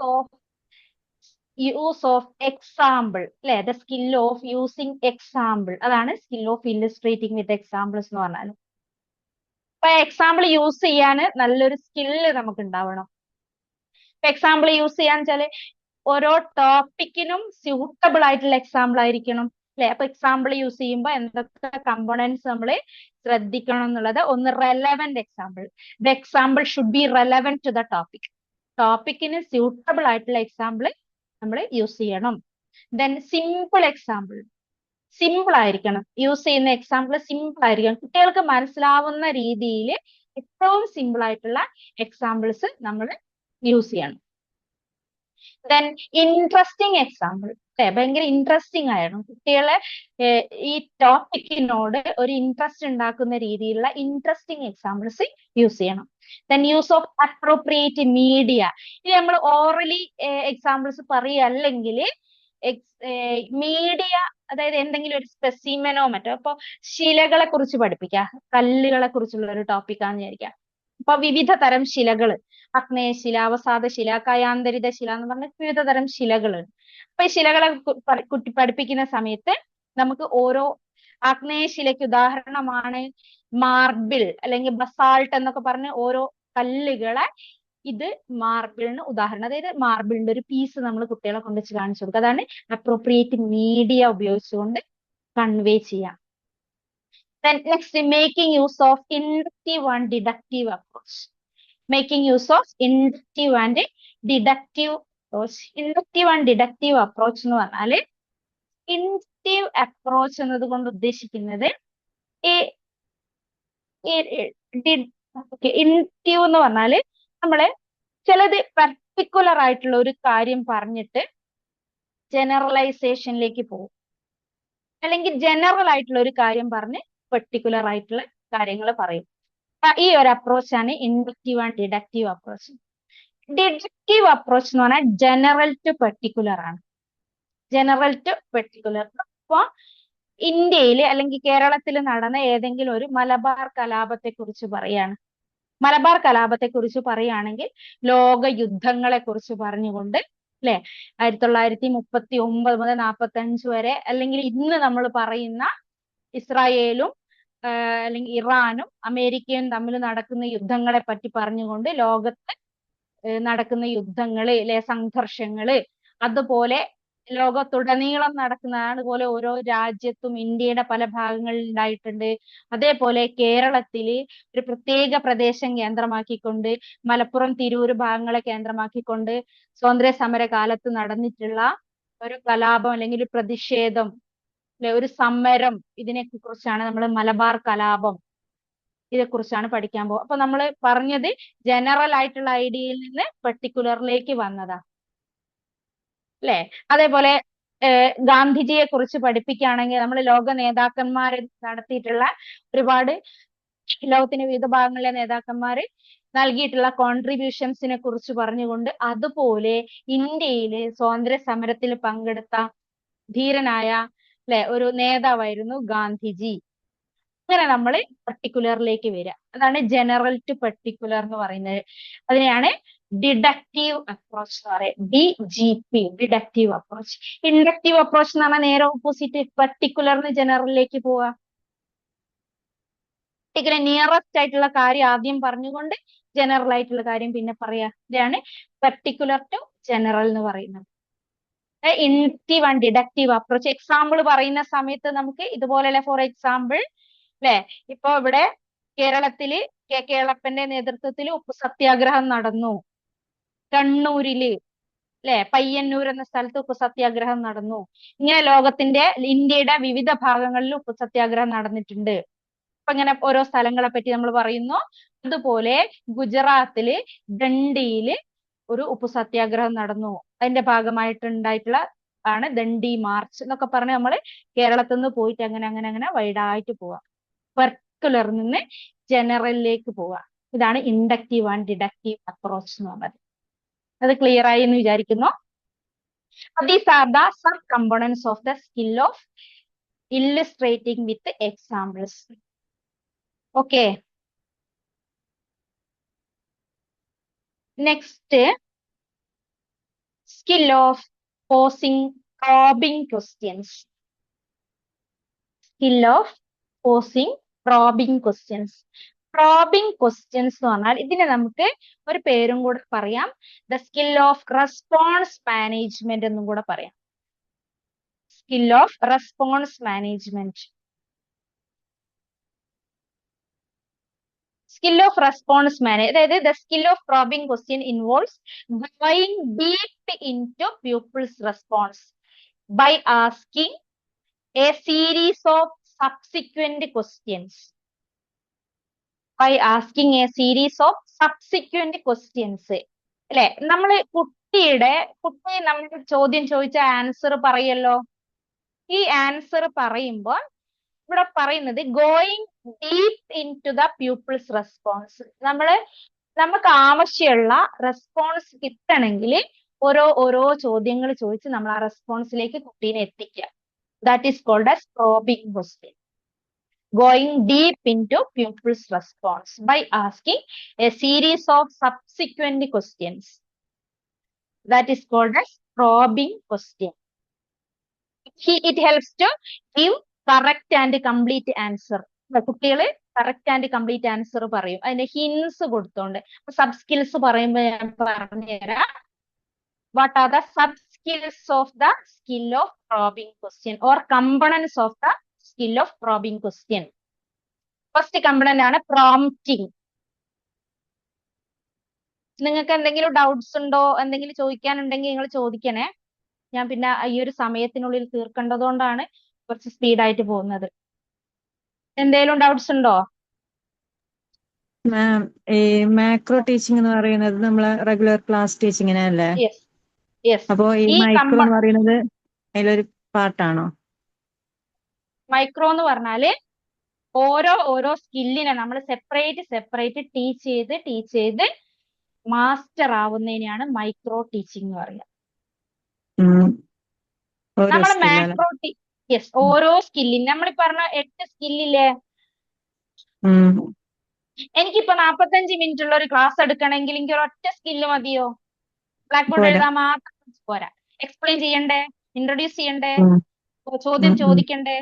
ഓഫ് എക്സാമ്പിൾ അല്ലെ, the skill of using example. അതാണ് skill of illustrating with examples എന്ന് പറഞ്ഞാൽ. ഇപ്പൊ എക്സാമ്പിൾ യൂസ് ചെയ്യാൻ നല്ലൊരു സ്കില്ല് നമുക്ക് ഉണ്ടാവണം. എക്സാമ്പിൾ യൂസ് ചെയ്യാന്ന് വെച്ചാല് ഓരോ ടോപ്പിക്കിനും സ്യൂട്ടബിൾ ആയിട്ടുള്ള എക്സാമ്പിൾ ആയിരിക്കണം അല്ലെ. അപ്പൊ എക്സാമ്പിൾ യൂസ് ചെയ്യുമ്പോൾ എന്തൊക്കെ കമ്പോണൻസ് നമ്മൾ ശ്രദ്ധിക്കണം എന്നുള്ളത്. ഒന്ന്, relevant example. The example should be relevant to the topic. ടോപ്പിക്കിന് സ്യൂട്ടബിൾ ആയിട്ടുള്ള എക്സാമ്പിൾ നമ്മൾ യൂസ് ചെയ്യണം. Then simple example. സിമ്പിൾ ആയിരിക്കണം, യൂസ് ചെയ്യുന്ന എക്സാമ്പിൾ സിമ്പിൾ ആയിരിക്കണം, കുട്ടികൾക്ക് മനസ്സിലാവുന്ന രീതിയിൽ ഏറ്റവും സിമ്പിൾ ആയിട്ടുള്ള എക്സാമ്പിൾസ് നമ്മൾ യൂസ് ചെയ്യണം. ദെൻ ഇൻട്രസ്റ്റിംഗ് എക്സാമ്പിൾ അല്ലെ, ഭയങ്കര ഇൻട്രസ്റ്റിംഗ് ആയിരുന്നു, കുട്ടികളെ ഈ ടോപ്പിക്കിനോട് ഒരു ഇൻട്രസ്റ്റ് ഉണ്ടാക്കുന്ന രീതിയിലുള്ള ഇൻട്രസ്റ്റിംഗ് എക്സാമ്പിൾസ് യൂസ് ചെയ്യണം. Then use of appropriate media. ഇനി നമ്മൾ ഓറലി എക്സാമ്പിൾസ് പറയുകയല്ലെങ്കിൽ മീഡിയ, അതായത് എന്തെങ്കിലും ഒരു സ്പെസിമെനോ മറ്റോ, ഇപ്പൊ ശിലകളെ കുറിച്ച് പഠിപ്പിക്കുക, കല്ലുകളെ കുറിച്ചുള്ള ഒരു ടോപ്പിക്കാന്ന് വിചാരിക്കുക. അപ്പൊ വിവിധ തരം ശിലകൾ, അഗ്നേയശില, അവസാദശില, കയാന്തരിത ശില എന്ന് പറഞ്ഞ വിവിധ തരം ശിലകളുണ്ട്. അപ്പൊ ഈ ശിലകളെ കുട്ടി പഠിപ്പിക്കുന്ന സമയത്ത് നമുക്ക് ഓരോ ആഗ്നേയശിലയ്ക്ക് ഉദാഹരണമാണ് മാർബിൾ അല്ലെങ്കിൽ ബസാൾട്ട് എന്നൊക്കെ പറഞ്ഞ് ഓരോ കല്ലുകളെ ഇത് മാർബിളിന് ഉദാഹരണം. അതായത് മാർബിളിന്റെ ഒരു പീസ് നമ്മൾ കുട്ടികളെ കൊണ്ടുവച്ച് കാണിച്ചു കൊടുക്കുക. അതാണ് അപ്രോപ്രിയേറ്റ് മീഡിയ ഉപയോഗിച്ചുകൊണ്ട് കൺവേ ചെയ്യാം. Then next, making use of inductive and deductive approach. Making use of inductive and deductive approach. Inductive and deductive approach എന്ന് പറഞ്ഞാല് inductive approach എന്നതുകൊണ്ട് ഉദ്ദേശിക്കുന്നത് inductive എന്ന് പറഞ്ഞാല് നമ്മള് ചിലത് പർട്ടിക്കുലർ ആയിട്ടുള്ള ഒരു കാര്യം പറഞ്ഞിട്ട് ജനറലൈസേഷനിലേക്ക് പോകും, അല്ലെങ്കിൽ ജനറൽ ആയിട്ടുള്ള ഒരു കാര്യം പറഞ്ഞ് പെർട്ടിക്കുലർ ആയിട്ടുള്ള കാര്യങ്ങൾ പറയും. ഈ ഒരു അപ്രോച്ചാണ് inductive and deductive approach. Deductive approach എന്ന് പറഞ്ഞാൽ ജനറൽ ടു പെർട്ടിക്കുലർ ആണ്. General to particular. അപ്പൊ ഇന്ത്യയിൽ അല്ലെങ്കിൽ കേരളത്തിൽ നടന്ന ഏതെങ്കിലും ഒരു മലബാർ കലാപത്തെ കുറിച്ച് പറയാണ്. മലബാർ കലാപത്തെ കുറിച്ച് പറയുകയാണെങ്കിൽ ലോക യുദ്ധങ്ങളെ കുറിച്ച് പറഞ്ഞുകൊണ്ട്, അല്ലെ, 1939 മുതൽ 45 വരെ, അല്ലെങ്കിൽ ഇന്ന് നമ്മൾ പറയുന്ന ഇസ്രായേലും അല്ലെങ്കിൽ ഇറാനും അമേരിക്കയും തമ്മിൽ നടക്കുന്ന യുദ്ധങ്ങളെ പറ്റി പറഞ്ഞുകൊണ്ട് ലോകത്ത് നടക്കുന്ന യുദ്ധങ്ങള്, അല്ലെ, സംഘർഷങ്ങള്, അതുപോലെ ലോകത്തുടനീളം നടക്കുന്നതാണ്. അതുപോലെ ഓരോ രാജ്യത്തും ഇന്ത്യയുടെ പല ഭാഗങ്ങളിൽ ഉണ്ടായിട്ടുണ്ട്. അതേപോലെ കേരളത്തില് ഒരു പ്രത്യേക പ്രദേശം കേന്ദ്രമാക്കിക്കൊണ്ട്, മലപ്പുറം തിരൂര് ഭാഗങ്ങളെ കേന്ദ്രമാക്കിക്കൊണ്ട് സ്വാതന്ത്ര്യ സമര കാലത്ത് നടന്നിട്ടുള്ള ഒരു കലാപം അല്ലെങ്കിൽ ഒരു പ്രതിഷേധം, അല്ലെ, ഒരു സമരം, ഇതിനെ കുറിച്ചാണ് നമ്മൾ മലബാർ കലാപം, ഇതേക്കുറിച്ചാണ് പഠിക്കാൻ പോകുക. അപ്പൊ നമ്മൾ പറഞ്ഞത് ജനറൽ ആയിട്ടുള്ള ഐഡിയയിൽ നിന്ന് പെർട്ടിക്കുലറിലേക്ക് വന്നതാ, അല്ലെ. അതേപോലെ ഗാന്ധിജിയെ കുറിച്ച് പഠിപ്പിക്കുകയാണെങ്കിൽ നമ്മൾ ലോക നേതാക്കന്മാരെ നടത്തിയിട്ടുള്ള ഒരുപാട്, ലോകത്തിന്റെ വിവിധ ഭാഗങ്ങളിലെ നേതാക്കന്മാര് നൽകിയിട്ടുള്ള കോൺട്രിബ്യൂഷൻസിനെ കുറിച്ച് പറഞ്ഞുകൊണ്ട്, അതുപോലെ ഇന്ത്യയില് സ്വാതന്ത്ര്യ സമരത്തിൽ പങ്കെടുത്ത ധീരനായ, അല്ലെ, ഒരു നേതാവായിരുന്നു ഗാന്ധിജി. അങ്ങനെ നമ്മൾ പെർട്ടിക്കുലറിലേക്ക് വരിക. അതാണ് ജനറൽ ടു പെർട്ടിക്കുലർ എന്ന് പറയുന്നത്. അതിനെയാണ് ഡിഡക്റ്റീവ് അപ്രോച്ച് എന്ന് പറയുന്നത്. DGP, deductive approach. Inductive approach എന്ന് പറഞ്ഞാൽ നേരെ ഓപ്പോസിറ്റ്, പെർട്ടിക്കുലറിന് ജനറലിലേക്ക് പോവുക. പർട്ടിക്കുലർ നിയറസ്റ്റ് ആയിട്ടുള്ള കാര്യം ആദ്യം പറഞ്ഞുകൊണ്ട് ജനറൽ ആയിട്ടുള്ള കാര്യം പിന്നെ പറയാ. ഇതാണ് പെർട്ടിക്കുലർ ടു ജനറൽ എന്ന് പറയുന്നത്. Inductive and deductive approach. Example പറയുന്ന സമയത്ത് നമുക്ക് ഇതുപോലെ, ഫോർ എക്സാമ്പിൾ, അല്ലെ, ഇപ്പൊ ഇവിടെ കേരളത്തില് കേളപ്പന്റെ നേതൃത്വത്തിൽ ഉപ്പു സത്യാഗ്രഹം നടന്നു. കണ്ണൂരില്, അല്ലെ, പയ്യന്നൂർ എന്ന സ്ഥലത്ത് ഉപ്പു സത്യാഗ്രഹം നടന്നു. ഇങ്ങനെ ഇന്ത്യയുടെ വിവിധ ഭാഗങ്ങളിൽ ഉപ്പു സത്യാഗ്രഹം നടന്നിട്ടുണ്ട്. അപ്പൊ ഇങ്ങനെ ഓരോ സ്ഥലങ്ങളെ പറ്റി നമ്മൾ പറയുന്നു. അതുപോലെ ഗുജറാത്തില് ദണ്ഡിയില് ഒരു ഉപ്പു സത്യാഗ്രഹം നടന്നു. അതിന്റെ ഭാഗമായിട്ടുണ്ടായിട്ടുള്ള ആണ് ദണ്ഡി മാർച്ച് എന്നൊക്കെ പറഞ്ഞ് നമ്മൾ കേരളത്തിൽ നിന്ന് പോയിട്ട് അങ്ങനെ അങ്ങനെ അങ്ങനെ വൈഡായിട്ട് പോവാം. പെർട്ടിക്കുലറിൽ നിന്ന് ജനറലിലേക്ക് പോവാം. ഇതാണ് ഇൻഡക്റ്റീവ് ആൻഡ് ഡിഡക്റ്റീവ് അപ്രോച്ച് എന്ന് പറയുന്നത്. അത് ക്ലിയർ ആയി എന്ന് വിചാരിക്കുന്നു. These are the sub components of the skill of illustrating with examples. Okay. Next, skill of posing probing questions. Skill of posing probing questions. Probing questions എന്ന് പറഞ്ഞാൽ ഇതിനെ നമുക്ക് ഒരു പേരും കൂടെ പറയാം. The skill of response management എന്നും കൂടെ പറയാം. Skill of response management. Skill of response management. അതായത് the skill of probing question involves going deep into pupils' response by asking a series of subsequent questions. By asking a series of subsequent questions. അല്ലെ, കുട്ടി നമ്മൾ ചോദ്യം ചോദിച്ച answer പറയല്ലോ. ഈ answer പറയുമ്പോൾ ഇവിടെ പറയുന്നത് going deep into the pupil's response. നമുക്ക് ആവശ്യമുള്ള റെസ്പോൺസ് കിട്ടണമെങ്കിൽ ഓരോ ചോദ്യങ്ങൾ ചോദിച്ച് നമ്മൾ ആ റെസ്പോൺസിലേക്ക് കുട്ടീനെ എത്തിക്കുക. That is called as probing question. Going deep into pupils' response by asking a series of subsequent questions. That is called as probing question. It helps to give correct and complete answer. കുട്ടികൾ correct and complete answer പറയും. അതിന്റെ hints കൊടുത്തോണ്ട് sub skills പറയുമ്പോൾ ഞാൻ പറഞ്ഞുതരാം. What are the sub skills of the skill of probing question or components of the skill of probing question? First component ആണ് prompting. നിങ്ങൾക്ക് എന്തെങ്കിലും doubts ഉണ്ടോ, എന്തെങ്കിലും ചോദിക്കാനുണ്ടെങ്കിൽ നിങ്ങൾ ചോദിക്കണേ. ഞാൻ പിന്നെ ഈ ഒരു സമയത്തിനുള്ളിൽ തീർക്കേണ്ടതുകൊണ്ടാണ് കുറച്ച് സ്പീഡായിട്ട് പോകുന്നത്. എന്തെങ്കിലും ഡൗട്ട്സ് ഉണ്ടോ? മാം, ഈ മാക്രോ ടീച്ചിങ് എന്ന് പറയുന്നത് നമ്മളെ റെഗുലർ ക്ലാസ് ടീച്ചിങ്ങിനല്ലേ? Yes yes. അപ്പോ ഈ ഈ മൈക്രോ എന്ന് പറയുന്നത് അതിലൊരു പാർട്ടാണോ? മൈക്രോ എന്ന് പറഞ്ഞാല് ഓരോ സ്കില്ലിനെ നമ്മൾ സെപ്പറേറ്റ് ടീച്ച് ചെയ്ത് മാസ്റ്റർ ആവുന്നതിനെയാണ് മൈക്രോ ടീച്ചിങ് എന്ന് പറയുക. ഓരോ നമ്മൾ സ്കില്ലല്ലേ? മാക്രോ യെസ്, ഓരോ സ്കില്ലിന് നമ്മൾ പറഞ്ഞ 8 സ്കില്ലില്ലേ, എനിക്കിപ്പോ 45 മിനിറ്റ് ഉള്ള ഒരു ക്ലാസ് എടുക്കണമെങ്കിൽ എനിക്ക് ഒരൊറ്റ സ്കില്ല് മതിയോ? ബ്ലാക്ക് ബോർഡ് പോരാ. എഴുതാൻ മാത്രം പോരാ. എക്സ്പ്ലെയിൻ ചെയ്യണ്ടേ, ഇൻട്രൊഡ്യൂസ് ചെയ്യണ്ടേ, ഉം, ചോദ്യം ഉം, ഉം, ചോദിക്കണ്ടേ,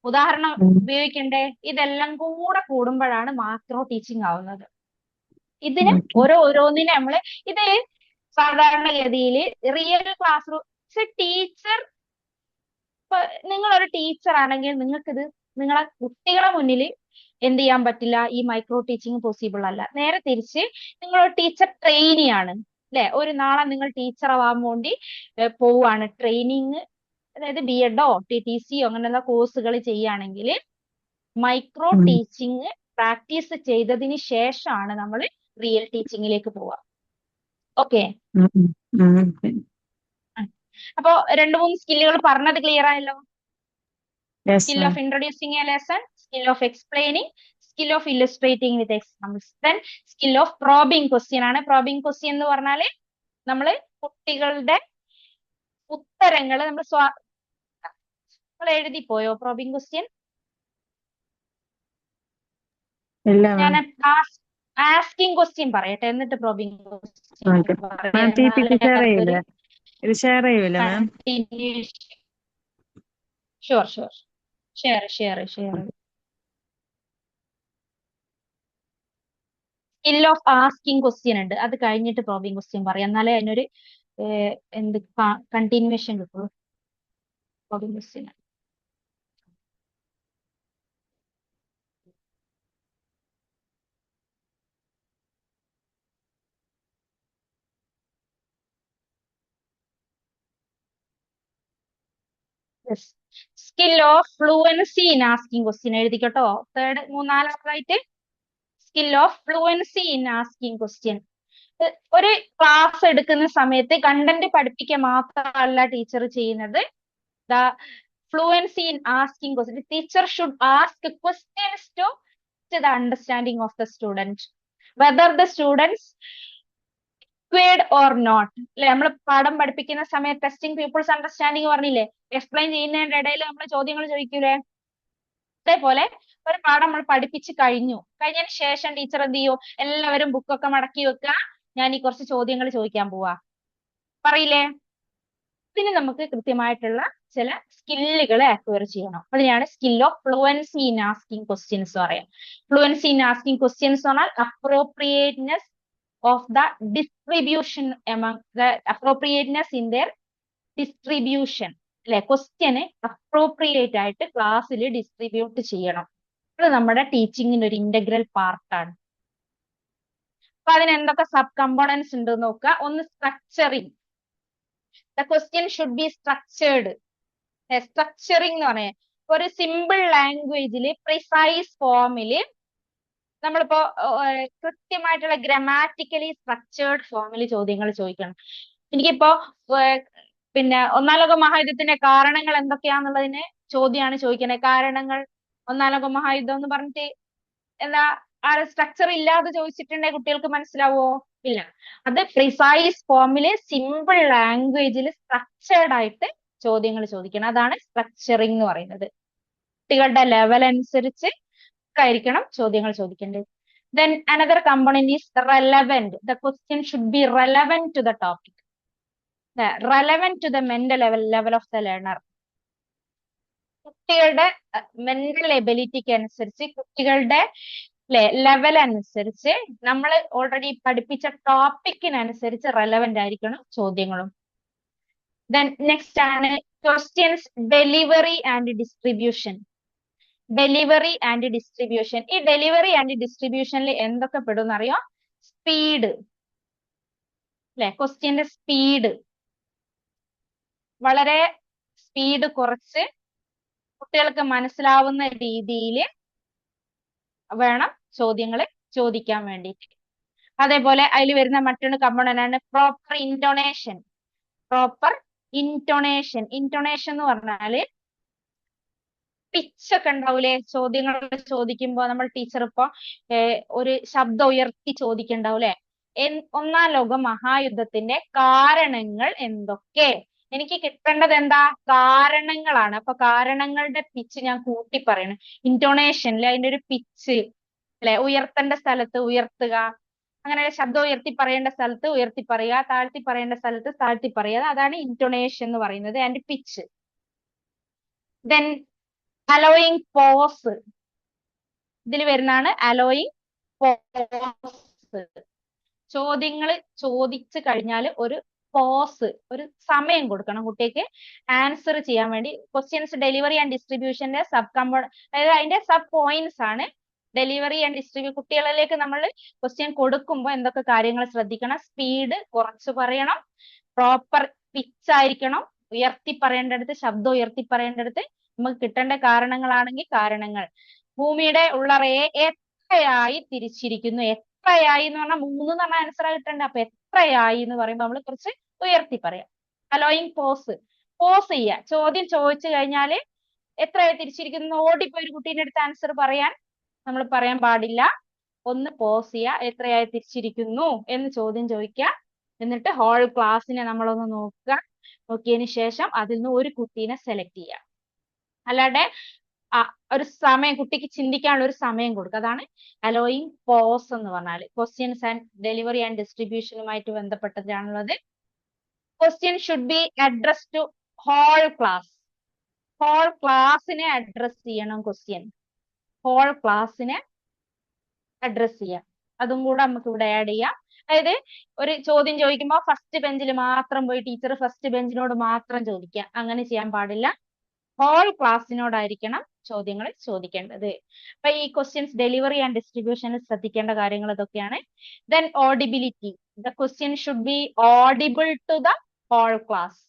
ഉദാഹരണം ഉം. ഉപയോഗിക്കണ്ടേ, ഇതെല്ലാം കൂടെ കൂടുമ്പോഴാണ് മാക്രോ ടീച്ചിങ് ആവുന്നത്. ഇതിന് Okay. ഓരോന്നിനെ നമ്മള് ഇത് സാധാരണഗതിയിൽ റിയൽ ക്ലാസ് റൂം ടീച്ചർ, നിങ്ങൾ ഒരു ടീച്ചർ ആണെങ്കിൽ നിങ്ങൾക്കിത് നിങ്ങളെ കുട്ടികളെ മുന്നിൽ എന്ത് ചെയ്യാൻ പറ്റില്ല, ഈ മൈക്രോ ടീച്ചിങ് പോസിബിൾ അല്ല. നേരെ തിരിച്ച് നിങ്ങൾ ഒരു ടീച്ചർ ട്രെയിനി ആണ് അല്ലെ, ഒരു നാളെ നിങ്ങൾ ടീച്ചർ ആവാൻ വേണ്ടി പോവാണ്, ട്രെയിനിങ്, അതായത് BEdോ TTCയോ അങ്ങനെയുള്ള കോഴ്സുകൾ ചെയ്യുകയാണെങ്കിൽ മൈക്രോ ഉം, ടീച്ചിങ് പ്രാക്ടീസ് ചെയ്തതിന് ശേഷമാണ് നമ്മൾ റിയൽ ടീച്ചിങ്ങിലേക്ക് പോവുക. ഓക്കെ, ഉം, ഉം, ഉം. അപ്പോ 2-3 സ്കില്ലുകൾ പറഞ്ഞത് ക്ലിയർ ആയല്ലോ. Yes, Skill ma'am. of introducing a lesson, skill of explaining, skill of illustrating with examples, then skill of probing question ആണ്. Probing question എന്ന് പറഞ്ഞാല് നമ്മള് കുട്ടികളുടെ ഉത്തരങ്ങൾ നമ്മൾ എഴുതി പോയോ പ്രോബിംഗ് ക്വസ്റ്റ്യൻ? ഇല്ല ഞാൻ മാം. ആസ്കിംഗ് ക്വസ്റ്റ്യൻ പറയട്ടെ, എന്നിട്ട് probing question okay ma'am, PPT share ചെയ്യില്ലേ? ഇത് ഷെയർ ചെയ്യൂലേ ma'am? Sure share. Skill of asking question ഉണ്ട്, അത് കഴിഞ്ഞിട്ട് പ്രോബിംഗ് ക്വസ്റ്റ്യൻ പറയാം, എന്നാലേ അതിനൊരു എന്ത് കണ്ടിന്യൂവേഷൻ കിട്ടുള്ളൂ. Probing question skill of fluency in asking question എഴുതിക്കട്ടോ. മൂന്നാമതായിട്ട് skill of fluency in asking question. ഒരു ക്ലാസ് എടുക്കുന്ന സമയത്ത് കണ്ടന്റ് പഠിപ്പിക്കുക മാത്രമല്ല ടീച്ചർ ചെയ്യുന്നത്. The fluency in asking question, teacher should ask questions to the understanding of the student, whether the students equipped or not. അല്ലെ, നമ്മൾ പാഠം പഠിപ്പിക്കുന്ന സമയത്ത് ടെസ്റ്റിംഗ് പീപ്പിൾസ് അണ്ടർസ്റ്റാൻഡിങ് പറഞ്ഞില്ലേ, എക്സ്പ്ലെയിൻ ചെയ്യുന്നതിന്റെ ഇടയിൽ നമ്മൾ ചോദ്യങ്ങൾ ചോദിക്കൂലേ, അതേപോലെ ഒരു പാഠം നമ്മൾ പഠിപ്പിച്ച് കഴിഞ്ഞതിന് ശേഷം ടീച്ചർ എന്ത് ചെയ്യും, എല്ലാവരും ബുക്കൊക്കെ മടക്കി വെക്കുക, ഞാൻ ഈ കുറച്ച് ചോദ്യങ്ങൾ ചോദിക്കാൻ പോവാ പറയില്ലേ. ഇതിന് നമുക്ക് കൃത്യമായിട്ടുള്ള ചില സ്കില്ലുകൾ അക്വയർ ചെയ്യണം. അതിനെയാണ് skill of fluency in asking questions പറയാം. ഫ്ലുവൻസി ഇൻ ആസ്കിംഗ് ക്വസ്റ്റ്യൻസ് പറഞ്ഞാൽ appropriateness of the distribution among the appropriateness in their distribution. അല്ലെ, ക്വസ്റ്റ്യന് അപ്രോപ്രിയേറ്റ് ആയിട്ട് ക്ലാസ്സിൽ ഡിസ്ട്രിബ്യൂട്ട് ചെയ്യണം. അത് നമ്മുടെ ടീച്ചിങ്ങിന്റെ ഒരു ഇന്റഗ്രൽ പാർട്ടാണ്. അപ്പൊ അതിന് എന്തൊക്കെ സബ് കമ്പോണൻസ് ഉണ്ട് നോക്കുക. ഒന്ന് structuring. The question should B structured. Structuring എന്ന് പറയാം, ഒരു സിമ്പിൾ ലാംഗ്വേജില് പ്രിസൈസ് ഫോമില് നമ്മളിപ്പോ കൃത്യമായിട്ടുള്ള ഗ്രാമാറ്റിക്കലി സ്ട്രക്ചേർഡ് ഫോമിൽ ചോദ്യങ്ങൾ ചോദിക്കണം. എനിക്കിപ്പോ പിന്നെ 1-ാം ലോക മഹായുദ്ധത്തിന്റെ കാരണങ്ങൾ എന്തൊക്കെയാന്നുള്ളതിന് ചോദ്യമാണ് ചോദിക്കുന്നത്. കാരണങ്ങൾ 1-ാം ലോക മഹായുദ്ധം എന്ന് പറഞ്ഞിട്ട് എന്താ ആ സ്ട്രക്ചർ ഇല്ലാതെ ചോദിച്ചിട്ടുണ്ടെങ്കിൽ കുട്ടികൾക്ക് മനസ്സിലാവോ? ഇല്ല. അത് പ്രിസൈസ് ഫോമില് സിമ്പിൾ ലാംഗ്വേജിൽ സ്ട്രക്ചേർഡ് ആയിട്ട് ചോദ്യങ്ങൾ ചോദിക്കണം. അതാണ് സ്ട്രക്ചറിങ് എന്ന് പറയുന്നത്. കുട്ടികളുടെ ലെവൽ അനുസരിച്ച് ആയിരിക്കണം ചോദ്യങ്ങൾ ചോദിക്കേണ്ടത്. Then another component is relevant. The question should be relevant to the topic, relevant to the mental level of the learner. കുട്ടികളുടെ മെന്റൽ എബിലിറ്റിക്ക് അനുസരിച്ച്, കുട്ടികളുടെ ലെവൽ അനുസരിച്ച്, നമ്മൾ ഓൾറെഡി പഠിപ്പിച്ച ടോപ്പിക്കിനനുസരിച്ച് റെലവെന്റ് ആയിരിക്കണം ചോദ്യങ്ങളും. ദെൻ നെക്സ്റ്റ് ആണ് questions delivery and distribution. Delivery and distribution. ഈ ഡെലിവറി ആൻഡ് ഡിസ്ട്രിബ്യൂഷനിൽ എന്തൊക്കെ പെടും അറിയോ? സ്പീഡ്, അല്ലെ? ക്വസ്റ്റ്യന്റെ സ്പീഡ്, വളരെ സ്പീഡ് കുറച്ച് കുട്ടികൾക്ക് മനസ്സിലാവുന്ന രീതിയിൽ വേണം ചോദ്യങ്ങൾ ചോദിക്കാൻ വേണ്ടിയിട്ട്. അതേപോലെ അതിൽ വരുന്ന മറ്റൊരു കമ്പോണന്റ് ആണ് പ്രോപ്പർ ഇൻറ്റോണേഷൻ. പ്രോപ്പർ ഇൻറ്റോണേഷൻ. ഇൻറ്റോണേഷൻ എന്ന് പറഞ്ഞാല് പിച്ച് ഒക്കെ ഉണ്ടാവൂലേ? ചോദ്യങ്ങൾ ചോദിക്കുമ്പോ നമ്മൾ ടീച്ചർ ഇപ്പൊ ഒരു ശബ്ദം ഉയർത്തി ചോദിക്കണ്ടാവൂലേ? ഒന്നാം ലോക മഹായുദ്ധത്തിന്റെ കാരണങ്ങൾ എന്തൊക്കെ? എനിക്ക് കിട്ടേണ്ടത് എന്താ? കാരണങ്ങളാണ്. അപ്പൊ കാരണങ്ങളുടെ പിച്ച് ഞാൻ കൂട്ടി പറയണം. ഇൻറ്റോണേഷനിൽ അതിന്റെ ഒരു പിച്ച്, അല്ലെ? ഉയർത്തേണ്ട സ്ഥലത്ത് ഉയർത്തുക, അങ്ങനെ ശബ്ദം ഉയർത്തി പറയേണ്ട സ്ഥലത്ത് ഉയർത്തി പറയുക, താഴ്ത്തി പറയേണ്ട സ്ഥലത്ത് താഴ്ത്തി പറയുക. അതാണ് ഇൻറ്റോണേഷൻ എന്ന് പറയുന്നത്, and pitch. Then allowing pause. ഇതിൽ വരുന്നതാണ് അലോയിങ് പോസ്. ചോദ്യങ്ങൾ ചോദിച്ചു കഴിഞ്ഞാൽ ഒരു പോസ്, ഒരു സമയം കൊടുക്കണം കുട്ടിക്ക് ആൻസർ ചെയ്യാൻ വേണ്ടി. ക്വസ്റ്റ്യൻസ് ഡെലിവറി ആൻഡ് ഡിസ്ട്രിബ്യൂഷന്റെ സബ് കമ്പോണന്റ്, അതായത് അതിന്റെ സബ് പോയിന്റ്സ് ആണ് ഡെലിവറി ആൻഡ് ഡിസ്ട്രിബ്യൂഷൻ. കുട്ടികളിലേക്ക് നമ്മൾ ക്വസ്റ്റ്യൻ കൊടുക്കുമ്പോൾ എന്തൊക്കെ കാര്യങ്ങൾ ശ്രദ്ധിക്കണം? സ്പീഡ് കുറച്ച് പറയണം, പ്രോപ്പർ പിച്ച് ആയിരിക്കണം, ഉയർത്തി പറയേണ്ടടുത്ത് ശബ്ദം ഉയർത്തി പറയേണ്ടടുത്ത്, നമുക്ക് കിട്ടേണ്ട കാരണങ്ങളാണെങ്കിൽ കാരണങ്ങൾ. ഭൂമിയുടെ ഉള്ളറയെ എത്രയായി തിരിച്ചിരിക്കുന്നു? എത്രയായി എന്ന് പറഞ്ഞാൽ 3 എന്ന് പറഞ്ഞ ആൻസർ കിട്ടണ്ടേ? അപ്പൊ എത്രയായി എന്ന് പറയുമ്പോൾ നമ്മൾ കുറച്ച് ഉയർത്തി പറയാം. Allowing pose. പോസ് ചെയ്യുക. ചോദ്യം ചോദിച്ചു കഴിഞ്ഞാൽ എത്രയായി തിരിച്ചിരിക്കുന്നു ഓടിപ്പോയി ഒരു കുട്ടീന്റെ അടുത്ത് ആൻസർ പറയാൻ നമ്മൾ പറയാൻ പാടില്ല. ഒന്ന് പോസ് ചെയ്യുക, എത്രയായി തിരിച്ചിരിക്കുന്നു എന്ന് ചോദ്യം ചോദിക്കുക. എന്നിട്ട് ഹോൾ ക്ലാസ്സിനെ നമ്മളൊന്ന് നോക്കുക. നോക്കിയതിന് ശേഷം അതിൽ നിന്ന് ഒരു കുട്ടീനെ സെലക്ട് ചെയ്യുക. അല്ലാതെ ഒരു സമയം, കുട്ടിക്ക് ചിന്തിക്കാനുള്ള ഒരു സമയം കൊടുക്കുക. അതാണ് അലോയിങ് പോസ് എന്ന് പറഞ്ഞാൽ. ക്വസ്റ്റ്യൻസ് ആൻഡ് ഡെലിവറി ആൻഡ് ഡിസ്ട്രിബ്യൂഷനുമായിട്ട് ബന്ധപ്പെട്ടതാണുള്ളത്. Question should be address to whole class. Whole ക്ലാസ്സിനെ അഡ്രസ് ചെയ്യണം ക്വസ്റ്റ്യൻ. ഹോൾ ക്ലാസ്സിനെ അഡ്രസ് ചെയ്യാം. അതും കൂടെ നമുക്ക് ഇവിടെ ആഡ് ചെയ്യാം. അതായത് ഒരു ചോദ്യം ചോദിക്കുമ്പോൾ ഫസ്റ്റ് ബെഞ്ചിൽ മാത്രം പോയി ടീച്ചർ ഫസ്റ്റ് ബെഞ്ചിനോട് മാത്രം ചോദിക്കുക, അങ്ങനെ ചെയ്യാൻ പാടില്ല. ഹോൾ ക്ലാസ്സിനോടായിരിക്കണം ചോദ്യങ്ങൾ ചോദിക്കേണ്ടത്. അപ്പൊ ഈ ക്വസ്റ്റ്യൻസ് ഡെലിവറി ആൻഡ് ഡിസ്ട്രിബ്യൂഷനിൽ ശ്രദ്ധിക്കേണ്ട കാര്യങ്ങൾ ഇതൊക്കെയാണ്. Then audibility. The question should be audible to the whole class.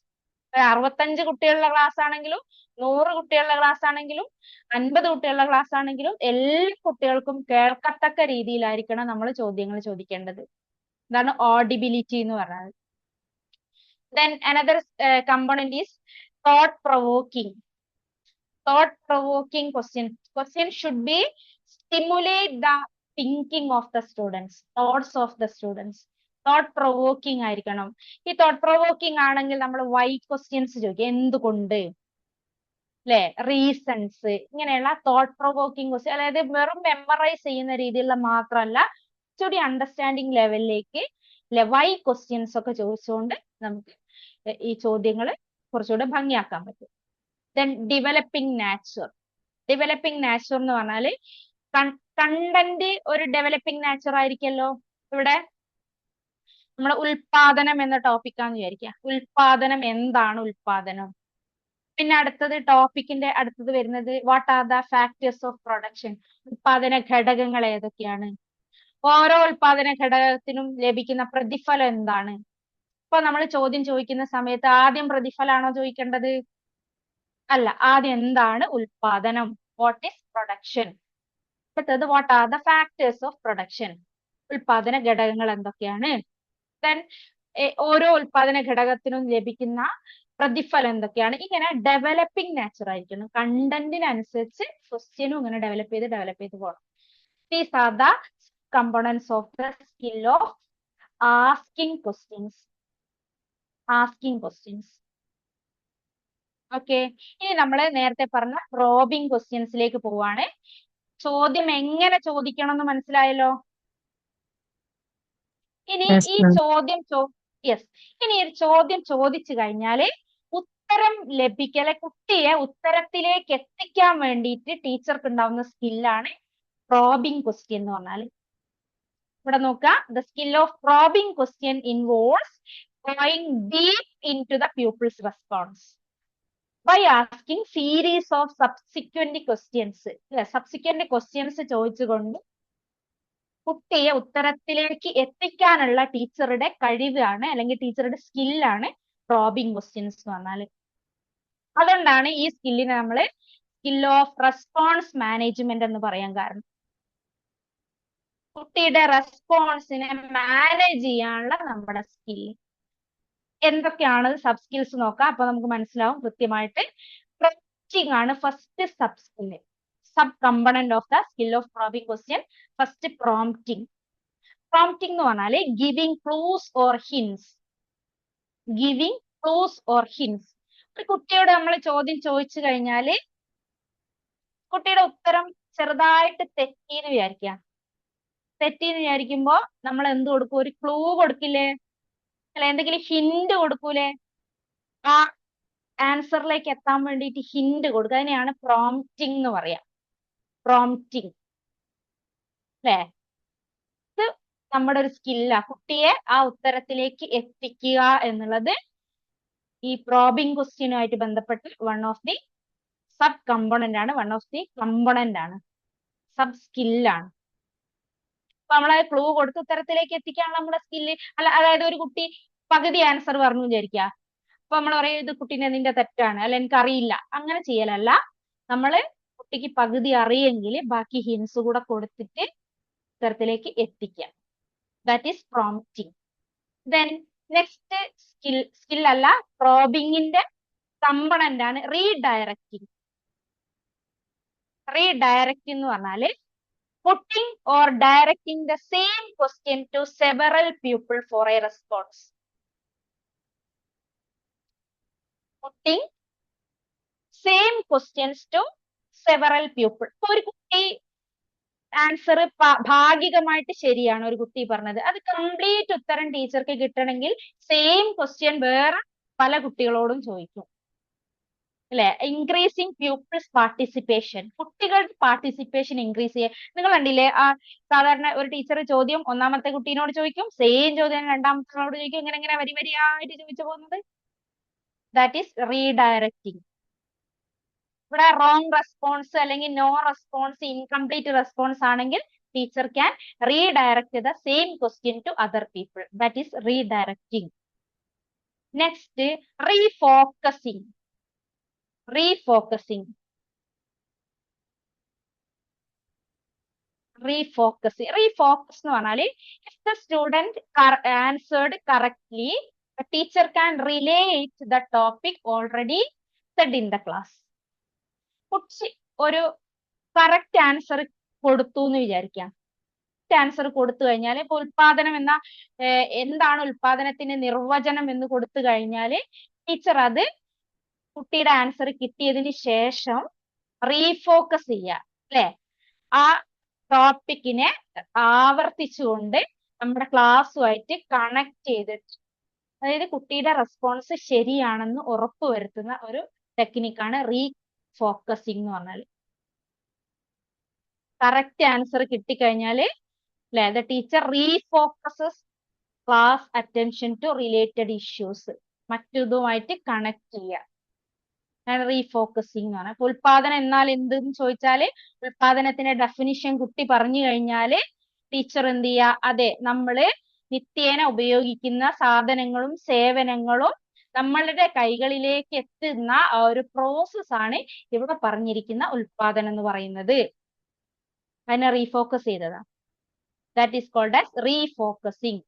65 കുട്ടികളുടെ ക്ലാസ് ആണെങ്കിലും 100 കുട്ടികളുടെ ക്ലാസ് ആണെങ്കിലും 50 കുട്ടികളുടെ ക്ലാസ് ആണെങ്കിലും എല്ലാ കുട്ടികൾക്കും കേൾക്കത്തക്ക രീതിയിലായിരിക്കണം നമ്മൾ ചോദ്യങ്ങൾ ചോദിക്കേണ്ടത്. ഇതാണ് ഓഡിബിലിറ്റി എന്ന് പറയുന്നത്. Then another component is thought provoking. Thought provoking questions. Questions should be stimulate the thinking of the students, thoughts of the students. Thought provoking ആയിരിക്കണം. ഈ thought provoking ആണെങ്കിൽ നമ്മൾ why questions ചോദിക്കുക, എന്തുകൊണ്ട്, അല്ലെ? റീസൺസ്, ഇങ്ങനെയുള്ള തോട്ട് പ്രൊവോക്കിംഗ് ക്വസ്റ്റ്യൻ. അതായത് വെറും മെമ്മറൈസ് ചെയ്യുന്ന രീതിയിലുള്ള മാത്രമല്ല, കുറച്ചുകൂടി അണ്ടർസ്റ്റാൻഡിങ് ലെവലിലേക്ക് വൈ ക്വസ്റ്റ്യൻസ് ഒക്കെ ചോദിച്ചുകൊണ്ട് നമുക്ക് ഈ ചോദ്യങ്ങൾ കുറച്ചുകൂടെ ഭംഗിയാക്കാൻ പറ്റും. Then developing nature. Developing nature എന്ന് പറഞ്ഞാല് കണ്ടന്റ് ഒരു ഡെവലപ്പിംഗ് നാച്ചർ ആയിരിക്കല്ലോ. ഇവിടെ നമ്മൾ ഉൽപാദനം എന്ന ടോപ്പിക്കാന്ന് വിചാരിക്കുക. ഉൽപാദനം എന്താണ് ഉൽപാദനം? പിന്നെ അടുത്തത് ടോപ്പിക്കിന്റെ അടുത്തത് വരുന്നത് what are the factors of production. ഉൽപാദന ഘടകങ്ങൾ ഏതൊക്കെയാണ്? ഓരോ ഉൽപാദന ഘടകത്തിനും ലഭിക്കുന്ന പ്രതിഫലം എന്താണ്? ഇപ്പൊ നമ്മൾ ചോദ്യം ചോദിക്കുന്ന സമയത്ത് ആദ്യം പ്രതിഫലമാണോ ചോദിക്കേണ്ടത്? അല്ല, ആദ്യം എന്താണ് ഉൽപാദനം? What is production. അടുത്തത് what are the factors of production. ഉൽപാദന ഘടകങ്ങൾ എന്തൊക്കെയാണ്? ദെൻ ഓരോ ഉൽപാദന ഘടകത്തിനും ലഭിക്കുന്ന പ്രതിഫലം എന്തൊക്കെയാണ്? ഇങ്ങനെ ഡെവലപ്പിംഗ് നാച്ചർ ആയിരിക്കണം. കണ്ടന്റിനനുസരിച്ച് ക്വസ്റ്റ്യനും ഇങ്ങനെ ഡെവലപ്പ് ചെയ്ത് പോകണം. These are the components of the skill of asking questions. Asking questions. Okay, ഇനി നമ്മൾ നേരത്തെ പറഞ്ഞ പ്രോബിംഗ് ക്വസ്റ്റ്യൻസിലേക്ക് പോവാണ്. ചോദ്യം എങ്ങനെ ചോദിക്കണം എന്ന് മനസ്സിലായല്ലോ. ഇനി ഈ ചോദ്യം ഇനി ഒരു ചോദ്യം ചോദിച്ചു കഴിഞ്ഞാല് ഉത്തരം ലഭിക്കലെ കുട്ടിയെ ഉത്തരത്തിലേക്ക് എത്തിക്കാൻ വേണ്ടിയിട്ട് ടീച്ചർക്ക് ഉണ്ടാവുന്ന സ്കില്ലാണ് പ്രോബിംഗ് ക്വസ്റ്റ്യൻ എന്ന് പറഞ്ഞാൽ. ഇവിടെ നോക്കുക, the skill of probing question involves going deep into the pupil's response by asking series of subsequent questions. Subsequent questions ചോദിച്ചുകൊണ്ട് കുട്ടിയെ ഉത്തരത്തിലേക്ക് എത്തിക്കാനുള്ള ടീച്ചറുടെ കഴിവാണ് അല്ലെങ്കിൽ ടീച്ചറുടെ സ്കില്ലാണ് പ്രോബിംഗ് ക്വസ്റ്റ്യൻസ് എന്ന് പറഞ്ഞാൽ. അതുകൊണ്ടാണ് ഈ സ്കില്ലിനെ നമ്മൾ സ്കിൽ ഓഫ് റെസ്പോൺസ് മാനേജ്മെന്റ് എന്ന് പറയാൻ കാരണം. കുട്ടിയുടെ റെസ്പോൺസിനെ മാനേജ് ചെയ്യാനുള്ള നമ്മുടെ സ്കില്ല് എന്തൊക്കെയാണ് സബ് സ്കിൽസ് നോക്കാം. അപ്പൊ നമുക്ക് മനസ്സിലാവും കൃത്യമായിട്ട്. പ്രോംപ്റ്റിംഗ് ആണ് first sub skill, sub component of the skill of probing question. First prompting. Prompting എന്ന് പറഞ്ഞാല് giving clues or hints. Giving clues or hints. ഒരു കുട്ടിയോട് നമ്മൾ ചോദ്യം ചോദിച്ചു കഴിഞ്ഞാല് കുട്ടിയുടെ ഉത്തരം ചെറുതായിട്ട് തെറ്റിന്ന് വിചാരിക്കുക. തെറ്റിന്ന് വിചാരിക്കുമ്പോ നമ്മൾ എന്ത് കൊടുക്കും? ഒരു ക്ലൂ കൊടുക്കില്ലേ? അല്ല, എന്തെങ്കിലും ഹിന്റ് കൊടുക്കൂലേ? ആ ആൻസറിലേക്ക് എത്താൻ വേണ്ടിയിട്ട് ഹിന്റ് കൊടുക്കുക. അതിനെയാണ് പ്രോംപ്റ്റിംഗ് എന്ന് പറയാം. പ്രോംപ്റ്റിംഗ് അല്ലേ? ഇത് നമ്മുടെ ഒരു സ്കില്ലാ. കുട്ടിയെ ആ ഉത്തരത്തിലേക്ക് എത്തിക്കുക എന്നുള്ളത് ഈ പ്രോബിംഗ് ക്വസ്റ്റ്യനുമായിട്ട് ബന്ധപ്പെട്ട് one of the sub component ആണ്, വൺ ഓഫ് ദി കമ്പോണന്റ് ആണ്, സബ് സ്കില്ലാണ്. അപ്പൊ നമ്മളെ ക്ലൂ കൊടുത്ത് ഉത്തരത്തിലേക്ക് എത്തിക്കാനുള്ള നമ്മുടെ സ്കില്ല്. അല്ല, അതായത് ഒരു കുട്ടി പകുതി ആൻസർ പറഞ്ഞു വിചാരിക്കുക. അപ്പൊ നമ്മൾ പറയും ഇത് കുട്ടീനെ നിന്റെ തെറ്റാണ്, അല്ല എനിക്കറിയില്ല. അങ്ങനെ ചെയ്യലല്ല. നമ്മള് കുട്ടിക്ക് പകുതി അറിയെങ്കിൽ ബാക്കി ഹിൻസ് കൂടെ കൊടുത്തിട്ട് ഉത്തരത്തിലേക്ക് എത്തിക്കാം. That is prompting. Then next skill അല്ല, പ്രോബിങ്ങിന്റെ കമ്പണന്റ് ആണ് റീഡയറക്റ്റിംഗ്. റീഡയറക്റ്റിംഗ് എന്ന് പറഞ്ഞാല് putting or directing the same question to several people for a response. Putting same questions to several people. ഒരു കുട്ടി ആൻസർ ഭാഗികമായിട്ട് ശരിയാണ് ഒരു കുട്ടി പറഞ്ഞത്, അത് കംപ്ലീറ്റ് ഉത്തരം ടീച്ചർക്ക് കിട്ടണമെങ്കിൽ സെയിം ക്വസ്റ്റ്യൻ വേറെ പല കുട്ടികളോടും ചോദിക്കും അല്ലെ? Increasing pupils participation. കുട്ടികളുടെ പാർട്ടിസിപ്പേഷൻ ഇൻക്രീസ് ചെയ്യുക. നിങ്ങൾ കണ്ടില്ലേ, ആ സാധാരണ ഒരു ടീച്ചർ ചോദ്യം ഒന്നാമത്തെ കുട്ടീനോട് ചോദിക്കും, സെയിം ചോദ്യം രണ്ടാമത്തോട് ചോദിക്കും, ഇങ്ങനെ വരി വരിയായിട്ട് ചോദിച്ചു പോകുന്നത്. That is redirecting. ഇവിടെ റോങ് റെസ്പോൺസ് അല്ലെങ്കിൽ നോ റെസ്പോൺസ്, ഇൻകംപ്ലീറ്റ് റെസ്പോൺസ് ആണെങ്കിൽ teacher can redirect the same question to other people. That is redirecting. Next refocusing. Refocusing. Refocus എന്ന് പറഞ്ഞാല് if the student answered correctly, the teacher can relate the topic already said in the class. ഒരു correct answer കൊടുത്തു എന്ന് വിചാരിക്കാം. Answer കൊടുത്തു കഴിഞ്ഞാൽ, ഇപ്പൊ ഉൽപാദനം എന്താണ് ഉൽപാദനത്തിന്റെ നിർവചനം എന്ന് കൊടുത്തു കഴിഞ്ഞാല് ടീച്ചർ അത് കുട്ടിയുടെ ആൻസർ കിട്ടിയതിന് ശേഷം റീഫോക്കസ് ചെയ്യുക അല്ലെ? ആ ടോപ്പിക്കിനെ ആവർത്തിച്ചുകൊണ്ട് നമ്മുടെ ക്ലാസ്സുമായിട്ട് കണക്ട് ചെയ്തിട്ട്, അതായത് കുട്ടിയുടെ റെസ്പോൺസ് ശരിയാണെന്ന് ഉറപ്പുവരുത്തുന്ന ഒരു ടെക്നിക്കാണ് റീഫോക്കസിംഗ് എന്ന് പറഞ്ഞാൽ. കറക്റ്റ് ആൻസർ കിട്ടിക്കഴിഞ്ഞാല് അല്ലെ, the teacher refocuses class attention to related issues. മറ്റൊന്നുമായിട്ട് കണക്ട് ചെയ്യുക. റീഫോക്കസിംഗ് എന്ന് പറഞ്ഞാൽ. ഉൽപാദനം എന്നാൽ എന്തെന്ന് ചോദിച്ചാല് ഉൽപാദനത്തിന്റെ ഡെഫിനിഷൻ കുട്ടി പറഞ്ഞു കഴിഞ്ഞാല് ടീച്ചർ എന്ത് ചെയ്യുക? അതെ, നമ്മള് നിത്യേന ഉപയോഗിക്കുന്ന സാധനങ്ങളും സേവനങ്ങളും നമ്മളുടെ കൈകളിലേക്ക് എത്തുന്ന ആ ഒരു പ്രോസസ് ആണ് ഇവിടെ പറഞ്ഞിരിക്കുന്ന ഉൽപാദനം എന്ന് പറയുന്നത്. അതിനെ റീഫോക്കസ് ചെയ്തതാ. That is called as refocusing.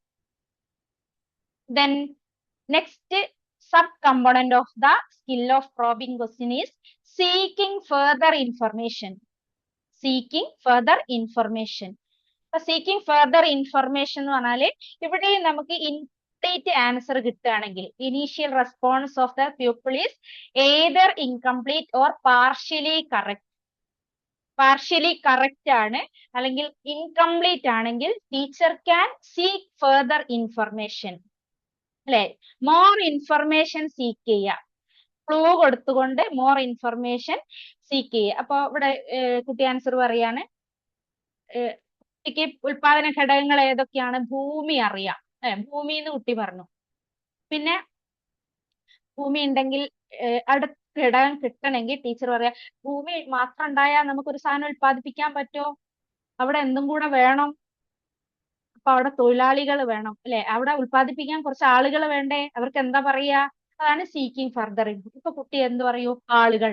Then next sub-component of the skill of probing question is seeking further information. Seeking further information. Seeking further information എന്ന് പറഞ്ഞാല് ഇവിടെ നമുക്ക് ഇൻകംപ്ലീറ്റ് ആൻസർ കിട്ടുകയാണെങ്കിൽ initial response of the pupil is either incomplete or partially correct. Partially correct ആണ് അല്ലെങ്കിൽ incomplete ആണെങ്കിൽ teacher can seek further information അല്ലെ? More information seek ചെയ്യുക. ക്ലൂ കൊടുത്തുകൊണ്ട് മോർ ഇൻഫർമേഷൻ സീക്ക് ചെയ്യുക. അപ്പൊ ഇവിടെ കുട്ടി ആൻസർ പറയാണ്, കുട്ടിക്ക് ഉൽപാദന ഘടകങ്ങൾ ഏതൊക്കെയാണ്? ഭൂമി അറിയാം, ഭൂമി എന്ന് കുട്ടി പറഞ്ഞു. പിന്നെ ഭൂമി ഉണ്ടെങ്കിൽ അടുത്ത ഘടകം കിട്ടണമെങ്കിൽ ടീച്ചർ പറയാ, ഭൂമി മാത്രം ഉണ്ടായാൽ നമുക്കൊരു സാധനം ഉൽപ്പാദിപ്പിക്കാൻ പറ്റുമോ? അവിടെ എന്തും കൂടെ വേണം. അപ്പൊ അവിടെ തൊഴിലാളികൾ വേണം അല്ലെ? അവിടെ ഉൽപ്പാദിപ്പിക്കാൻ കുറച്ച് ആളുകൾ വേണ്ടേ? അവർക്ക് എന്താ പറയാ? അതാണ് സീക്കിംഗ് ഫർദർ. ഇപ്പൊ കുട്ടി എന്ത് പറയൂ? ആളുകൾ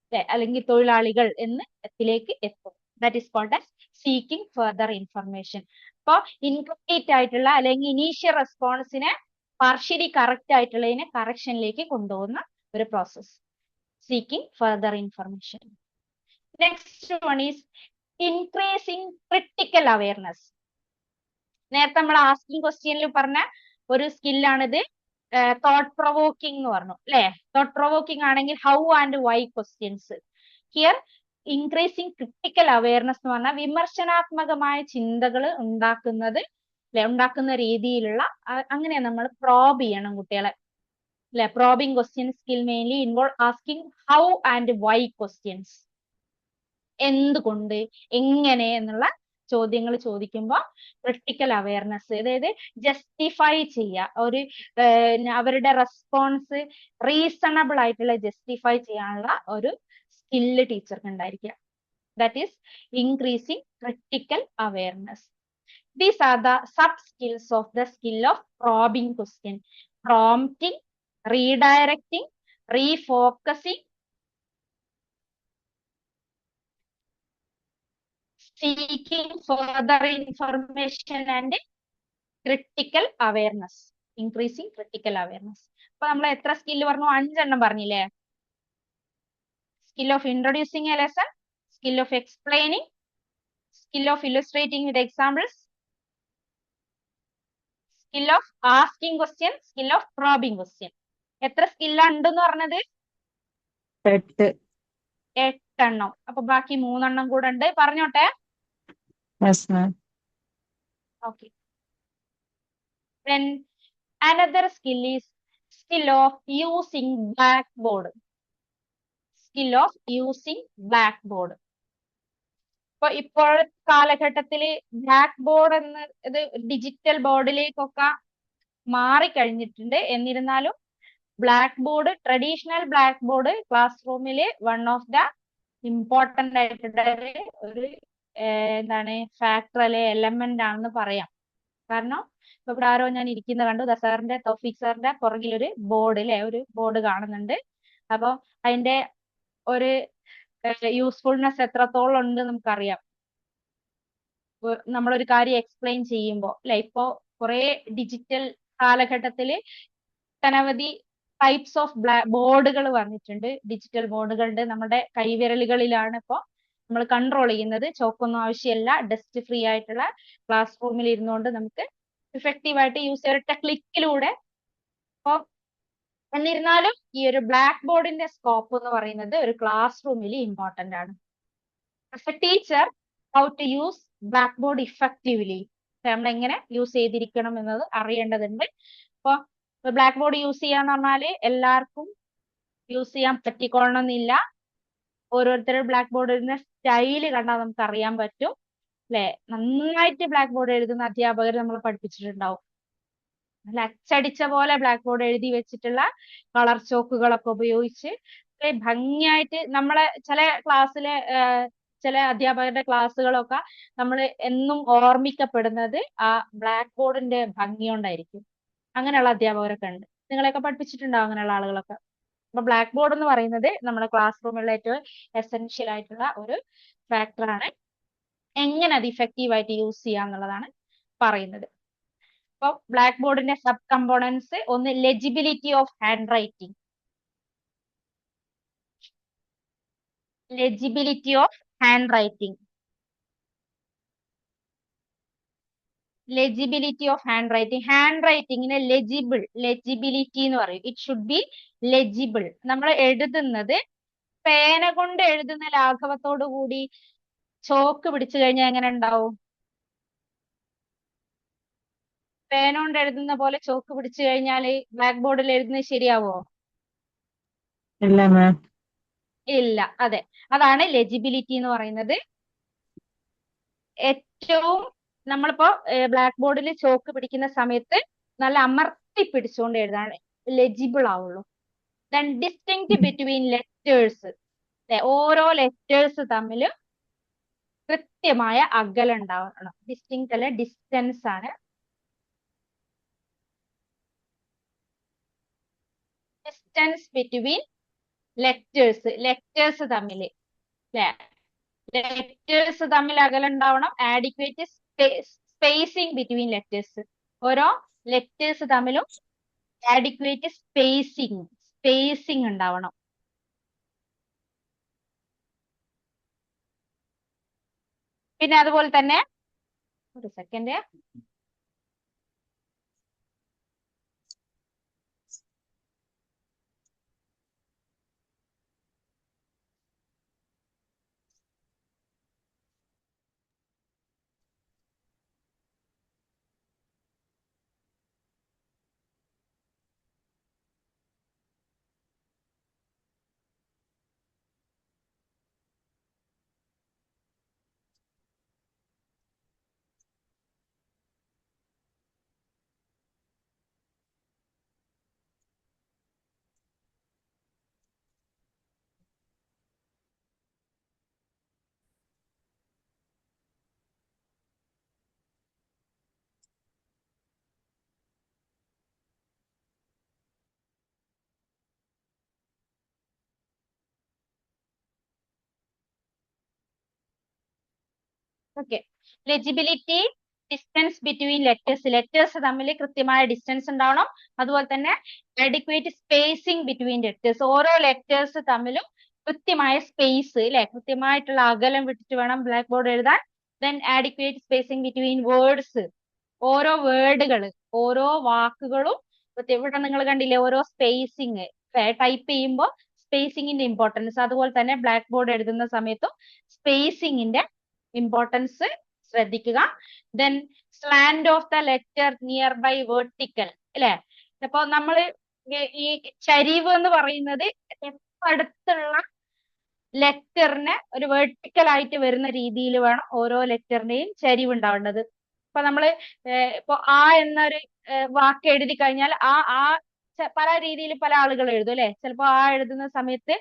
അല്ലെ, അല്ലെങ്കിൽ തൊഴിലാളികൾ എന്ന് ത്തിലേക്ക് എത്തും. That is called as seeking further information. അപ്പൊ ഇൻകംപ്ലീറ്റ് ആയിട്ടുള്ള അല്ലെങ്കിൽ ഇനീഷ്യൽ റെസ്പോൺസിനെ പാർഷ്യലി കറക്റ്റ് ആയിട്ടുള്ളതിനെ കറക്ഷനിലേക്ക് കൊണ്ടുപോകുന്ന ഒരു process, seeking further information. Next one is increasing critical awareness. നേരത്തെ നമ്മൾ ആസ്കിംഗ് ക്വസ്റ്റ്യനിൽ പറഞ്ഞ ഒരു സ്കില്ലാണിത്. തോട്ട് പ്രൊവോക്കിംഗ് എന്ന് പറഞ്ഞു അല്ലെ? തോട്ട് പ്രൊവോക്കിംഗ് ആണെങ്കിൽ how and why questions. Here increasing critical awareness എന്ന് പറഞ്ഞാൽ വിമർശനാത്മകമായ ചിന്തകൾ ഉണ്ടാക്കുന്നത് അല്ലെ, ഉണ്ടാക്കുന്ന രീതിയിലുള്ള അങ്ങനെ നമ്മൾ പ്രോബ് ചെയ്യണം കുട്ടികളെ അല്ലെ. Probing question skill mainly involve asking how and why questions. എന്തുകൊണ്ട്, എങ്ങനെ എന്നുള്ള ചോദ്യങ്ങൾ ചോദിക്കുമ്പോൾ ക്രിട്ടിക്കൽ അവയർനെസ്, അതായത് ജസ്റ്റിഫൈ ചെയ്യുക, ഒരു അവരുടെ റെസ്പോൺസ് റീസണബിൾ ആയിട്ടുള്ള ജസ്റ്റിഫൈ ചെയ്യാനുള്ള ഒരു സ്കില്ല് ടീച്ചർക്ക് ഉണ്ടായിരിക്കുക. That is increasing critical awareness. These are the sub skills of the skill of probing question: prompting, redirecting, refocusing, seeking further information and critical awareness. Increasing critical awareness. അപ്പൊ നമ്മൾ എത്ര skill പറഞ്ഞു? 5 എണ്ണം പറഞ്ഞില്ലേ? Skill of introducing a lesson, skill of explaining, skill of illustrating with examples, skill of asking question, skill of probing question. എത്ര skill ഉണ്ടെന്ന് പറഞ്ഞത്? 8. 8 എണ്ണം. അപ്പൊ ബാക്കി 3 എണ്ണം കൂടെ ഉണ്ട്, പറഞ്ഞോട്ടെ. Yes, ma'am. Okay. Then another skill is skill of using blackboard. Skill of using blackboard. ഇപ്പോൾ കാലഘട്ടത്തിൽ ബ്ലാക്ക് ബോർഡ് എന്ന ഇത് ഡിജിറ്റൽ ബോർഡിലേക്കൊക്കെ മാറിക്കഴിഞ്ഞിട്ടുണ്ട്. എന്നിരുന്നാലും black board, traditional black board class റൂമിൽ വൺ ഓഫ് ദ ഇമ്പോർട്ടന്റ് ആയിട്ടുള്ള ഒരു എന്താണ് ഫാക്ടർ അല്ലെ എലമെന്റ് ആണെന്ന് പറയാം. കാരണം ഇപ്പൊ ഇവിടെ ആരോ ഞാൻ ഇരിക്കുന്ന കണ്ടു, സാറിന്റെ തൗഫീഖ് സാറിന്റെ പുറകിൽ ഒരു ബോർഡ് അല്ലെ, ഒരു ബോർഡ് കാണുന്നുണ്ട്. അപ്പൊ അതിന്റെ ഒരു യൂസ്ഫുൾനെസ് എത്രത്തോളം ഉണ്ട് നമുക്കറിയാം. നമ്മളൊരു കാര്യം എക്സ്പ്ലെയിൻ ചെയ്യുമ്പോൾ അല്ലെ, ഇപ്പോ കുറെ ഡിജിറ്റൽ കാലഘട്ടത്തിൽ അനവധി ടൈപ്സ് ഓഫ് ബോർഡുകൾ വന്നിട്ടുണ്ട്. ഡിജിറ്റൽ ബോർഡുകളുടെ നമ്മുടെ കൈവിരലുകളിലാണ് ഇപ്പോ നമ്മൾ കൺട്രോൾ ചെയ്യുന്നത്. ചോക്കൊന്നും ആവശ്യമില്ല, ഡസ്റ്റ് ഫ്രീ ആയിട്ടുള്ള ക്ലാസ് റൂമിൽ ഇരുന്നുകൊണ്ട് നമുക്ക് ഇഫക്റ്റീവ് ആയിട്ട് യൂസ് ചെയ്യാം ഒരൊറ്റ ക്ലിക്കിലൂടെ. അപ്പൊ എന്നിരുന്നാലും ഈ ഒരു ബ്ലാക്ക് ബോർഡിന്റെ സ്കോപ്പ് എന്ന് പറയുന്നത് ഒരു ക്ലാസ് റൂമിൽ ഇമ്പോർട്ടന്റ് ആണ്. As a teacher, how to use blackboard effectively, നമ്മൾ എങ്ങനെ യൂസ് ചെയ്തിരിക്കണം എന്നത് അറിയേണ്ടതുണ്ട്. അപ്പൊ ബ്ലാക്ക് ബോർഡ് യൂസ് ചെയ്യാന്ന് പറഞ്ഞാല് എല്ലാവർക്കും യൂസ് ചെയ്യാൻ പറ്റിക്കൊള്ളണമെന്നില്ല. ഓരോരുത്തരുടെ ബ്ലാക്ക് ബോർഡിന്റെ സ്റ്റൈല് കണ്ടാൽ നമുക്ക് അറിയാൻ പറ്റും അല്ലെ. നന്നായിട്ട് ബ്ലാക്ക് ബോർഡ് എഴുതുന്ന അധ്യാപകർ നമ്മൾ പഠിപ്പിച്ചിട്ടുണ്ടാവും. നല്ല അച്ചടിച്ച പോലെ ബ്ലാക്ക് ബോർഡ് എഴുതി വെച്ചിട്ടുള്ള കളർ ചോക്കുകളൊക്കെ ഉപയോഗിച്ച് ഭംഗിയായിട്ട് നമ്മളെ ചില ക്ലാസ്സിലെ ചില അധ്യാപകരുടെ ക്ലാസ്സുകളൊക്കെ നമ്മൾ എന്നും ഓർമ്മിക്കപ്പെടുന്നത് ആ ബ്ലാക്ക് ബോർഡിന്റെ ഭംഗി കൊണ്ടായിരിക്കും. അങ്ങനെയുള്ള അധ്യാപകരൊക്കെ ഉണ്ട്. നിങ്ങളെയൊക്കെ പഠിപ്പിച്ചിട്ടുണ്ടാവും അങ്ങനെയുള്ള ആളുകളൊക്കെ. അപ്പൊ ബ്ലാക്ക് ബോർഡ് എന്ന് പറയുന്നത് നമ്മുടെ ക്ലാസ് റൂമിലുള്ള ഏറ്റവും എസെൻഷ്യൽ ആയിട്ടുള്ള ഒരു ഫാക്ടറാണ്. എങ്ങനെ അത് ഇഫക്റ്റീവ് ആയിട്ട് യൂസ് ചെയ്യാം എന്നുള്ളതാണ് പറയുന്നത്. അപ്പൊ ബ്ലാക്ക് ബോർഡിന്റെ സബ് കമ്പോണൻസ്: ഒന്ന് legibility of hand writing, legibility of hand writing, legibility of hand writing. Hand റൈറ്റിംഗിന് ലെജിബിൾ, ലെജിബിലിറ്റി എന്ന് പറയും. It should be legible. നമ്മൾ എഴുതുന്നത് പേന കൊണ്ട് എഴുതുന്ന ലാഘവത്തോടു കൂടി ചോക്ക് പിടിച്ചു കഴിഞ്ഞാൽ എങ്ങനെ ഉണ്ടാവും? പേന കൊണ്ട് എഴുതുന്ന പോലെ ചോക്ക് പിടിച്ചു കഴിഞ്ഞാൽ ബ്ലാക്ക് ബോർഡിൽ എഴുതുന്നത് ശരിയാവോ? ഇല്ല മാം. ഇല്ല. അതെ, അതാണ് ലെജിബിലിറ്റി എന്ന് പറയുന്നത്. ഏറ്റവും നമ്മളിപ്പോ ബ്ലാക്ക് ബോർഡിൽ ചോക്ക് പിടിക്കുന്ന സമയത്ത് നല്ല അമർത്തി പിടിച്ചുകൊണ്ട് എഴുതാൻ ലെജിബിൾ ആവുള്ളൂ. ദെൻ ഡിസ്റ്റിങ്ക്ട് ബിറ്റ്വീൻ ലെറ്റേഴ്സ്, ഓരോ ലെറ്റേഴ്സ് തമ്മിൽ കൃത്യമായ അകലം ഉണ്ടാവണം. ഡിസ്റ്റിങ്ക്ട് അല്ല, ഡിസ്റ്റൻസ് ആണ്. ഡിസ്റ്റൻസ് ബിറ്റ്വീൻ ലെറ്റേഴ്സ് തമ്മിൽ, അല്ലെ? ലെറ്റേഴ്സ് തമ്മിൽ അകലം ഉണ്ടാവണം. ആഡിക്വേറ്റ് സ്പേസിങ് ബിറ്റ്വീൻ ലെറ്റേഴ്സ്, ഓരോ ലെറ്റേഴ്സ് തമ്മിലും ആഡിക്വേറ്റ് സ്പേസിങ് ഉണ്ടാവണം. പിന്നെ അതുപോലെ തന്നെ ഒരു second, okay. Legibility, distance between letters തമ്മിൽ കൃത്യമായ ഡിസ്റ്റൻസ് ഉണ്ടാവണം. അതുപോലെ തന്നെ അഡിക്വേറ്റ് സ്പേസിങ് ബിറ്റ്വീൻ ലെറ്റേഴ്സ്, ഓരോ ലെറ്റേഴ്സ് തമ്മിലും കൃത്യമായ സ്പേസ്, അല്ലെ, കൃത്യമായിട്ടുള്ള അകലം വിട്ടിട്ട് വേണം ബ്ലാക്ക് ബോർഡ് എഴുതാൻ. Then adequate spacing between words, ഓരോ വേർഡുകൾ, ഓരോ വാക്കുകളും ഇവിടെ നിങ്ങൾ കണ്ടില്ലേ ഓരോ സ്പേസിങ്, ടൈപ്പ് ചെയ്യുമ്പോൾ സ്പേസിങ്ങിന്റെ ഇമ്പോർട്ടൻസ്, അതുപോലെ തന്നെ ബ്ലാക്ക് ബോർഡ് എഴുതുന്ന സമയത്തും സ്പേസിങ്ങിന്റെ ഇമ്പോർട്ടൻസ് ശ്രദ്ധിക്കുക. Then slant of the letter near by vertical, അല്ലെ? അപ്പൊ നമ്മള് ഈ ചരിവ് എന്ന് പറയുന്നത് അടുത്തുള്ള ലെറ്ററിന് ഒരു വെർട്ടിക്കൽ ആയിട്ട് വരുന്ന രീതിയിൽ വേണം ഓരോ ലെറ്ററിന്റെയും ചരിവ് ഉണ്ടാവേണ്ടത്. ഇപ്പൊ നമ്മള് ഇപ്പൊ ആ എന്നൊരു വാക്ക് എഴുതി കഴിഞ്ഞാൽ ആ പല രീതിയിൽ പല ആളുകൾ എഴുതും, അല്ലെ? ചിലപ്പോ ആ എഴുതുന്ന സമയത്ത്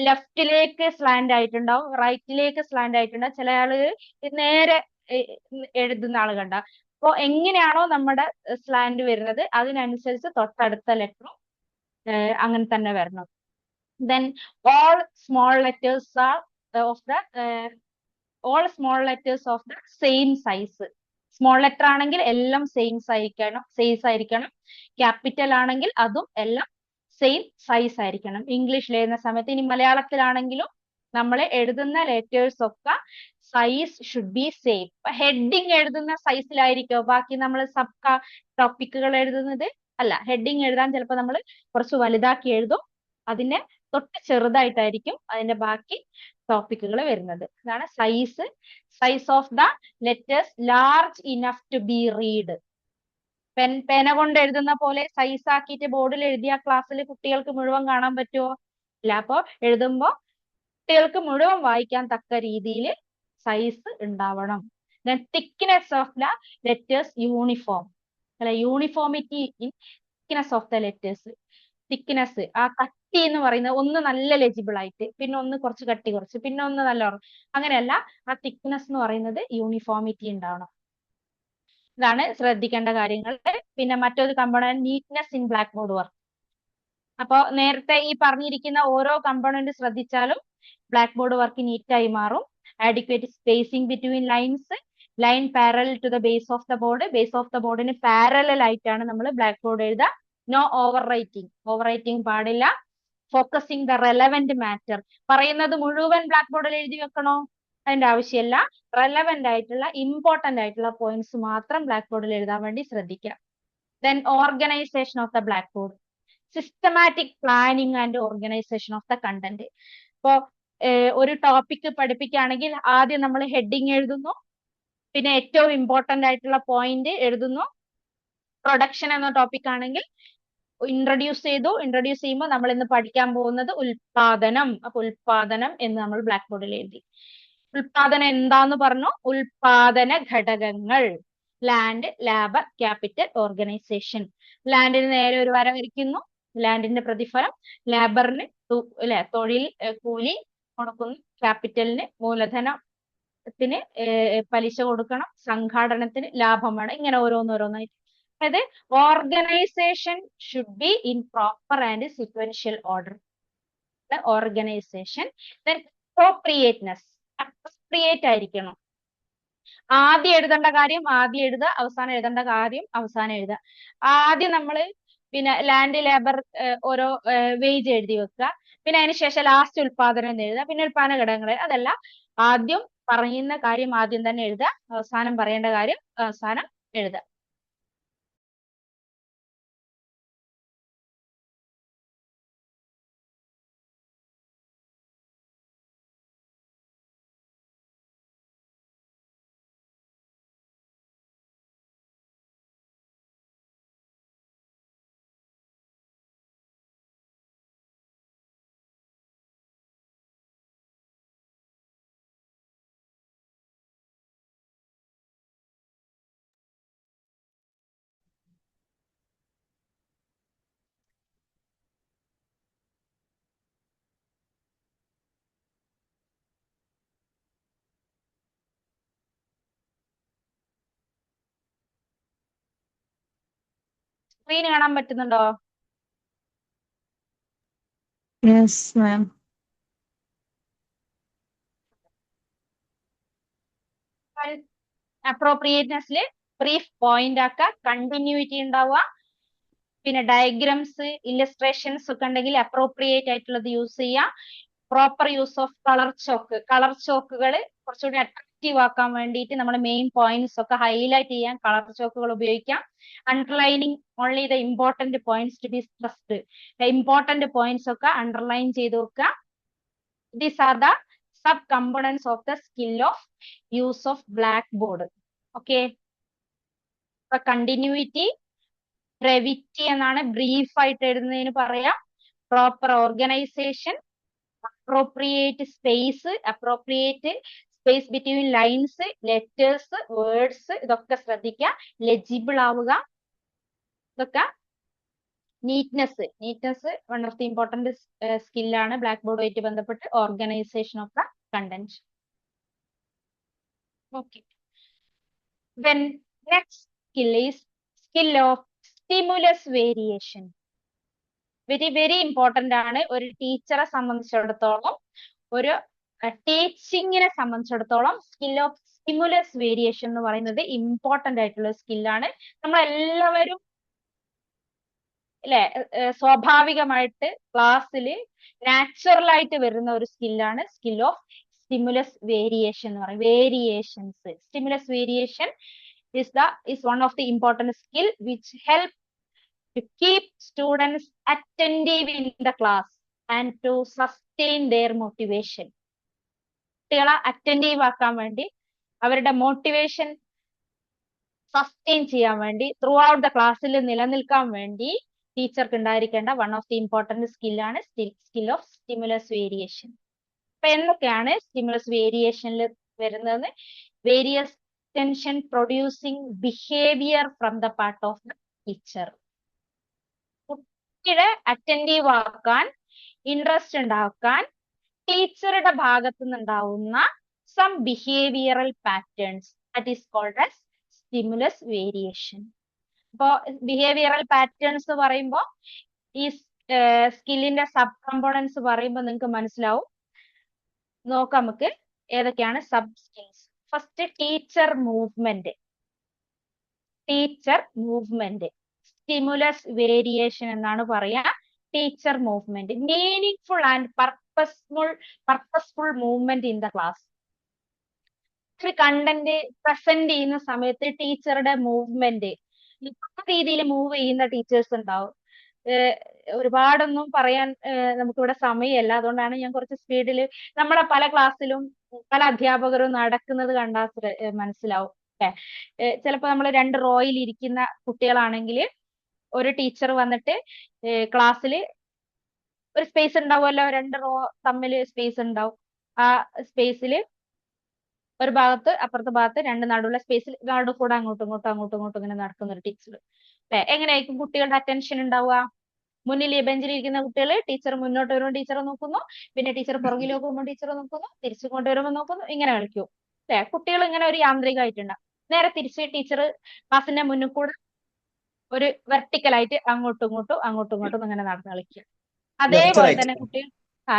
ലെഫ്റ്റിലേക്ക് സ്ലാൻഡ് ആയിട്ടുണ്ടാവും, റൈറ്റിലേക്ക് സ്ലാൻഡ് ആയിട്ടുണ്ടാവും. ചില ആളുകൾ നേരെ എഴുതുന്ന ആളുകളുണ്ടാവും. അപ്പൊ എങ്ങനെയാണോ നമ്മുടെ സ്ലാൻഡ് വരുന്നത് അതിനനുസരിച്ച് തൊട്ടടുത്ത ലെറ്ററും അങ്ങനെ തന്നെ വരണം. Then all small letters are of the all small letters of the same size. Small letter ആണെങ്കിൽ എല്ലാം സൈസ് ആയിരിക്കണം. ക്യാപിറ്റൽ ആണെങ്കിൽ അതും എല്ലാം സെയിം സൈസ് ആയിരിക്കണം. ഇംഗ്ലീഷിൽ എഴുതുന്ന സമയത്ത്, ഇനി മലയാളത്തിലാണെങ്കിലും നമ്മൾ എഴുതുന്ന ലെറ്റേഴ്സ് ഒക്കെ size should be same. Heading എഴുതുന്ന സൈസിലായിരിക്കോ ബാക്കി നമ്മൾ സബ് ടോപ്പിക്കുകൾ എഴുതുന്നത്? അല്ല, ഹെഡിങ് എഴുതാൻ ചിലപ്പോൾ നമ്മൾ കുറച്ച് വലുതാക്കി എഴുതും, അതിന്റെ തൊട്ട് ചെറുതായിട്ടായിരിക്കും അതിന്റെ ബാക്കി ടോപ്പിക്കുകൾ വരുന്നത്. അതാണ് size of the letters large enough to be read. പേന കൊണ്ട് എഴുതുന്ന പോലെ സൈസ് ആക്കിയിട്ട് ബോർഡിൽ എഴുതിയ ക്ലാസ്സിൽ കുട്ടികൾക്ക് മുഴുവൻ കാണാൻ പറ്റുമോ? ഇല്ല. അപ്പൊ എഴുതുമ്പോ കുട്ടികൾക്ക് മുഴുവൻ വായിക്കാൻ തക്ക രീതിയിൽ സൈസ് ഉണ്ടാവണം. Thickness of the letters uniform, അല്ലെ? Uniformity in thickness of the letters. Thickness, ആ കട്ടി എന്ന് പറയുന്നത് ഒന്ന് നല്ല ലെജിബിൾ ആയിട്ട്, പിന്നെ ഒന്ന് കുറച്ച് കട്ടി കുറച്ച്, പിന്നെ ഒന്ന് നല്ല അങ്ങനെയല്ല, ആ തിക്നെസ് എന്ന് പറയുന്നത് യൂണിഫോമിറ്റി ഉണ്ടാവണം. ഇതാണ് ശ്രദ്ധിക്കേണ്ട കാര്യങ്ങൾ. പിന്നെ മറ്റൊരു component neatness in blackboard work. അപ്പൊ നേരത്തെ ഈ പറഞ്ഞിരിക്കുന്ന ഓരോ കമ്പോണന്റ് ശ്രദ്ധിച്ചാലും ബ്ലാക്ക് ബോർഡ് വർക്ക് നീറ്റായി മാറും. Adequate spacing between lines, line parallel to the base of the board, base of the ബോർഡിന് പാരലൽ ആയിട്ടാണ് നമ്മൾ ബ്ലാക്ക് ബോർഡ് എഴുതുക. നോ ഓവർ റൈറ്റിംഗ് പാടില്ല. ഫോക്കസിങ് ദ റെലവെന്റ് മാറ്റർ, പറയുന്നത് മുഴുവൻ ബ്ലാക്ക് ബോർഡിൽ എഴുതി വെക്കണോ? അതിന്റെ ആവശ്യമില്ല. റെലവെന്റ് ആയിട്ടുള്ള ഇമ്പോർട്ടന്റ് ആയിട്ടുള്ള പോയിന്റ്സ് മാത്രം ബ്ലാക്ക് ബോർഡിൽ എഴുതാൻ വേണ്ടി ശ്രദ്ധിക്കുക. Then organisation of the black board, systematic planning and organisation of the content. ഇപ്പോ ഒരു ടോപ്പിക് പഠിപ്പിക്കുകയാണെങ്കിൽ ആദ്യം നമ്മൾ ഹെഡിങ് എഴുതുന്നു, പിന്നെ ഏറ്റവും ഇമ്പോർട്ടന്റ് ആയിട്ടുള്ള പോയിന്റ് എഴുതുന്നു. പ്രൊഡക്ഷൻ എന്ന ടോപ്പിക് ആണെങ്കിൽ ഇൻട്രൊഡ്യൂസ് ചെയ്യുമ്പോൾ നമ്മൾ ഇന്ന് പഠിക്കാൻ പോകുന്നത് ഉൽപാദനം. അപ്പൊ ഉൽപാദനം എന്ന് നമ്മൾ ബ്ലാക്ക് ബോർഡിൽ എഴുതി. ഉൽപാദനം എന്താന്ന് പറഞ്ഞു? ഉൽപാദന ഘടകങ്ങൾ. Land, labour, capital, organisation. ലാൻഡിന് നേരെ ഒരു വര വരയ്ക്കുന്നു, ലാൻഡിന്റെ പ്രതിഫലം. ലേബറിന് തൊഴിൽ കൂലി കൊടുക്കുന്നു. ക്യാപിറ്റലിന് മൂലധനത്തിന് പലിശ കൊടുക്കണം. സംഘാടനത്തിന് ലാഭമാണ്. ഇങ്ങനെ ഓരോന്നോരോന്നായിട്ട്. അതായത് organisation should be in proper and sequential order. Organisation. Then appropriateness. Appropriate ആയിരിക്കണം. ആദ്യം എഴുതേണ്ട കാര്യം ആദ്യം എഴുതുക, അവസാനം എഴുതേണ്ട കാര്യം അവസാനം എഴുതുക. ആദ്യം നമ്മള് പിന്നെ ലാൻഡ്, ലേബർ ഓരോ വേജ് എഴുതി വെക്കുക. പിന്നെ അതിനുശേഷം ലാസ്റ്റ് ഉൽപാദനം എന്ന് എഴുതുക. പിന്നെ ഉൽപാദന ഘടകങ്ങൾ. അതല്ല, ആദ്യം പറയുന്ന കാര്യം ആദ്യം തന്നെ എഴുതുക, അവസാനം പറയേണ്ട കാര്യം അവസാനം എഴുതുക. സ്ക്രീൻ കാണാൻ പറ്റുന്നുണ്ടോ? Yes ma'am. അപ്രോപ്രിയേറ്റ്നെസ്സിൽ ബ്രീഫ് പോയിന്റ് ആക്കുക, കണ്ടിന്യൂറ്റി ഉണ്ടാവുക. പിന്നെ ഡയഗ്രാംസ്, ഇല്ലസ്ട്രേഷൻസ് ഒക്കെ ഉണ്ടെങ്കിൽ അപ്രോപ്രിയേറ്റ് ആയിട്ടുള്ളത് യൂസ് ചെയ്യാം. Proper use of colour chalk. Colour ചോക്കുകൾ കുറച്ചുകൂടി അട്രാക്റ്റീവ് ആക്കാൻ വേണ്ടിയിട്ട് നമ്മൾ മെയിൻ പോയിന്റ്സ് ഒക്കെ ഹൈലൈറ്റ് ചെയ്യാൻ കളർ ചോക്കുകൾ ഉപയോഗിക്കാം. Underlining only the important points to be stressed. Important points ഒക്കെ അണ്ടർലൈൻ ചെയ്ത് വെക്കുക. These are the sub components of the skill of use of blackboard. Okay. Continuity, brevity എന്നാണ് brief ആയിട്ട് എഴുതുന്നതിന് പറയാം. Proper organisation, appropriate space, appropriate space between lines, letters, words, ഇതൊക്കെ ശ്രദ്ധിക്കുക. Legible ആവുക. ഇതൊക്കെ neatness one of the important സ്കില്ലാണ് black ബോർഡുമായിട്ട് ബന്ധപ്പെട്ട്. Organisation of the content. Okay. Then next skill is skill of stimulus variation. Very important ആണ് ഒരു ടീച്ചറെ സംബന്ധിച്ചിടത്തോളം, ഒരു ടീച്ചിങ്ങിനെ സംബന്ധിച്ചിടത്തോളം. സ്കിൽ ഓഫ് സ്റ്റിമുലസ് വേരിയേഷൻ എന്ന് പറയുന്നത് ഇമ്പോർട്ടന്റ് ആയിട്ടുള്ള സ്കില്ലാണ്. നമ്മളെല്ലാവരും അല്ലെ സ്വാഭാവികമായിട്ട് ക്ലാസ്സിൽ നാച്ചുറൽ ആയിട്ട് വരുന്ന ഒരു സ്കില്ലാണ് സ്കിൽ ഓഫ് stimulus variation എന്ന് പറയും. Variations. Stimulus variation is one of the important skill which help to keep students attentive in the class and to sustain their motivation. കുട്ടികളെ അറ്റൻറ്റീവ് ആക്കാൻ വേണ്ടി, അവരുടെ മോട്ടിവേഷൻ സസ്റ്റെയിൻ ചെയ്യാൻ വേണ്ടി, ത്രൂ ഔട്ട് ദ ക്ലാസ്സിൽ നിലനിൽക്കാൻ വേണ്ടി ടീച്ചർക്ക് ഉണ്ടായിരിക്കേണ്ട വൺ ഓഫ് ദി ഇമ്പോർട്ടന്റ് സ്കില്ലാണ് സ്കിൽ ഓഫ് സ്റ്റിമുലസ് വേരിയേഷൻ. അപ്പൊ എന്തൊക്കെയാണ് സ്റ്റിമുലസ് വേരിയേഷനിൽ വരുന്നത്? Various tension producing behaviour from the part of the teacher. കുട്ടിയുടെ അറ്റൻറ്റീവ് ആക്കാൻ, ഇൻട്രസ്റ്റ് ഉണ്ടാക്കാൻ ടീച്ചറുടെ ഭാഗത്തു നിന്നുണ്ടാവുന്ന some behavioural patterns, that is called as stimulus variation. അപ്പോ ബിഹേവിയറൽ പാറ്റേൺസ് പറയുമ്പോൾ ഈ സ്കില്ലിന്റെ സബ് കമ്പോണൻസ് പറയുമ്പോൾ നിങ്ങൾക്ക് മനസ്സിലാവും. നോക്കാം നമുക്ക് ഏതൊക്കെയാണ് sub skills. First teacher movement. Stimulus variation എന്നാണ് പറയാ. Teacher movement, meaningful and purposeful movement in the class. Content present ചെയ്യുന്ന സമയത്ത് ടീച്ചറുടെ മൂവ്മെന്റ് പല രീതിയിൽ മൂവ് ചെയ്യുന്ന ടീച്ചേഴ്സ് ഉണ്ടാവും. ഒരുപാടൊന്നും പറയാൻ നമുക്കിവിടെ സമയമല്ല, അതുകൊണ്ടാണ് ഞാൻ കുറച്ച് സ്പീഡിൽ. നമ്മളെ പല ക്ലാസ്സിലും പല അധ്യാപകരും നടക്കുന്നത് കണ്ടാൽ മനസ്സിലാവും. ചിലപ്പോൾ നമ്മൾ 2 റോയിൽ ഇരിക്കുന്ന കുട്ടികളാണെങ്കിൽ ഒരു ടീച്ചർ വന്നിട്ട് ക്ലാസ്സിൽ ഒരു സ്പേസ് ഉണ്ടാവുമല്ലോ, 2 റോ തമ്മിൽ സ്പേസ് ഉണ്ടാവും. ആ സ്പേസിൽ ഒരു ഭാഗത്ത് അപ്പുറത്തെ ഭാഗത്ത് 2 നടുവുള്ള സ്പേസിൽ കൂടെ അങ്ങോട്ടും ഇങ്ങനെ നടക്കുന്ന ഒരു ടീച്ചർ. അല്ലെ, എങ്ങനെയായിരിക്കും കുട്ടികളുടെ അറ്റൻഷൻ ഉണ്ടാവുക? മുന്നിൽ ബെഞ്ചിൽ ഇരിക്കുന്ന കുട്ടികൾ ടീച്ചർ മുന്നോട്ട് വരുമ്പോൾ ടീച്ചറെ നോക്കുന്നു, പിന്നെ ടീച്ചർ പുറകിലേക്ക് പോകുമ്പോൾ ടീച്ചറെ നോക്കുന്നു, തിരിച്ചു കൊണ്ടുവരുമ്പോൾ നോക്കുന്നു, ഇങ്ങനെ കളിക്കും. അല്ലെ, കുട്ടികൾ ഇങ്ങനെ ഒരു യാന്ത്രികമായിട്ടുണ്ടാവും. നേരെ തിരിച്ച് ടീച്ചർ ക്ലാസ്സിന്റെ മുന്നിൽ കൂടെ ഒരു വെർട്ടിക്കലായിട്ട് അങ്ങോട്ടും ഇങ്ങോട്ടും ഇങ്ങനെ നടന്ന് കളിക്കുക. അതേപോലെ തന്നെ കുട്ടികൾ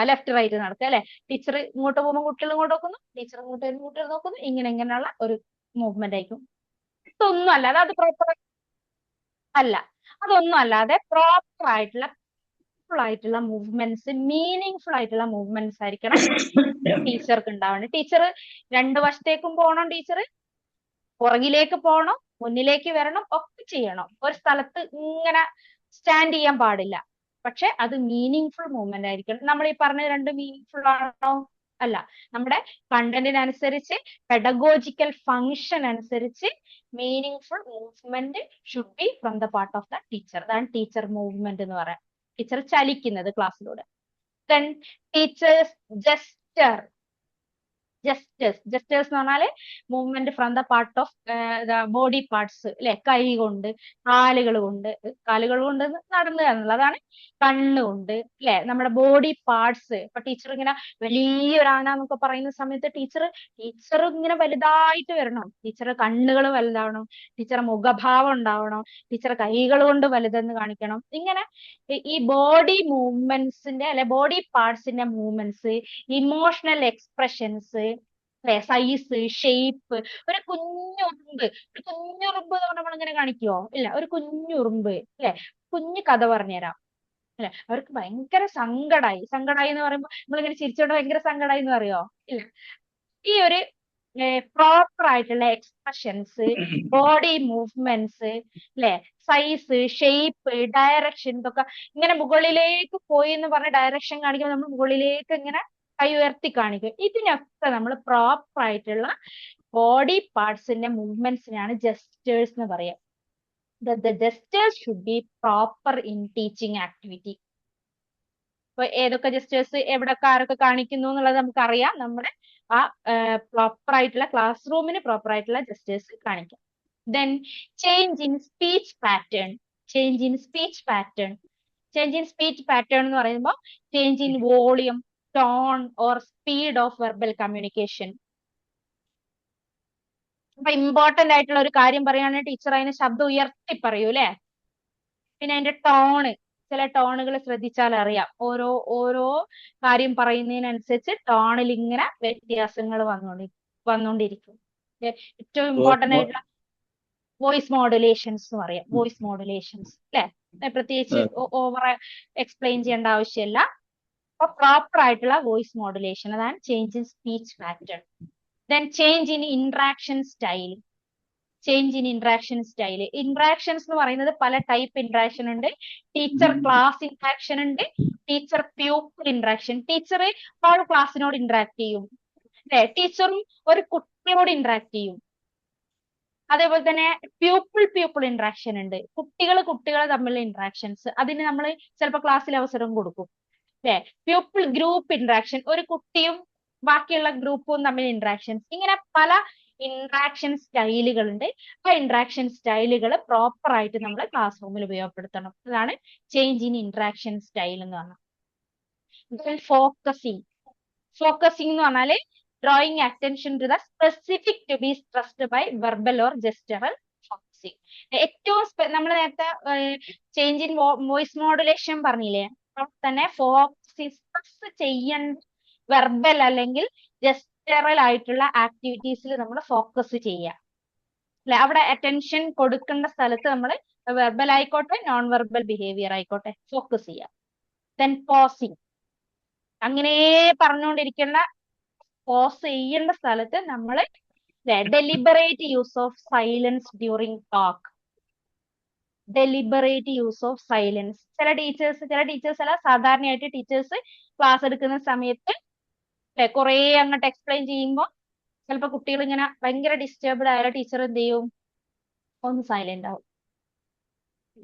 ലെഫ്റ്റ് റൈറ്റ് നടക്കുക. അല്ലെ, ടീച്ചർ ഇങ്ങോട്ട് പോകുമ്പോൾ കുട്ടികൾ ഇങ്ങോട്ട് നോക്കുന്നു, ടീച്ചർ ഇങ്ങോട്ട് വരുമ്പോൾ കുട്ടികൾ നോക്കുന്നു, ഇങ്ങനെയുള്ള ഒരു മൂവ്മെന്റ് ആയിരിക്കും. ഇതൊന്നും അല്ലാതെ അത് പ്രോപ്പർ അല്ല, അതൊന്നും അല്ലാതെ പ്രോപ്പർ ആയിട്ടുള്ള മൂവ്മെന്റ്സ്, മീനിങ് ആയിട്ടുള്ള മൂവ്മെന്റ്സ് ആയിരിക്കണം ടീച്ചർക്ക് ഉണ്ടാവേണ്ടത്. ടീച്ചർ 2 വശത്തേക്കും പോകണം, ടീച്ചർ പുറകിലേക്ക് പോകണം, മുന്നിലേക്ക് വരണം, ഒക്കെ ചെയ്യണം. ഒരു സ്ഥലത്ത് ഇങ്ങനെ സ്റ്റാൻഡ് ചെയ്യാൻ പാടില്ല. പക്ഷെ അത് മീനിങ് മൂവ്മെന്റ് ആയിരിക്കണം. നമ്മൾ ഈ പറഞ്ഞ 2 മീനിങ് ആണോ? അല്ല. നമ്മുടെ കണ്ടന്റിനനുസരിച്ച്, പെഡഗോജിക്കൽ ഫങ്ഷൻ അനുസരിച്ച് meaning movement should be from the part of the teacher. അതാണ് ടീച്ചർ മൂവ്മെന്റ് എന്ന് പറയാം. ടീച്ചർ ചലിക്കുന്നത് ക്ലാസ്സിലൂടെ. Then teachers gesture. ജസ്റ്റേഴ്സ് എന്ന് പറഞ്ഞാല് movement from the part of body parts. അല്ലെ, കൈ കൊണ്ട്, കാലുകൾ കൊണ്ട് നടന്നു എന്നുള്ളതാണ്. കണ്ണുകൊണ്ട്, അല്ലെ, നമ്മുടെ ബോഡി പാർട്സ്. ഇപ്പൊ ടീച്ചർ ഇങ്ങനെ വലിയൊരാണെന്നൊക്കെ പറയുന്ന സമയത്ത് ടീച്ചർ ഇങ്ങനെ വലുതായിട്ട് വരണം. ടീച്ചറുടെ കണ്ണുകൾ വലുതാവണം, ടീച്ചറുടെ മുഖഭാവം ഉണ്ടാവണം, ടീച്ചറുടെ കൈകൾ കൊണ്ട് വലുതെന്ന് കാണിക്കണം. ഇങ്ങനെ ഈ ബോഡി മൂവ്മെന്റ്സിന്റെ, അല്ലെ, ബോഡി പാർട്സിന്റെ movements, emotional expressions, size, shape. ഒരു കുഞ്ഞുറുമ്പ് നമ്മൾ ഇങ്ങനെ കാണിക്കുവോ? ഇല്ല. ഒരു കുഞ്ഞുറുമ്പ്, അല്ലെ, കുഞ്ഞു കഥ പറഞ്ഞുതരാം. അല്ലെ, അവർക്ക് ഭയങ്കര സങ്കടായി എന്ന് പറയുമ്പോൾ നമ്മളിങ്ങനെ ചിരിച്ചോണ്ട് ഭയങ്കര സങ്കടായി എന്ന് പറയോ? ഇല്ല. ഈ ഒരു പ്രോപ്പർ ആയിട്ടുള്ള എക്സ്പ്രഷൻസ്, ബോഡി മൂവ്മെന്റ്സ്, അല്ലെ, സൈസ്, ഷേപ്പ്, ഡയറക്ഷൻ, ഇതൊക്കെ ഇങ്ങനെ മുകളിലേക്ക് പോയി എന്ന് പറഞ്ഞ ഡയറക്ഷൻ കാണിക്കുമ്പോൾ നമ്മൾ മുകളിലേക്ക് ഇങ്ങനെ കൈ ഉയർത്തി കാണിക്കും. ഇതിനൊക്കെ നമ്മൾ പ്രോപ്പർ ആയിട്ടുള്ള ബോഡി പാർട്സിന്റെ മൂവ്മെന്റ്സിനാണ് ജസ്റ്റേഴ്സ് എന്ന് പറയാം. The gestures should be proper in teaching activity. അപ്പൊ ഏതൊക്കെ ജസ്റ്റേഴ്സ് എവിടൊക്കെ ആരൊക്കെ കാണിക്കുന്നു എന്നുള്ളത് നമുക്കറിയാം. നമ്മുടെ ആ പ്രോപ്പർ ആയിട്ടുള്ള ക്ലാസ് റൂമിന് പ്രോപ്പർ ആയിട്ടുള്ള ജസ്റ്റേഴ്സ് കാണിക്കാം. Then change in speech pattern. Change in speech pattern എന്ന് പറയുമ്പോൾ change in volume, tone or speed of verbal communication. അപ്പൊ ഇമ്പോർട്ടന്റ് ആയിട്ടുള്ള ഒരു കാര്യം പറയുകയാണെങ്കിൽ ടീച്ചർ അതിന് ശബ്ദം ഉയർത്തി പറയൂ, അല്ലെ. പിന്നെ അതിന്റെ ടോണ്, ചില ടോണുകൾ ശ്രദ്ധിച്ചാൽ അറിയാം. ഓരോ കാര്യം പറയുന്നതിനനുസരിച്ച് ടോണിൽ ഇങ്ങനെ വ്യത്യാസങ്ങൾ വന്നുകൊണ്ടിരിക്കും. ഏറ്റവും ഇമ്പോർട്ടന്റ് ആയിട്ടുള്ള വോയിസ് മോഡുലേഷൻസ് എന്ന് പറയാം. വോയിസ് മോഡുലേഷൻസ്, അല്ലെ, പ്രത്യേകിച്ച് ഓവർ എക്സ്പ്ലെയിൻ ചെയ്യേണ്ട ആവശ്യമില്ല. അപ്പൊ പ്രോപ്പർ ആയിട്ടുള്ള വോയിസ് മോഡുലേഷൻ, അതാണ് change in speech pattern. Then change in interaction style. Interactions എന്ന് പറയുന്നത് പല ടൈപ്പ് ഇന്ററാക്ഷൻ ഉണ്ട്. ടീച്ചർ ക്ലാസ് ഇന്ററാക്ഷൻ ഉണ്ട്, teacher pupil interaction. Teacher whole ക്ലാസ്സിനോട് ഇന്ററാക്ട് ചെയ്യും, അല്ലെ. ടീച്ചറും ഒരു കുട്ടിയോട് ഇന്ററാക്ട് ചെയ്യും. അതേപോലെ തന്നെ പ്യൂപ്പിൾ ഇന്ററാക്ഷൻ ഉണ്ട്. കുട്ടികൾ തമ്മിലുള്ള ഇന്ററാക്ഷൻസ്, അതിന് നമ്മൾ ചിലപ്പോൾ ക്ലാസ്സിൽ അവസരം കൊടുക്കും, അല്ലെ. പ്യൂപ്പിൾ ഗ്രൂപ്പ് ഇന്ററാക്ഷൻ, ഒരു കുട്ടിയും ബാക്കിയുള്ള ഗ്രൂപ്പും തമ്മിൽ ഇന്ററാക്ഷൻസ്. ഇങ്ങനെ പല ഇന്ററാക്ഷൻ സ്റ്റൈലുകൾ ഉണ്ട്. ആ ഇന്ററാക്ഷൻ സ്റ്റൈലുകൾ പ്രോപ്പർ ആയിട്ട് നമ്മൾ ക്ലാസ് റൂമിൽ ഉപയോഗപ്പെടുത്തണം. അതാണ് ചേഞ്ച് ഇൻ ഇന്ററാക്ഷൻ സ്റ്റൈൽ എന്ന് പറഞ്ഞാൽ. ഫോക്കസിങ് എന്ന് പറഞ്ഞാല് drawing attention to the specific to be stressed by verbal or gestural focussing. ഏറ്റവും നമ്മൾ നേരത്തെ ചേഞ്ച് ഇൻ വോയിസ് മോഡുലേഷൻ പറഞ്ഞില്ലേ, തന്നെ ഫോക്കസ് ചെയ്യേണ്ട വെർബൽ അല്ലെങ്കിൽ ജസ്റ്ററൽ ആയിട്ടുള്ള ആക്ടിവിറ്റീസിൽ നമ്മൾ ഫോക്കസ് ചെയ്യുക, അല്ലെ. അവിടെ അറ്റൻഷൻ കൊടുക്കേണ്ട സ്ഥലത്ത് നമ്മൾ വെർബൽ ആയിക്കോട്ടെ നോൺ വെർബൽ ബിഹേവിയർ ആയിക്കോട്ടെ ഫോക്കസ് ചെയ്യുക. ദെൻ പോസിങ്, അങ്ങനെ പറഞ്ഞുകൊണ്ടിരിക്കേണ്ട, പോസ് ചെയ്യേണ്ട സ്ഥലത്ത് നമ്മൾ deliberate use of silence during talk. ചില ടീച്ചേഴ്സ് അല്ല, സാധാരണയായിട്ട് ടീച്ചേഴ്സ് ക്ലാസ് എടുക്കുന്ന സമയത്ത് കുറെ അങ്ങോട്ട് എക്സ്പ്ലെയിൻ ചെയ്യുമ്പോൾ ചിലപ്പോൾ കുട്ടികൾ ഇങ്ങനെ ഭയങ്കര ഡിസ്റ്റർബ്ഡ് ആയാലും ടീച്ചർ എന്ത് ചെയ്യും, ഒന്ന് സൈലന്റ് ആവും.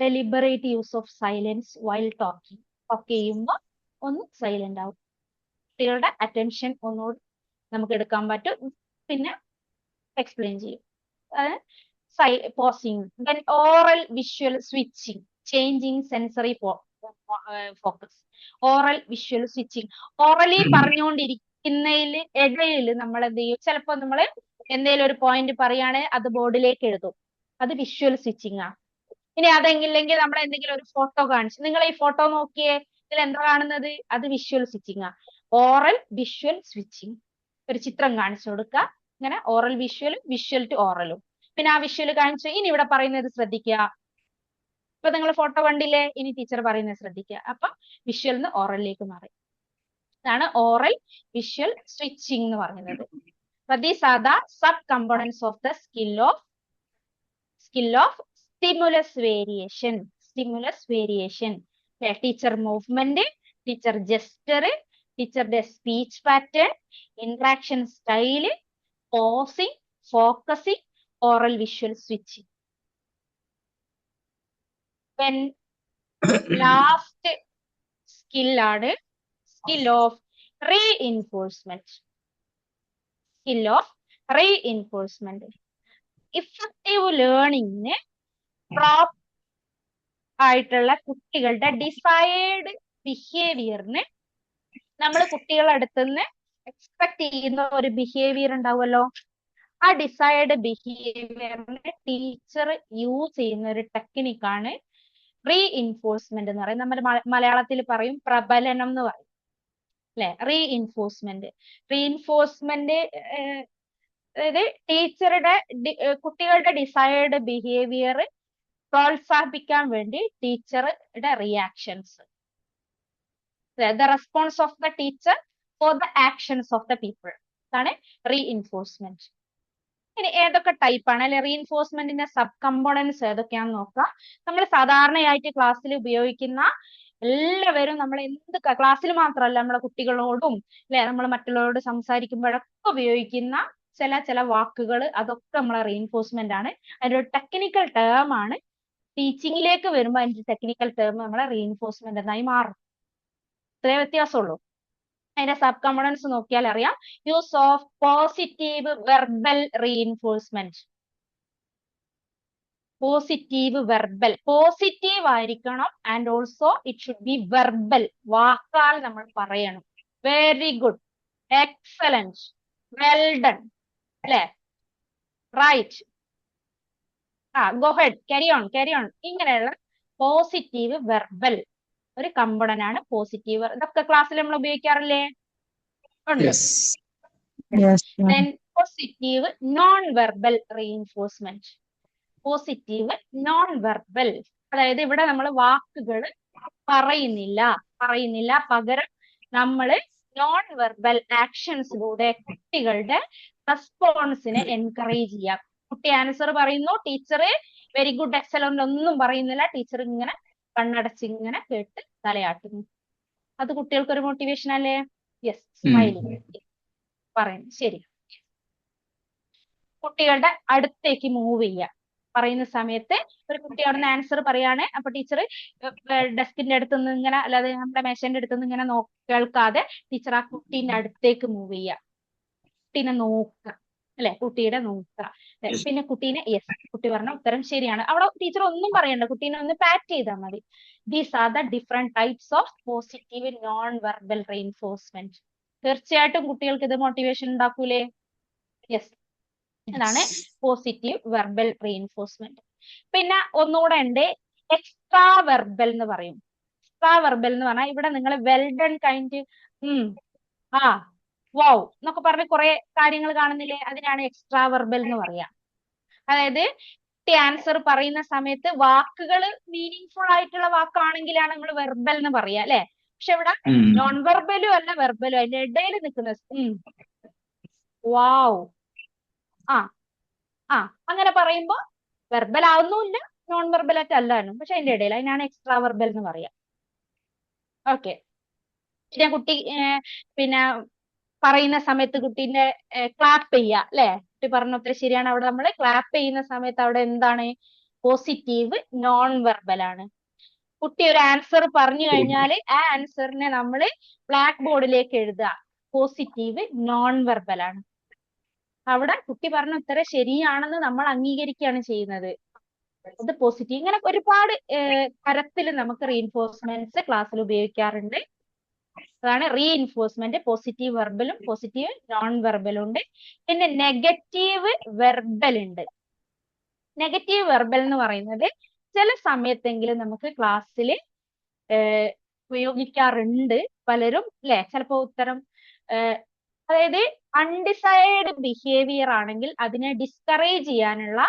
Deliberate use of silence while talking. Talk ചെയ്യുമ്പോൾ ഒന്ന് സൈലന്റ് ആവും. കുട്ടികളുടെ അറ്റൻഷൻ ഒന്നുകൂടി നമുക്ക് എടുക്കാൻ പറ്റും. പിന്നെ എക്സ്പ്ലെയിൻ ചെയ്യും. Pausing. Then oral visual switching, changing sensory focus. Oral visual switching. Orally പറഞ്ഞുകൊണ്ടിരിക്കുന്നതിൽ ഇടയിൽ നമ്മൾ എന്ത് ചെയ്യും, ചിലപ്പോൾ നമ്മൾ എന്തെങ്കിലും ഒരു പോയിന്റ് പറയാണ്, അത് ബോർഡിലേക്ക് എഴുതും. അത് വിഷ്വൽ സ്വിച്ചിങ് ആണ്. ഇനി അതെങ്കില്ലെങ്കിൽ നമ്മൾ എന്തെങ്കിലും ഒരു ഫോട്ടോ കാണിച്ചു, നിങ്ങൾ ഈ ഫോട്ടോ നോക്കിയേ, ഇതിൽ എന്താ കാണുന്നത്, അത് വിഷ്വൽ സ്വിച്ചിങ് ആണ്. Oral visual switching. ഒരു ചിത്രം കാണിച്ചു കൊടുക്കുക, ഇങ്ങനെ ഓറൽ വിഷ്വലും വിഷ്വൽ ടു ഓറലും. പിന്നെ ആ വിഷ്വൽ കാണിച്ചു, ഇനി ഇവിടെ പറയുന്നത് ശ്രദ്ധിക്കുക. ഇപ്പൊ നിങ്ങൾ ഫോട്ടോ കണ്ടില്ലേ, ഇനി ടീച്ചർ പറയുന്നത് ശ്രദ്ധിക്കുക. അപ്പൊ വിഷ്വൽ നിന്ന് ഓറലിലേക്ക് മാറി. ഇതാണ് ഓറൽ വിഷ്വൽ സ്വിച്ചിങ് എന്ന് പറയുന്നത്. These are the sub-components of the skill of stimulus variation. Stimulus variation. Teacher movement, teacher gesture, teacher speech pattern, interaction style, pausing, focusing, oral visual switching. When last skill ആണ് skill of reinforcement. Skill of reinforcement. Effective ലേണിംഗിന് proper ആയിട്ടുള്ള കുട്ടികളുടെ decide ബിഹേവിയറിന് നമ്മൾ കുട്ടികളുടെ അടുത്തുനിന്ന് expect ചെയ്യുന്ന ഒരു behaviour ഉണ്ടാവുമല്ലോ. ആ ഡിസൈഡ് ബിഹേവിയറിന് ടീച്ചർ യൂസ് ചെയ്യുന്ന ഒരു ടെക്നിക്കാണ് റീഇൻഫോഴ്സ്മെന്റ് എന്ന് പറയും. നമ്മൾ മലയാളത്തിൽ പറയും പ്രബലനം എന്ന് പറയും അല്ലെ. റീഇൻഫോഴ്സ്മെന്റ്. റീഇൻഫോഴ്സ്മെന്റ് അതായത് കുട്ടികളുടെ ഡിസൈർഡ് ബിഹേവിയർ പ്രോത്സാഹിപ്പിക്കാൻ വേണ്ടി ടീച്ചറുടെ reactions, the response of the teacher for the actions of the people, അതാണ് റീഇൻഫോഴ്സ്മെന്റ്. ഇനി ഏതൊക്കെ ടൈപ്പാണ് അല്ലെ റീഇൻഫോഴ്സ്മെന്റിന്റെ സബ് കമ്പോണൻസ് ഏതൊക്കെയാണെന്ന് നോക്കാം. നമ്മൾ സാധാരണയായിട്ട് ക്ലാസ്സിൽ ഉപയോഗിക്കുന്ന എല്ലാവരും നമ്മൾ എന്ത് ക്ലാസ്സിൽ മാത്രമല്ല നമ്മളെ കുട്ടികളോടും അല്ലെ നമ്മൾ മറ്റുള്ളവരോട് സംസാരിക്കുമ്പോഴൊക്കെ ഉപയോഗിക്കുന്ന ചില വാക്കുകൾ, അതൊക്കെ നമ്മളെ റീഇൻഫോഴ്സ്മെന്റ് ആണ്. അതിന്റെ ഒരു ടെക്നിക്കൽ ടേം ആണ്. ടീച്ചിങ്ങിലേക്ക് വരുമ്പോൾ അതിന്റെ ടെക്നിക്കൽ ടേം നമ്മളെ റീഇൻഫോഴ്സ്മെന്റ് എന്നായി മാറും. ഇത്രേ വ്യത്യാസമുള്ളൂ. അതിന്റെ സബ് കമ്പോണൻസ് നോക്കിയാൽ അറിയാം. Use of positive verbal reinforcement. Positive verbal, positive ആയിരിക്കണം and also it should be verbal, വാക്കാൽ നമ്മൾ പറയണം. Very good, excellent, well done അല്ലെ, right, go head, carry on, ഇങ്ങനെയുള്ള പോസിറ്റീവ് വെർബൽ ഒരു കമ്പണന്റ് ആണ് പോസിറ്റീവ്. ഇതൊക്കെ ക്ലാസ്സിൽ നമ്മൾ ഉപയോഗിക്കാറില്ലേ? ഉണ്ട്. Positive non verbal reinforcement. Positive non verbal, അതായത് ഇവിടെ നമ്മൾ വാക്കുകൾ പറയുന്നില്ല, പകരം നമ്മൾ നോൺ വെർബൽ ആക്ഷൻസിലൂടെ കുട്ടികളുടെ റെസ്പോൺസിനെ എൻകറേജ് ചെയ്യാം. കുട്ടി ആൻസർ പറയുന്നു, ടീച്ചർ വെരി ഗുഡ്, എക്സലന്റ് ഒന്നും പറയുന്നില്ല, ടീച്ചർ ഇങ്ങനെ കണ്ണടച്ച് ഇങ്ങനെ കേട്ട് തലയാട്ടുന്നു. അത് കുട്ടികൾക്ക് ഒരു മോട്ടിവേഷൻ അല്ലേ? യെസ്, സ്മൈലിംഗ് പറയുന്നു. ശരി. കുട്ടികളുടെ അടുത്തേക്ക് മൂവ് ചെയ്യുക. പറയുന്ന സമയത്ത് ഒരു കുട്ടി അവിടെ നിന്ന് ആൻസർ പറയാണ്, അപ്പൊ ടീച്ചർ ഡെസ്കിന്റെ അടുത്ത് നിന്ന് ഇങ്ങനെ, അല്ലാതെ നമ്മുടെ മേശന്റെ അടുത്ത് നിന്ന് ഇങ്ങനെ കേൾക്കാതെ ടീച്ചർ ആ കുട്ടീന്റെ അടുത്തേക്ക് മൂവ് ചെയ്യുക. കുട്ടീനെ നോക്കുക അല്ലെ, കുട്ടിയുടെ നോക്കുക. പിന്നെ കുട്ടീനെ യെസ്, കുട്ടി പറഞ്ഞ ഉത്തരം ശരിയാണ്. അവിടെ ടീച്ചർ ഒന്നും പറയണ്ട, കുട്ടീനെ ഒന്ന് പാറ്റ് ചെയ്താൽ മതി. These are the different types of positive non verbal reinforcement. തീർച്ചയായിട്ടും കുട്ടികൾക്ക് ഇത് മോട്ടിവേഷൻ ഉണ്ടാക്കൂലേ? യെസ്, ഇതാണ് പോസിറ്റീവ് വെർബൽ റീഇൻഫോഴ്സ്മെന്റ്. പിന്നെ ഒന്നുകൂടെ ഉണ്ട്, എക്സ്ട്രാ വെർബൽ എന്ന് പറയും. എക്സ്ട്രാ വെർബൽ എന്ന് പറഞ്ഞാൽ ഇവിടെ നിങ്ങൾ വെൽ ഡൺ കൈൻഡ്, വൗ എന്നൊക്കെ പറഞ്ഞ് കുറെ കാര്യങ്ങൾ കാണുന്നില്ലേ, അതിനാണ് എക്സ്ട്രാ വെർബൽ എന്ന് പറയാ. അതായത് കുട്ടി ആൻസർ പറയുന്ന സമയത്ത് വാക്കുകൾ മീനിങ് ആയിട്ടുള്ള വാക്കാണെങ്കിലാണ് നമ്മൾ വെർബൽ എന്ന് പറയാ അല്ലെ. പക്ഷെ ഇവിടെ നോൺ വെർബലും അല്ല വെർബലും, അതിന്റെ ഇടയിൽ നിൽക്കുന്ന വാവ്, അങ്ങനെ പറയുമ്പോ വെർബൽ ആവുന്നുമില്ല നോൺ വെർബൽ ആയിട്ട് അല്ലാനും, പക്ഷെ അതിന്റെ ഇടയിൽ, അതിനാണ് എക്സ്ട്രാ വെർബൽ എന്ന് പറയാ. ഓക്കെ. പിന്നെ കുട്ടി പിന്നെ പറയുന്ന സമയത്ത് കുട്ടീന്റെ ക്ലാപ്പ് ചെയ്യുക അല്ലെ. കുട്ടി പറഞ്ഞ ഉത്തരം ശരിയാണ്. അവിടെ നമ്മൾ ക്ലാപ്പ് ചെയ്യുന്ന സമയത്ത് അവിടെ എന്താണ് പോസിറ്റീവ് നോൺ വെർബൽ ആണ്. കുട്ടി ഒരു ആൻസർ പറഞ്ഞു കഴിഞ്ഞാൽ ആ ആൻസറിനെ നമ്മൾ ബ്ലാക്ക് ബോർഡിലേക്ക് എഴുതുക. പോസിറ്റീവ് നോൺ വെർബൽ ആണ്. അവിടെ കുട്ടി പറഞ്ഞ ഉത്തരം ശരിയാണെന്ന് നമ്മൾ അംഗീകരിക്കുകയാണ് ചെയ്യുന്നത്. അത് പോസിറ്റീവ്. ഇങ്ങനെ ഒരുപാട് തരത്തിൽ നമുക്ക് റീഇൻഫോഴ്സ്മെന്റ്സ് ക്ലാസ്സിൽ ഉപയോഗിക്കാറുണ്ട്. അതാണ് റീഇൻഫോഴ്സ്മെന്റ്. പോസിറ്റീവ് വെർബലും പോസിറ്റീവ് നോൺ വെർബലും ഉണ്ട്. പിന്നെ നെഗറ്റീവ് വെർബൽ ഉണ്ട്. നെഗറ്റീവ് വെർബൽ എന്ന് പറയുന്നത് ചില സമയത്തെങ്കിലും നമുക്ക് ക്ലാസ്സിൽ ഉപയോഗിക്കാറുണ്ട് പലരും, അല്ലെ? ചിലപ്പോ ഉത്തരം അതായത് അൺഡിസൈഡ് ബിഹേവിയർ ആണെങ്കിൽ അതിനെ ഡിസ്കറേജ് ചെയ്യാനുള്ള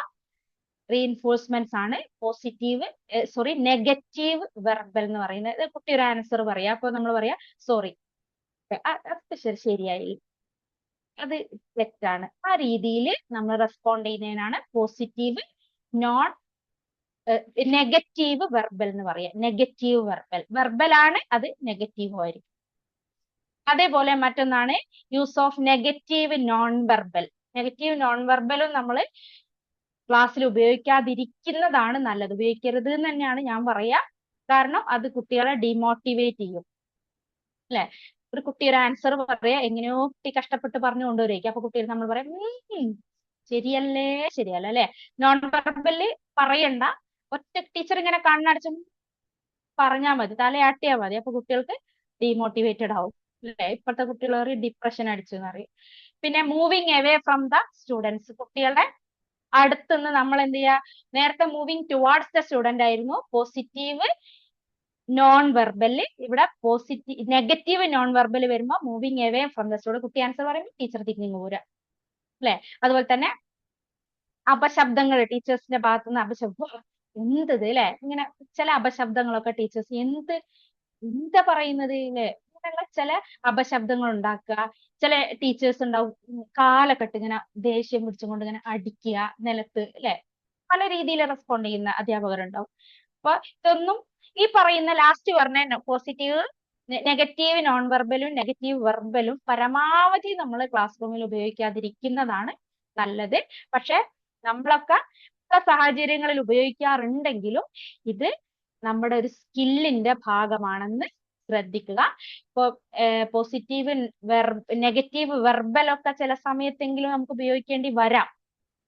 റീഇൻഫോഴ്സ്മെന്റ്സ് ആണ് നെഗറ്റീവ് വെർബൽ എന്ന് പറയുന്നത്. കുട്ടി ഒരു ആൻസർ പറയാ, അപ്പൊ നമ്മൾ പറയാ സോറി, അത് ശരിയായി, അത് തെറ്റാണ്. ആ രീതിയിൽ നമ്മൾ റെസ്പോണ്ട് ചെയ്യുന്നതിനാണ് പോസിറ്റീവ് നോൺ നെഗറ്റീവ് വെർബൽ എന്ന് പറയാം. നെഗറ്റീവ് വെർബൽ ആണ്, അത് നെഗറ്റീവ് ആയിരിക്കും. അതേപോലെ മറ്റൊന്നാണ് use of negative non verbal. Negative non വെർബലും നമ്മൾ ക്ലാസ്സിൽ ഉപയോഗിക്കാതിരിക്കുന്നതാണ് നല്ലത്. ഉപയോഗിക്കരുത് എന്ന് തന്നെയാണ് ഞാൻ പറയാ. കാരണം അത് കുട്ടികളെ ഡിമോട്ടിവേറ്റ് ചെയ്യും, അല്ലെ? ഒരു കുട്ടി ഒരു ആൻസർ പറയാ, എങ്ങനെയോ കുട്ടി കഷ്ടപ്പെട്ട് പറഞ്ഞു കൊണ്ടുവരിക, അപ്പൊ കുട്ടികൾ നമ്മൾ പറയാം ശരിയല്ലേ അല്ലെ? നോൺ വെർബല് പറയണ്ട, ഒറ്റ ടീച്ചർ ഇങ്ങനെ കണ്ണടച്ചു പറഞ്ഞാൽ മതി, തലയാട്ടിയാൽ മതി, അപ്പൊ കുട്ടികൾക്ക് ഡീമോട്ടിവേറ്റഡ് ആവും, അല്ലെ? ഇപ്പോഴത്തെ കുട്ടികൾ ഡിപ്രഷൻ അടിച്ചു എന്നറിയും. പിന്നെ moving away from the students. കുട്ടികളെ അടുത്തുനിന്ന് നമ്മൾ എന്ത് ചെയ്യുക? നേരത്തെ മൂവിങ് ടുവാർഡ്സ് ദ സ്റ്റുഡന്റ് ആയിരുന്നു പോസിറ്റീവ് നോൺ വെർബല്. ഇവിടെ നെഗറ്റീവ് നോൺ വെർബല് വരുമ്പോ moving away from the student. കുട്ടി ആൻസർ പറയുമ്പോൾ ടീച്ചർ തിരിഞ്ഞു പോരാ, അല്ലെ? അതുപോലെ തന്നെ അപശബ്ദങ്ങൾ, ടീച്ചേഴ്സിന്റെ ഭാഗത്തുനിന്ന് അപശബ്ദം, എന്തത് അല്ലെ? ഇങ്ങനെ ചില അപശബ്ദങ്ങളൊക്കെ ടീച്ചേഴ്സ് എന്താ പറയുന്നത് അല്ലെ? ഇങ്ങനെയുള്ള ചില അപശബ്ദങ്ങൾ ഉണ്ടാക്കുക. ചില ടീച്ചേഴ്സ് ഉണ്ടാവും കാലൊക്കെ ഇട്ട് ഇങ്ങനെ ദേഷ്യം പിടിച്ചുകൊണ്ട് ഇങ്ങനെ അടിക്കുക നിലത്ത്, അല്ലെ? പല രീതിയിൽ റെസ്പോണ്ട് ചെയ്യുന്ന അധ്യാപകരുണ്ടാവും. അപ്പൊ ഇതൊന്നും ഈ പറയുന്ന ലാസ്റ്റ് പറഞ്ഞ പോസിറ്റീവ് നെഗറ്റീവ് നോൺ വെർബലും നെഗറ്റീവ് വെർബലും പരമാവധി നമ്മൾ ക്ലാസ് റൂമിൽ ഉപയോഗിക്കാതിരിക്കുന്നതാണ് നല്ലത്. പക്ഷെ നമ്മളൊക്കെ സാഹചര്യങ്ങളിൽ ഉപയോഗിക്കാറുണ്ടെങ്കിലും ഇത് നമ്മുടെ ഒരു സ്കില്ലിന്റെ ഭാഗമാണെന്ന് ശ്രദ്ധിക്കുക. ഇപ്പൊ പോസിറ്റീവ് നെഗറ്റീവ് വെർബലൊക്കെ ചില സമയത്തെങ്കിലും നമുക്ക് ഉപയോഗിക്കേണ്ടി വരാം.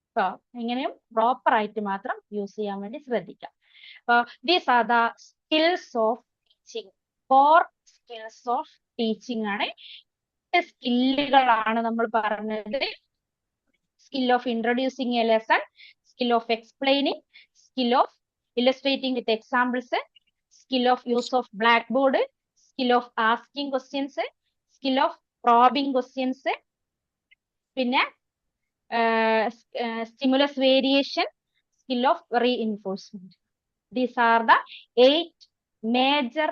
അപ്പൊ എങ്ങനെയും പ്രോപ്പർ ആയിട്ട് മാത്രം യൂസ് ചെയ്യാൻ വേണ്ടി ശ്രദ്ധിക്കാം. അപ്പൊ these are the skills of teaching. 4 skills of teaching ആണ്. സ്കില്ലുകളാണ് നമ്മൾ പറഞ്ഞത്. Skill of introducing a lesson, skill of explaining, skill of illustrating with examples, skill of use of blackboard, skill of asking questions, skill of probing questions, പിന്നെ stimulus variation, skill of reinforcement. These are the 8 major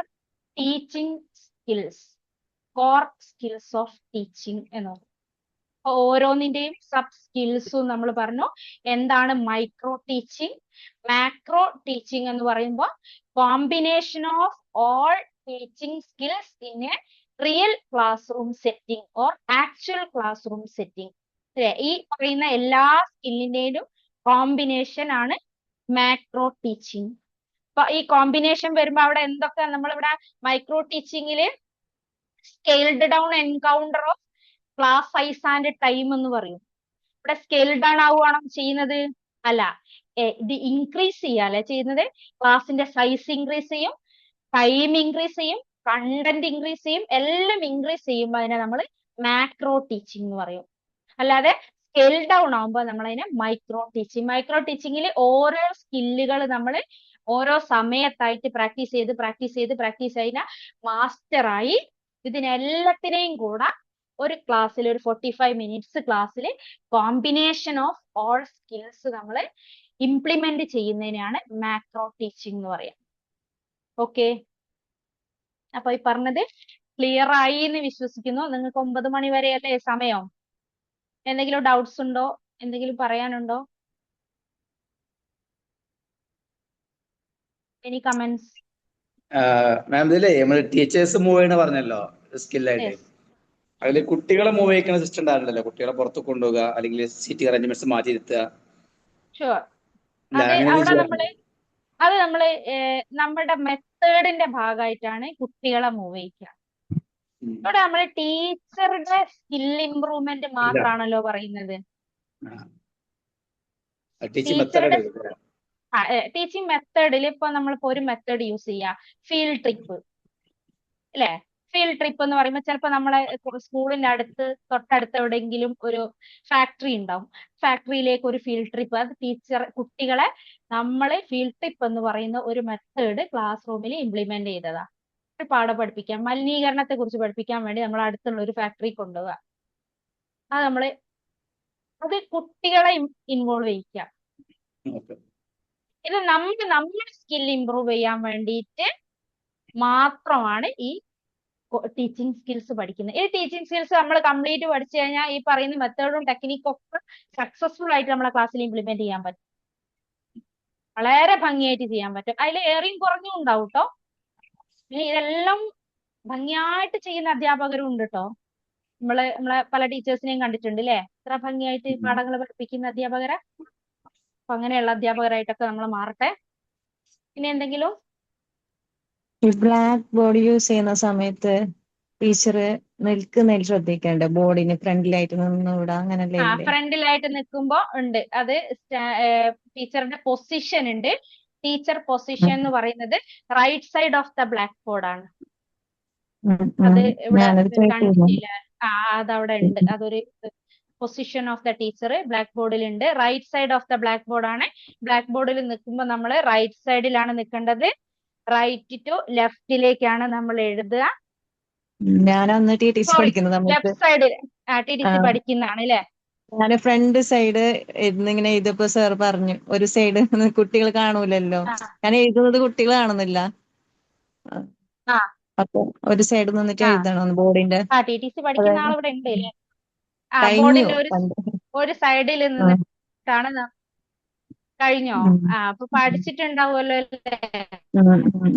teaching skills, core skills of teaching എന്ന് പറയും. ഓരോന്നിന്റെയും sub സ്കിൽസും നമ്മൾ പറഞ്ഞു. എന്താണ് micro teaching? Macro teaching എന്ന് പറയുമ്പോൾ combination of all teaching skills in a real classroom setting or actual class room setting. ഈ പറയുന്ന എല്ലാ സ്കില്ലിന്റെയും കോമ്പിനേഷൻ ആണ് മാക്രോ ടീച്ചിങ്. അപ്പൊ ഈ കോമ്പിനേഷൻ വരുമ്പോ അവിടെ എന്തൊക്കെ നമ്മളിവിടെ മൈക്രോ ടീച്ചിങ്ങില് scaled down encounter of class size and time എന്ന് പറയും. ഇവിടെ സ്കെയിൽ ഡൗൺ ആവുകയാണോ ചെയ്യുന്നത്? അല്ല, ഇത് ഇൻക്രീസ് ചെയ്യാല്ലേ ചെയ്യുന്നത്. ക്ലാസിന്റെ സൈസ് ഇൻക്രീസ് ചെയ്യും, ടൈം ഇൻക്രീസ് ചെയ്യും, കണ്ടന്റ് ഇൻക്രീസ് ചെയ്യും, എല്ലാം ഇൻക്രീസ് ചെയ്യുമ്പോൾ അതിനെ നമ്മൾ മാക്രോ ടീച്ചിങ് എന്ന് പറയും. അല്ലാതെ സ്കെയിൽ ഡൗൺ ആവുമ്പോൾ നമ്മൾ അതിനെ മൈക്രോ ടീച്ചിങ്. മൈക്രോ ടീച്ചിങ്ങിൽ ഓരോ സ്കില്ലുകൾ നമ്മൾ ഓരോ സമയത്തായിട്ട് പ്രാക്ടീസ് ചെയ്ത് കഴിഞ്ഞാൽ മാസ്റ്ററായി ഇതിനെല്ലാത്തിനെയും കൂടെ ഒരു ക്ലാസ്സിൽ ഒരു 45 മിനിറ്റ്സ് ക്ലാസ്സിൽ കോമ്പിനേഷൻ ഓഫ് ഓൾ സ്കിൽസ് നമ്മൾ ഇംപ്ലിമെന്റ് ചെയ്യുന്നതിനാണ് മാക്രോ ടീച്ചിങ് എന്ന് പറയാം. ഓക്കെ, അപ്പൊ ഈ പറഞ്ഞത് ക്ലിയർ ആയി എന്ന് വിശ്വസിക്കുന്നു. നിങ്ങൾക്ക് 9 മണി വരെയല്ലേ സമയം? എന്തെങ്കിലും ഡൗട്ട്സ് ഉണ്ടോ? എന്തെങ്കിലും പറയാനുണ്ടോ? Any comments? മാം, ഇതിലേ നമ്മള് ടീച്ചേഴ്സ് മൂവ് ചെയ്യണ പറഞ്ഞല്ലോ സ്കില്ലായിട്ട്. അതില് കുട്ടികളെ മൂവ് ചെയ്യിക്കുന്ന സിസ്റ്റം ഉണ്ടാവില്ലല്ലോ. കുട്ടികളെ പുറത്ത് കൊണ്ടുപോകുക അല്ലെങ്കിൽ സീറ്റിംഗ് അറേഞ്ച്മെന്റ്സ് മാറ്റി ഇരുത്തുക. ഷുവർ. ഇല്ല, അത് അങ്ങനെ അവിടെ ചെയ്യാറുണ്ട്. നമ്മള് നമ്മുടെ മെത്തേഡിന്റെ ഭാഗമായിട്ടാണ് കുട്ടികളെ മൂവ് ചെയ്യിക്കുക. ഉം. ഇവിടെ നമ്മള് ടീച്ചറുടെ സ്കിൽ ഇമ്പ്രൂവ്മെന്റ് ഇല്ല. മാത്രമാണല്ലോ പറയുന്നത്. ടീച്ചിങ് ടീച്ചറുടെ മെത്തേഡ്. ടീച്ചിങ് മെത്തേഡിൽ ഇപ്പൊ നമ്മളിപ്പോ ഒരു മെത്തേഡ് യൂസ് ചെയ്യാം, ഫീൽഡ് ട്രിപ്പ് അല്ലെ. ഫീൽഡ് ട്രിപ്പ് എന്ന് പറയുമ്പോൾ ചിലപ്പോൾ നമ്മളെ സ്കൂളിന്റെ തൊട്ടടുത്ത് എവിടെയെങ്കിലും ഒരു ഫാക്ടറി ഉണ്ടാവും. ഫാക്ടറിയിലേക്ക് ഒരു ഫീൽഡ് ട്രിപ്പ്, അത് കുട്ടികളെ നമ്മള് ഫീൽഡ് ട്രിപ്പ് എന്ന് പറയുന്ന ഒരു മെത്തേഡ് ക്ലാസ് റൂമിൽ ഇംപ്ലിമെന്റ് ചെയ്തതാ. ഒരു പാഠം പഠിപ്പിക്കാൻ, മലിനീകരണത്തെ കുറിച്ച് പഠിപ്പിക്കാൻ വേണ്ടി നമ്മൾ അടുത്തുള്ള ഒരു ഫാക്ടറി കൊണ്ടുപോവുക. അത് കുട്ടികളെ ഇൻവോൾവ് ചെയ്യിക്കുക. ഓക്കെ. ഇത് നമ്മുടെ സ്കിൽ ഇമ്പ്രൂവ് ചെയ്യാൻ വേണ്ടിയിട്ട് മാത്രമാണ് ഈ ടീച്ചിങ് സ്കിൽസ് പഠിക്കുന്നത്. ഈ ടീച്ചിങ് സ്കിൽസ് നമ്മൾ കംപ്ലീറ്റ് പഠിച്ചു കഴിഞ്ഞാൽ ഈ പറയുന്ന മെത്തേഡും ടെക്നിക്കും ഒക്കെ സക്സസ്ഫുൾ ആയിട്ട് നമ്മളെ ക്ലാസ്സിൽ ഇംപ്ലിമെന്റ് ചെയ്യാൻ പറ്റും. വളരെ ഭംഗിയായിട്ട് ചെയ്യാൻ പറ്റും. അതിൽ ഏറെയും കുറഞ്ഞും ഉണ്ടാവും കേട്ടോ. ഇതെല്ലാം ഭംഗിയായിട്ട് ചെയ്യുന്ന അധ്യാപകരും ഉണ്ട് കേട്ടോ. നമ്മളെ പല ടീച്ചേഴ്സിനെയും കണ്ടിട്ടുണ്ട് അല്ലേ, ഇത്ര ഭംഗിയായിട്ട് പാഠങ്ങൾ പഠിപ്പിക്കുന്ന അധ്യാപകരെ. അപ്പൊ അങ്ങനെയുള്ള അധ്യാപകരായിട്ടൊക്കെ നമ്മൾ മാറട്ടെ. പിന്നെ എന്തെങ്കിലും ഈ ബ്ലാക്ക് ബോർഡ് യൂസ് ചെയ്യുന്ന സമയത്ത് ടീച്ചർ നിൽക്കുന്നതിൽ ശ്രദ്ധിക്കേണ്ട, ബോർഡിന് ഫ്രണ്ടിലായിട്ട് നിന്നുകൂടാ, അങ്ങനല്ലേ ഇല്ലേ? ഫ്രണ്ടിലായിട്ട് നിൽക്കുമ്പോ ഉണ്ട്, അത് ടീച്ചറുടെ പൊസിഷൻ ഉണ്ട്. ടീച്ചർ പൊസിഷൻ എന്ന് പറയുന്നത് right side of the blackboard ആണ്. അത് ഇവിടെ ഞാനത് കേട്ടിരുന്നു. കണ്ടില്ല. അതവിടെ ഉണ്ട്. അതൊരു position of the teacher black ബോർഡിൽ ഉണ്ട്. Right side of the blackboard ആണ്. ബ്ലാക്ക് ബോർഡിൽ നിൽക്കുമ്പോൾ നമ്മൾ റൈറ്റ് സൈഡിലാണ് നിൽക്കേണ്ടത്. റൈറ്റ് ടു ലെഫ്റ്റിലേക്കാണ് നമ്മൾ എഴുതുക. ഞാനന്ന് ടി ടി സി സോറി, പഠിക്കുന്ന സമയത്ത് ലെഫ്റ്റ് സൈഡിൽ TTC പഠിക്കുന്നതാണ് അല്ലേ. ഞാൻ ഫ്രണ്ട് സൈഡ് ഇങ്ങനെ എഴുതിയപ്പോ സാർ പറഞ്ഞു, ഒരു സൈഡ് കുട്ടികൾ കാണൂലല്ലോ, ഞാൻ എഴുതുന്നത് കുട്ടികൾ കാണുന്നില്ല, ആ അപ്പൊ ഒരു സൈഡ് നിന്നിട്ട് ആ എഴുതണം ബോർഡിന്റെ. TTC പഠിക്കുന്ന ആൾ ഇവിടെ ഉണ്ട് അല്ലേ. കഴിഞ്ഞു ബോർഡിന്റെ പണ്ട്. ഒരു സൈഡിൽ നിന്നിട്ടാണ് കഴിഞ്ഞോ? അപ്പൊ പഠിച്ചിട്ടുണ്ടാവുമല്ലോ അല്ലേ.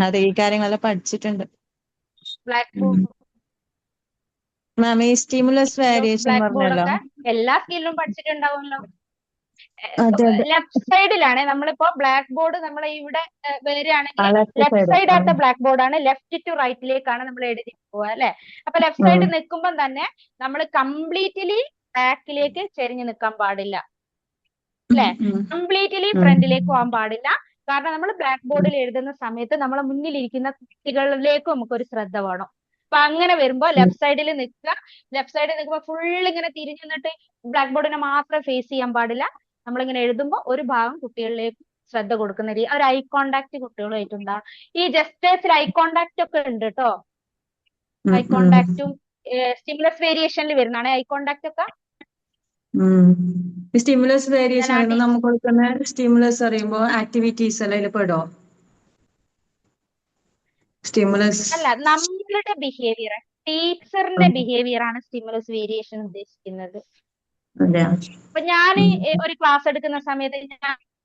അതെ, ഈ കാര്യങ്ങളെല്ലാം പഠിച്ചിട്ടുണ്ട്. ബ്ലാക്ക് ബോർഡ് മാം, ഈ സ്റ്റിമുലസ് വേരിയേഷൻ ബ്ലാക്ക് ബോർഡ് പറഞ്ഞല്ലോ. ഒക്കെ എല്ലാ സ്കില്ലും പഠിച്ചിട്ടുണ്ടാവുമല്ലോ. അതെ അതെ. ലെഫ്റ്റ് സൈഡിലാണ് നമ്മളിപ്പോ ബ്ലാക്ക് ബോർഡ് നമ്മളെ ഇവിടെ വരികയാണെങ്കിൽ ലെഫ്റ്റ് ലെഫ്റ്റ് സൈഡ്. സൈഡ് ആയിട്ട് ബ്ലാക്ക് ബോർഡ് ആണ്. ലെഫ്റ്റ് ടു റൈറ്റിലേക്കാണ് നമ്മൾ എഴുതി പോവുക അല്ലെ. അപ്പൊ ലെഫ്റ്റ് സൈഡ് നിൽക്കുമ്പോൾ തന്നെ നമ്മൾ കംപ്ലീറ്റ്ലി ബാക്കിലേക്ക് ചെരിഞ്ഞു നിൽക്കാൻ പാടില്ല അല്ലെ. കംപ്ലീറ്റ്ലി ഫ്രണ്ടിലേക്ക് പോകാൻ പാടില്ല. കാരണം നമ്മൾ ബ്ലാക്ക് ബോർഡിൽ എഴുതുന്ന സമയത്ത് നമ്മളെ മുന്നിലിരിക്കുന്ന കുട്ടികളിലേക്ക് നമുക്കൊരു ശ്രദ്ധ വേണം. അപ്പൊ അങ്ങനെ വരുമ്പോ ലെഫ്റ്റ് സൈഡിൽ നിൽക്കുക. ലെഫ്റ്റ് സൈഡിൽ നിൽക്കുമ്പോൾ ഫുൾ ഇങ്ങനെ തിരിഞ്ഞു നിന്നിട്ട് ബ്ലാക്ക് ബോർഡിനെ മാത്രം ഫേസ് ചെയ്യാൻ പാടില്ല. നമ്മളിങ്ങനെ എഴുതുമ്പോൾ ഒരു ഭാഗം കുട്ടികളിലേക്ക് ശ്രദ്ധ കൊടുക്കുന്ന രീതി, ഒരു ഐ കോണ്ടാക്ട് കുട്ടികളുമായിട്ടുണ്ടാവും. ഈ ജസ്റ്റേഴ്സിൽ ഐ കോണ്ടാക്ട് ഒക്കെ ഉണ്ട് കേട്ടോ. ഐ കോണ്ടാക്റ്റും സ്റ്റിമുലസ് വേരിയേഷനിൽ വരുന്നതാണ് ഐ കോണ്ടാക്ട് ഒക്കെ. സ്റ്റിമുലസ് വേരിയേഷൻ പറയുമ്പോൾ നമുക്ക് കൊടുക്കുന്ന സ്റ്റിമുലസ് അറിയുമ്പോ ആക്ടിവിറ്റീസ് എല്ലാം അതിൽ പെടോ? സ്റ്റിമുലസ് അല്ല, നമ്മളുടെ ബിഹേവിയർ, ടീച്ചറിന്റെ ബിഹേവിയർ ആണ് സ്റ്റിമുലസ് വേരിയേഷൻ ഉദ്ദേശിക്കുന്നത്. അപ്പൊ ഞാൻ ഒരു ക്ലാസ് എടുക്കുന്ന സമയത്ത്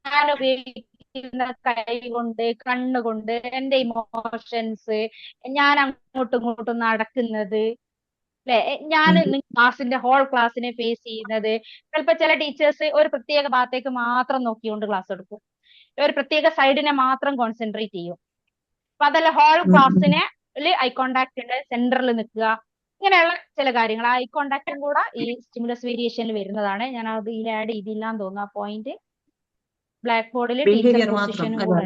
ഞാൻ ഉപയോഗിക്കുന്ന കൈ കൊണ്ട്, കണ്ണുകൊണ്ട്, എന്റെ ഇമോഷൻസ്, ഞാൻ അങ്ങോട്ടും ഇങ്ങോട്ടും നടക്കുന്നത് അല്ലെ, ഞാൻ ക്ലാസ്സിന്റെ ഹോൾ ക്ലാസ്സിനെ ഫേസ് ചെയ്യുന്നത്. ചിലപ്പോ ചില ടീച്ചേഴ്സ് ഒരു പ്രത്യേക ഭാഗത്തേക്ക് മാത്രം നോക്കിക്കൊണ്ട് ക്ലാസ് എടുക്കും, ഒരു പ്രത്യേക സൈഡിനെ മാത്രം കോൺസെൻട്രേറ്റ് ചെയ്യും. അപ്പൊ അതല്ല, ഹോൾ ക്ലാസ്സിനെ ഐ കോണ്ടാക്ട് ഉണ്ട്, സെന്ററിൽ നിൽക്കുക, ഇങ്ങനെയുള്ള ചില കാര്യങ്ങൾ. ഐ കോണ്ടാക്ടും കൂടെ ഈ സ്റ്റിമുലസ് വേരിയേഷനിൽ വരുന്നതാണ്. ഞാൻ അത് ഇതിൽ ആഡ് ചെയ്തില്ലാന്ന് തോന്നുന്നു ആ പോയിന്റ്. ബ്ലാക്ക് ബോർഡിൽ ടീച്ചർ പൊസിഷനും കൂടെ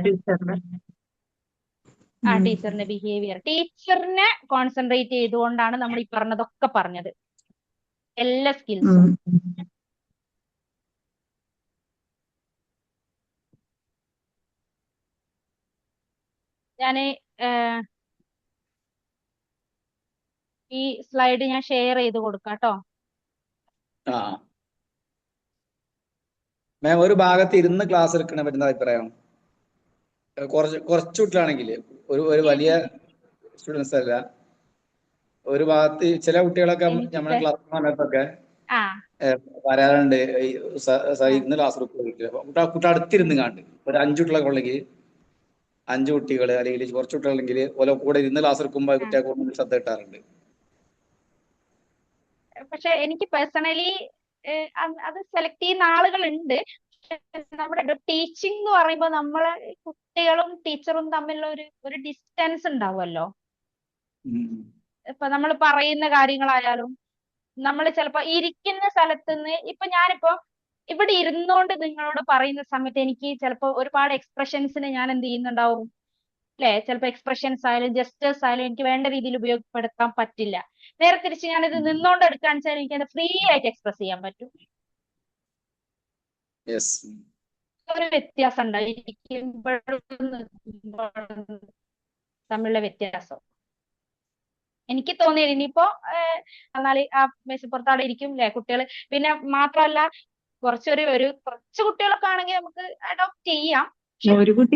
ടീച്ചറിന്റെ ബിഹേവിയർ, ടീച്ചറിനെ കോൺസെൻട്രേറ്റ് ചെയ്തുകൊണ്ടാണ് നമ്മൾ ഈ പറഞ്ഞതൊക്കെ പറഞ്ഞത്, എല്ലാ സ്കിൽസും. ഞാന് ഈ സ്ലൈഡ് ഞാൻ ഷെയർ ചെയ്ത് കൊടുക്കാം കേട്ടോ. മാം, ഒരു ഭാഗത്ത് ഇരുന്ന് ക്ലാസ് എടുക്കണ പറ്റുന്ന അഭിപ്രായം? കുറച്ച് കുട്ടികളാണെങ്കിൽ, ഒരു വലിയ സ്റ്റുഡൻസ് അല്ല, ഒരു ഭാഗത്ത് ചില കുട്ടികളൊക്കെ നമ്മുടെ ക്ലാസ് സമയത്തൊക്കെ പറയാറുണ്ട്, ഇരുന്ന് ക്ലാസ് എടുക്കുക. കുട്ടി അടുത്തിരുന്ന് കണ്ട് ഒരു 5 കുട്ടികളൊക്കെ ഉണ്ടെങ്കിൽ 5 കുട്ടികൾ അല്ലെങ്കിൽ കുറച്ച് കുട്ടികളുണ്ടെങ്കിൽ ഓരോ കൂടെ ഇരുന്ന് ക്ലാസ് എടുക്കുമ്പോൾ കുട്ടികൾക്ക് ശ്രദ്ധ കിട്ടാറുണ്ട്. പക്ഷെ എനിക്ക് പേഴ്സണലി അത് സെലക്ട് ചെയ്യുന്ന ആളുകളുണ്ട്. നമ്മുടെ ടീച്ചിങ് എന്ന് പറയുമ്പോൾ നമ്മളെ കുട്ടികളും ടീച്ചറും തമ്മിലുള്ള ഒരു ഡിസ്റ്റൻസ് ഉണ്ടാവുമല്ലോ. ഇപ്പൊ നമ്മൾ പറയുന്ന കാര്യങ്ങളായാലും നമ്മൾ ചിലപ്പോ ഇരിക്കുന്ന സ്ഥലത്ത് നിന്ന് ഇപ്പൊ ഞാനിപ്പോ ഇവിടെ ഇരുന്നോണ്ട് നിങ്ങളോട് പറയുന്ന സമയത്ത് എനിക്ക് ചിലപ്പോ ഒരുപാട് എക്സ്പ്രഷൻസിന് ഞാൻ എന്ത് ചെയ്യുന്നുണ്ടാവും അല്ലെ? ചിലപ്പോ എക്സ്പ്രഷൻസ് ആയാലും ജസ്റ്റേഴ്സ് ആയാലും എനിക്ക് വേണ്ട രീതിയിൽ ഉപയോഗപ്പെടുത്താൻ പറ്റില്ല. നേരെ തിരിച്ച് ഞാനിത് നിന്നോണ്ട് എടുക്കാന്ന് വെച്ചാൽ എനിക്ക് അത് ഫ്രീ ആയിട്ട് എക്സ്പ്രസ് ചെയ്യാൻ പറ്റും. ഒരു വ്യത്യാസം ഉണ്ടാവും ഇരിക്കുമ്പോഴും നിൽക്കുമ്പോഴും തമ്മിലുള്ള വ്യത്യാസം എനിക്ക് തോന്നിയത്. ഇനിയിപ്പോ എന്നാല് ആ മേശപ്പുറത്തവിടെ ഇരിക്കും അല്ലെ കുട്ടികൾ. പിന്നെ മാത്രമല്ല കുറച്ച് കുട്ടികളൊക്കെ ആണെങ്കിൽ നമുക്ക് അഡോപ്റ്റ് ചെയ്യാം. ഒരു കുട്ടി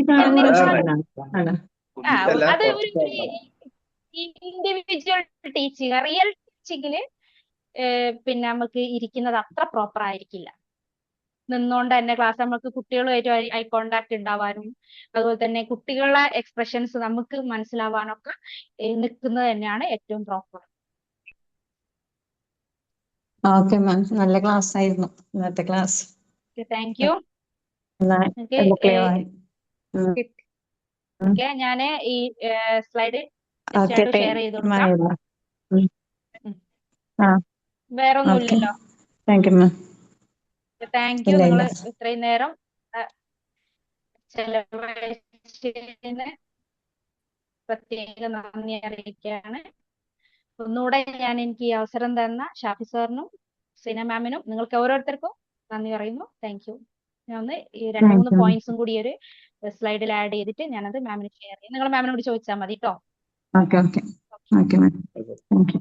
അത് ഒരു ഇൻഡിവിജ്വൽ ടീച്ചിങ്, റിയൽ ടീച്ചിങ്ങില് പിന്നെ നമുക്ക് ഇരിക്കുന്നത് അത്ര പ്രോപ്പർ ആയിരിക്കില്ല. നിന്നുകൊണ്ട് തന്നെ ക്ലാസ് നമുക്ക് കുട്ടികളുമായിട്ട് ഐ കോണ്ടാക്ട് ഉണ്ടാവാനും അതുപോലെ തന്നെ കുട്ടികളുടെ എക്സ്പ്രഷൻസ് നമുക്ക് മനസ്സിലാവാനൊക്കെ നിൽക്കുന്നത് തന്നെയാണ് ഏറ്റവും പ്രോപ്പർ. ഓക്കെ മാം, നല്ല ക്ലാസ് ആയിരുന്നു ഇന്നത്തെ ക്ലാസ്. Thank you. ഓക്കെ, ഞാന് ഈ സ്ലൈഡ് ഷെയർ ചെയ്ത് കൊടുക്കാം. വേറെ ഒന്നുമില്ലല്ലോ. Thank you ma'am. Thank you. നിങ്ങൾ ഇത്രയും നേരം ചെലവഴിച്ചതിന് പ്രത്യേക നന്ദി അറിയിക്കുകയാണ്. ഒന്നുകൂടെ ഞാൻ എനിക്ക് ഈ അവസരം തന്ന ഷാഫി സാറിനും സീന മാമിനും നിങ്ങൾക്ക് ഓരോരുത്തർക്കും നന്ദി പറയുന്നു. Thank you. ഞാൻ ഒന്ന് ഈ 2-3 പോയിന്റ്സും കൂടി ഒരു സ്ലൈഡിൽ ആഡ് ചെയ്തിട്ട് ഞാനത് മാമിന് ഷെയർ ചെയ്യാം. നിങ്ങൾ മാമിനോട് ചോദിച്ചാൽ മതി കേട്ടോ. Okay ma'am. Thank you.